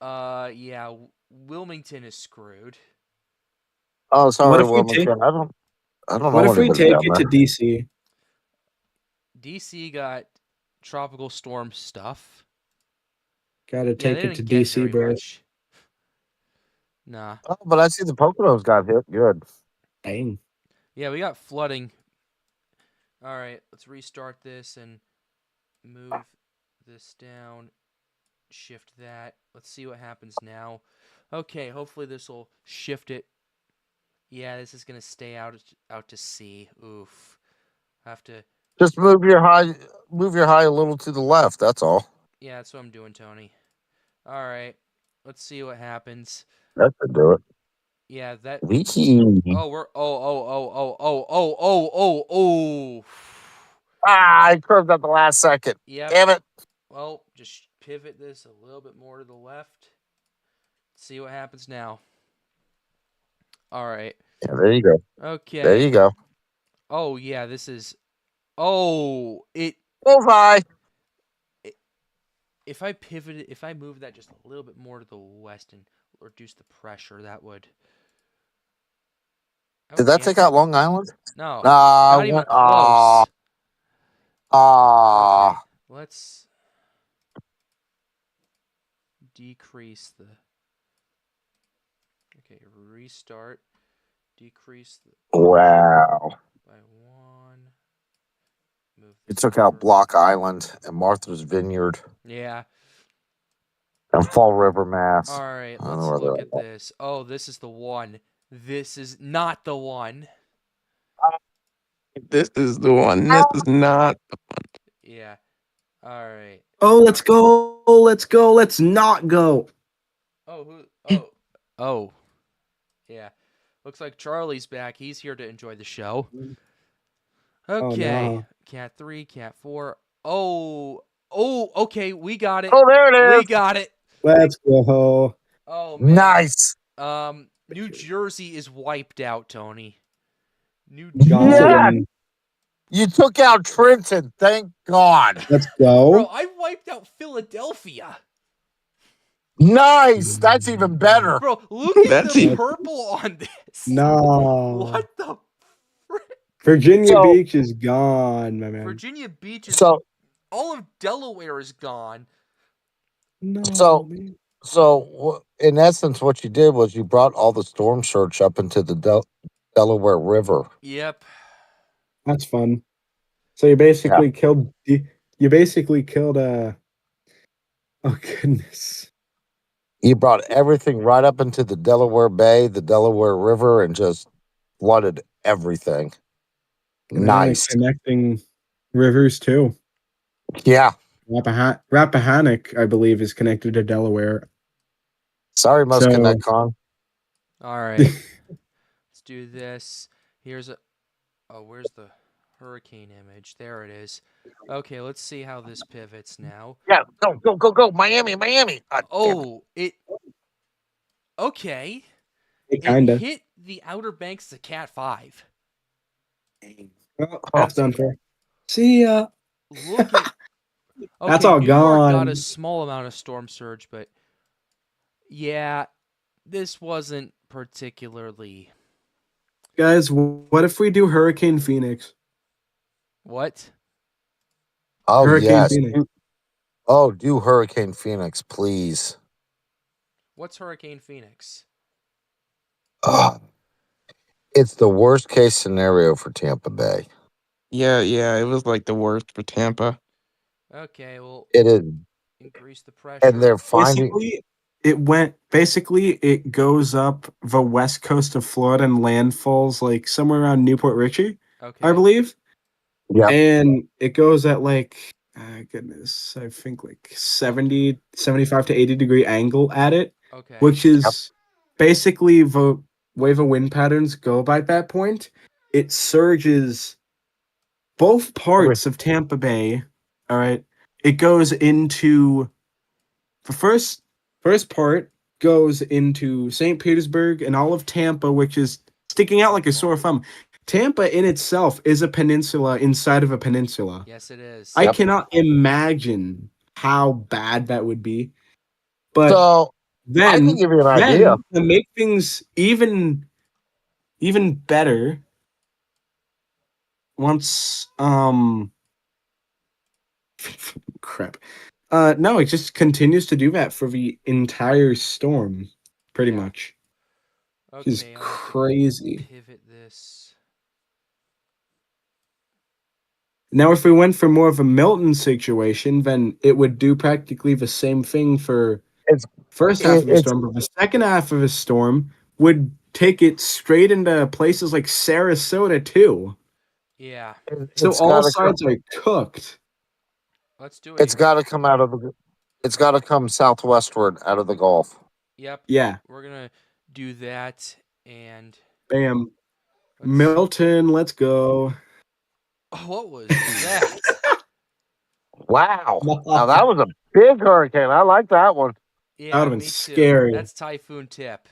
Carolina. Yeah. Wilmington is screwed. Oh, sorry, if we take- Wilmington. I don't know What if we anybody take down it to there. DC? DC got tropical storm stuff. Gotta Yeah, take they it didn't to get DC, very bros. much. Nah. Oh, but I see the Poconos got hit. Good. Dang. Yeah, we got flooding. All right, let's restart this and move this down. Shift that. Let's see what happens now. Okay, hopefully this will shift it. Yeah, this is gonna stay out to sea. Oof. I have to. Just move your high a little to the left. That's all. Yeah, that's what I'm doing, Tony. All right, let's see what happens. That should do it. Yeah, that. Wee. Oh, we're. Oh. I curved at the last second. Yep. Damn it. Well, just pivot this a little bit more to the left. See what happens now. All right. Yeah, there you go. Okay. There you go. Oh yeah, this is. Oh, Bullseye. If I pivot it, if I move that just a little bit more to the west and reduce the pressure, that would. Did that take out Long Island? No. Nah, Not even close. Okay, let's decrease the. Okay, restart. Decrease the. Wow. By 1. Move. It took out Block Island and Martha's Vineyard Yeah. and Fall River, Mass. All right, let's look at this. Oh, this is the one. This is not the one. This is the one. This is not. Yeah. All right. Oh, let's go. Let's not go. Oh. Yeah. Looks like Charlie's back. He's here to enjoy the show. Okay. Oh, no. Cat 3, Cat 4. Oh, okay. We got it. Oh, there it is. We got it. Let's go. Oh, man. Nice. New Jersey is wiped out, Tony. New Gone. Jersey. Yeah. You took out Trenton. Thank God. Let's go. Bro, I wiped out Philadelphia. Nice. That's even better. Bro, look at That's the even- purple on this. No. What the frick? Virginia So- Beach is gone, my man. Virginia Beach is So all of Delaware is gone. No, So- man. in essence, what you did was you brought all the storm surge up into the Delaware River. Yep. That's fun. So you basically killed. You basically killed. Oh goodness. You brought everything right up into the Delaware Bay, the Delaware River, and just flooded everything. And Nice. connecting rivers too. Yeah. Rappahannock, I believe, is connected to Delaware. Sorry, Most So- Connect Con. All right. Let's do this. Here's a. Oh, where's the hurricane image? There it is. Okay, let's see how this pivots now. Yeah, go. Miami. Oh, it. Okay. It Kinda. hit the Outer Banks of Cat 5. Well, that's done for. See ya. Look at. Okay, That's all New York got gone. a small amount of storm surge, but yeah, this wasn't particularly. Guys, what if we do Hurricane Phoenix? What? Oh, Hurricane yes. Phoenix. Do Hurricane Phoenix, please. What's Hurricane Phoenix? Ugh. It's the worst case scenario for Tampa Bay. Yeah, it was like the worst for Tampa. Okay, well, It is. increase the pressure. And they're finding. Basically, it goes up the west coast of Florida and landfalls like somewhere around Newport Richey, Okay. I believe. Yeah. And it goes at like, goodness, I think like 70, 75 to 80-degree angle at it, Okay. which is basically the way the wind patterns go by that point. It surges both parts of Tampa Bay. All right. It goes into the first part goes into St. Petersburg and all of Tampa, which is sticking out like a sore thumb. Tampa in itself is a peninsula inside of a peninsula. Yes, it is. I cannot imagine how bad that would be. But So then, I can give you an idea. to make things even better, once crap. No, it just continues to do that for the entire storm, pretty Yeah. much. Okay, It's I'll have to crazy. pivot this. Now, if we went for more of a Milton situation, then it would do practically the same thing for It's- first half of the it's- storm, but the second half of the storm would take it straight into places like Sarasota too. Yeah, So it's all gotta sides are cooked. let's do it. It's got to come out of the. It's got to come southwestward out of the Gulf. Yep. Yeah, We're gonna do that, and bam. let's- Milton, let's go. Oh, what was that? Wow. Now that was a big hurricane. I like that one. Yeah, would've been me too. scary. That's typhoon tip.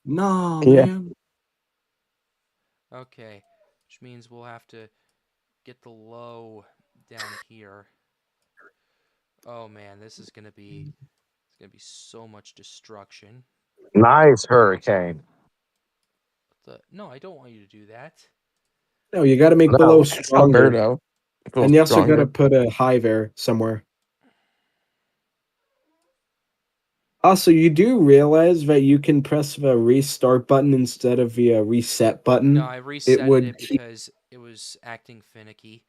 No, Yeah. man. Okay, which means we'll have to get the low down here. Oh man, this is gonna be so much destruction. Nice hurricane. No, I don't want you to do that. No, you got to make the No, low It's stronger, Alberto. It feels and you also got stronger. to put a high there somewhere. Also, you do realize that you can press the restart button instead of the reset button. No, I reset would it keep- because it was acting finicky.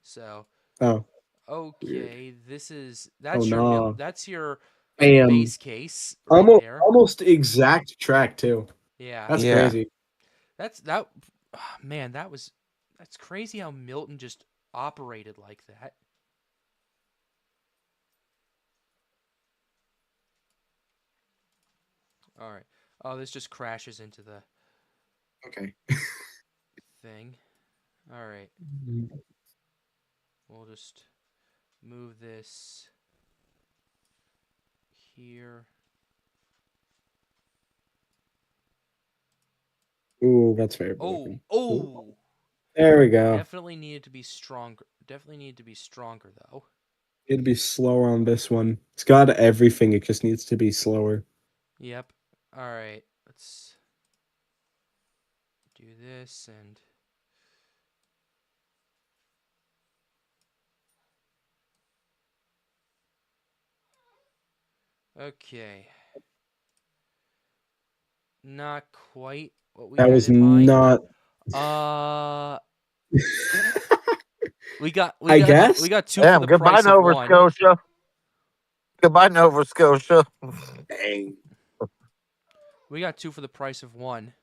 So Oh, okay, that's Oh, no. that's your bam. base case right there. Almost exact track too. Yeah, That's Yeah. crazy. that. Man, that's crazy how Milton just operated like that. All right. Oh, this just crashes into the Okay. thing. All right. We'll just move this here. Ooh, that's very Oh, broken. oh. There we go. Definitely needed to be stronger. Definitely needed to be stronger though. It'd be slower on this one. It's got everything. It just needs to be slower. Yep. All right. Let's do this and. Okay. Not quite what we That had was in mind. not. We got I guess. we got 2 for Damn, the goodbye, price of Nova 1. Scotia. Goodbye, Nova Scotia. Dang. We got 2 for the price of 1.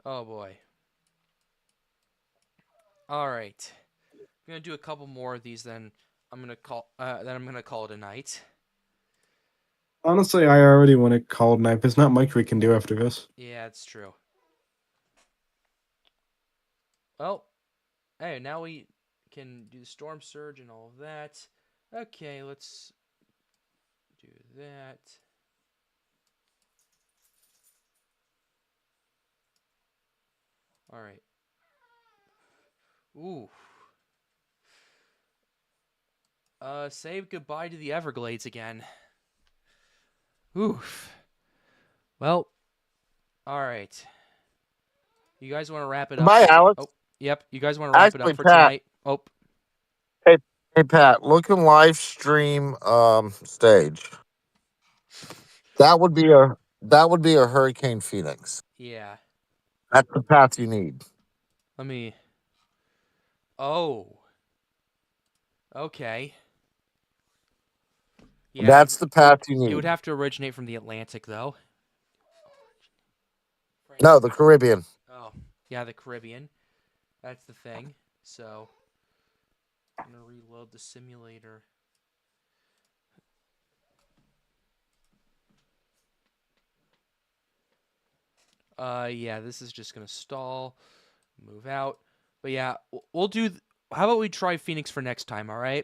Oh boy. All right. I'm gonna do a couple more of these. Then I'm gonna call. Then I'm gonna call it a night. Honestly, I already want to call it night. There's not much we can do after this. Yeah, it's true. Well, hey, now we can do the storm surge and all of that. Okay, let's do that. All right. Ooh. Say goodbye to the Everglades again. Oof. Well, all right. You guys want to wrap it up? Goodbye, Alex. Oh, yep. You guys want to wrap it Actually, up for Pat. tonight? Oh, Hey, Pat, look in live stream stage. That would be a Hurricane Phoenix. yeah. That's the path you need. Let me. Oh. Okay. Yeah. That's the path you It would need. have to originate from the Atlantic, though. No, the Caribbean. Oh, yeah, the Caribbean. That's the thing. So, I'm gonna reload the simulator. Yeah, this is just gonna stall, move out. But yeah, we'll do. How about we try Phoenix for next time? All right.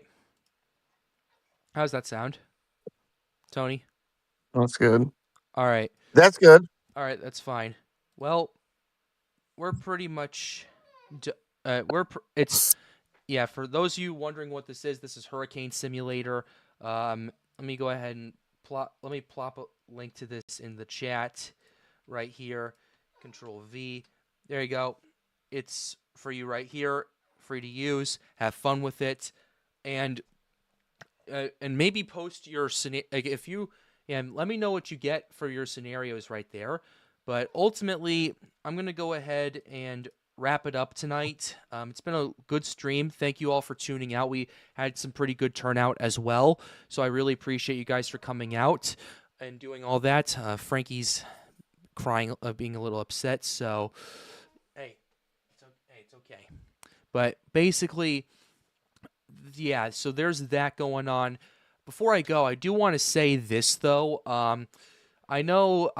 How's that sound, Tony? That's good. All right. That's good. All right, that's fine. Well, we're pretty much. It's yeah. For those of you wondering what this is Hurricane Simulator. Let me go ahead and plop. Let me plop a link to this in the chat right here. Control V. There you go. It's for you right here. Free to use. Have fun with it, and maybe post your like if you and let me know what you get for your scenarios right there. But ultimately, I'm gonna go ahead and wrap it up tonight. It's been a good stream. Thank you all for tuning out. We had some pretty good turnout as well, so I really appreciate you guys for coming out and doing all that. Frankie's crying, being a little upset. So, hey, it's okay. But basically, yeah. So there's that going on. Before I go, I do want to say this though. I know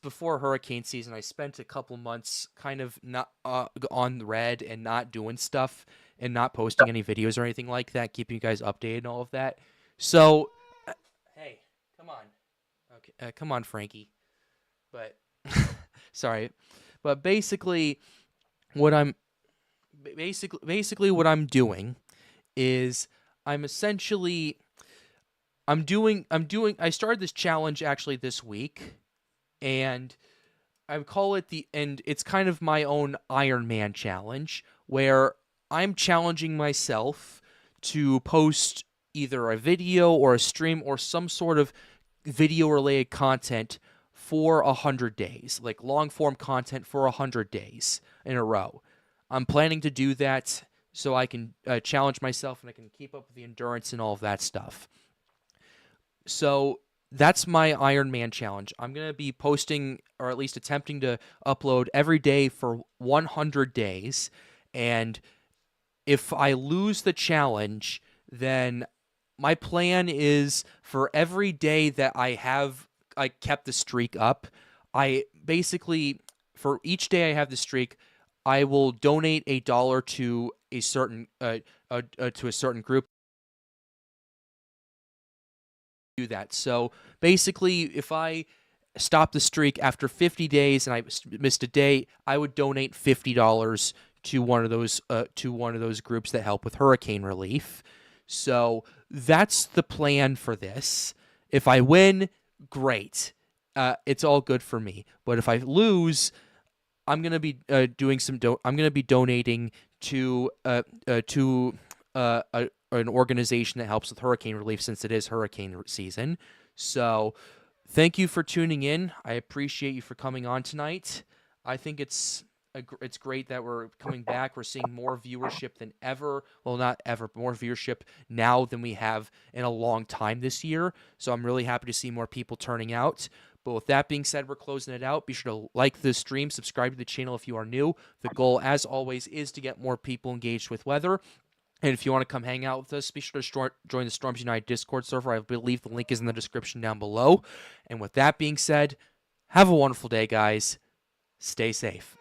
before hurricane season, I spent a couple months kind of not on red and not doing stuff and not posting any videos or anything like that, keeping you guys updated and all of that. So, hey, come on, okay, come on, Frankie. But sorry, but basically, what I'm what I'm doing is I'm essentially. I started this challenge actually this week, and I call it it's kind of my own Iron Man challenge, where I'm challenging myself to post either a video or a stream or some sort of video related content for 100 days, like long form content for 100 days in a row. I'm planning to do that so I can challenge myself and I can keep up with the endurance and all of that stuff. So that's my Iron Man challenge. I'm going to be posting, or at least attempting to upload every day for 100 days. And if I lose the challenge, then my plan is for every day that I kept the streak up, I basically, for each day I have the streak, I will donate $1 to a certain group. Do that. So basically, if I stop the streak after 50 days and I missed a day, I would donate $50 to one of those groups that help with hurricane relief. So that's the plan for this. If I win, great. It's all good for me. But if I lose, I'm gonna be I'm gonna be donating to an organization that helps with hurricane relief since it is hurricane season. So thank you for tuning in. I appreciate you for coming on tonight. I think it's great that we're coming back. We're seeing more viewership than ever. Well, not ever, more viewership now than we have in a long time this year. So I'm really happy to see more people turning out. But with that being said, we're closing it out. Be sure to like the stream, subscribe to the channel if you are new. The goal, as always, is to get more people engaged with weather. And if you want to come hang out with us, be sure to join the Storms United Discord server. I believe the link is in the description down below. And with that being said, have a wonderful day, guys. Stay safe.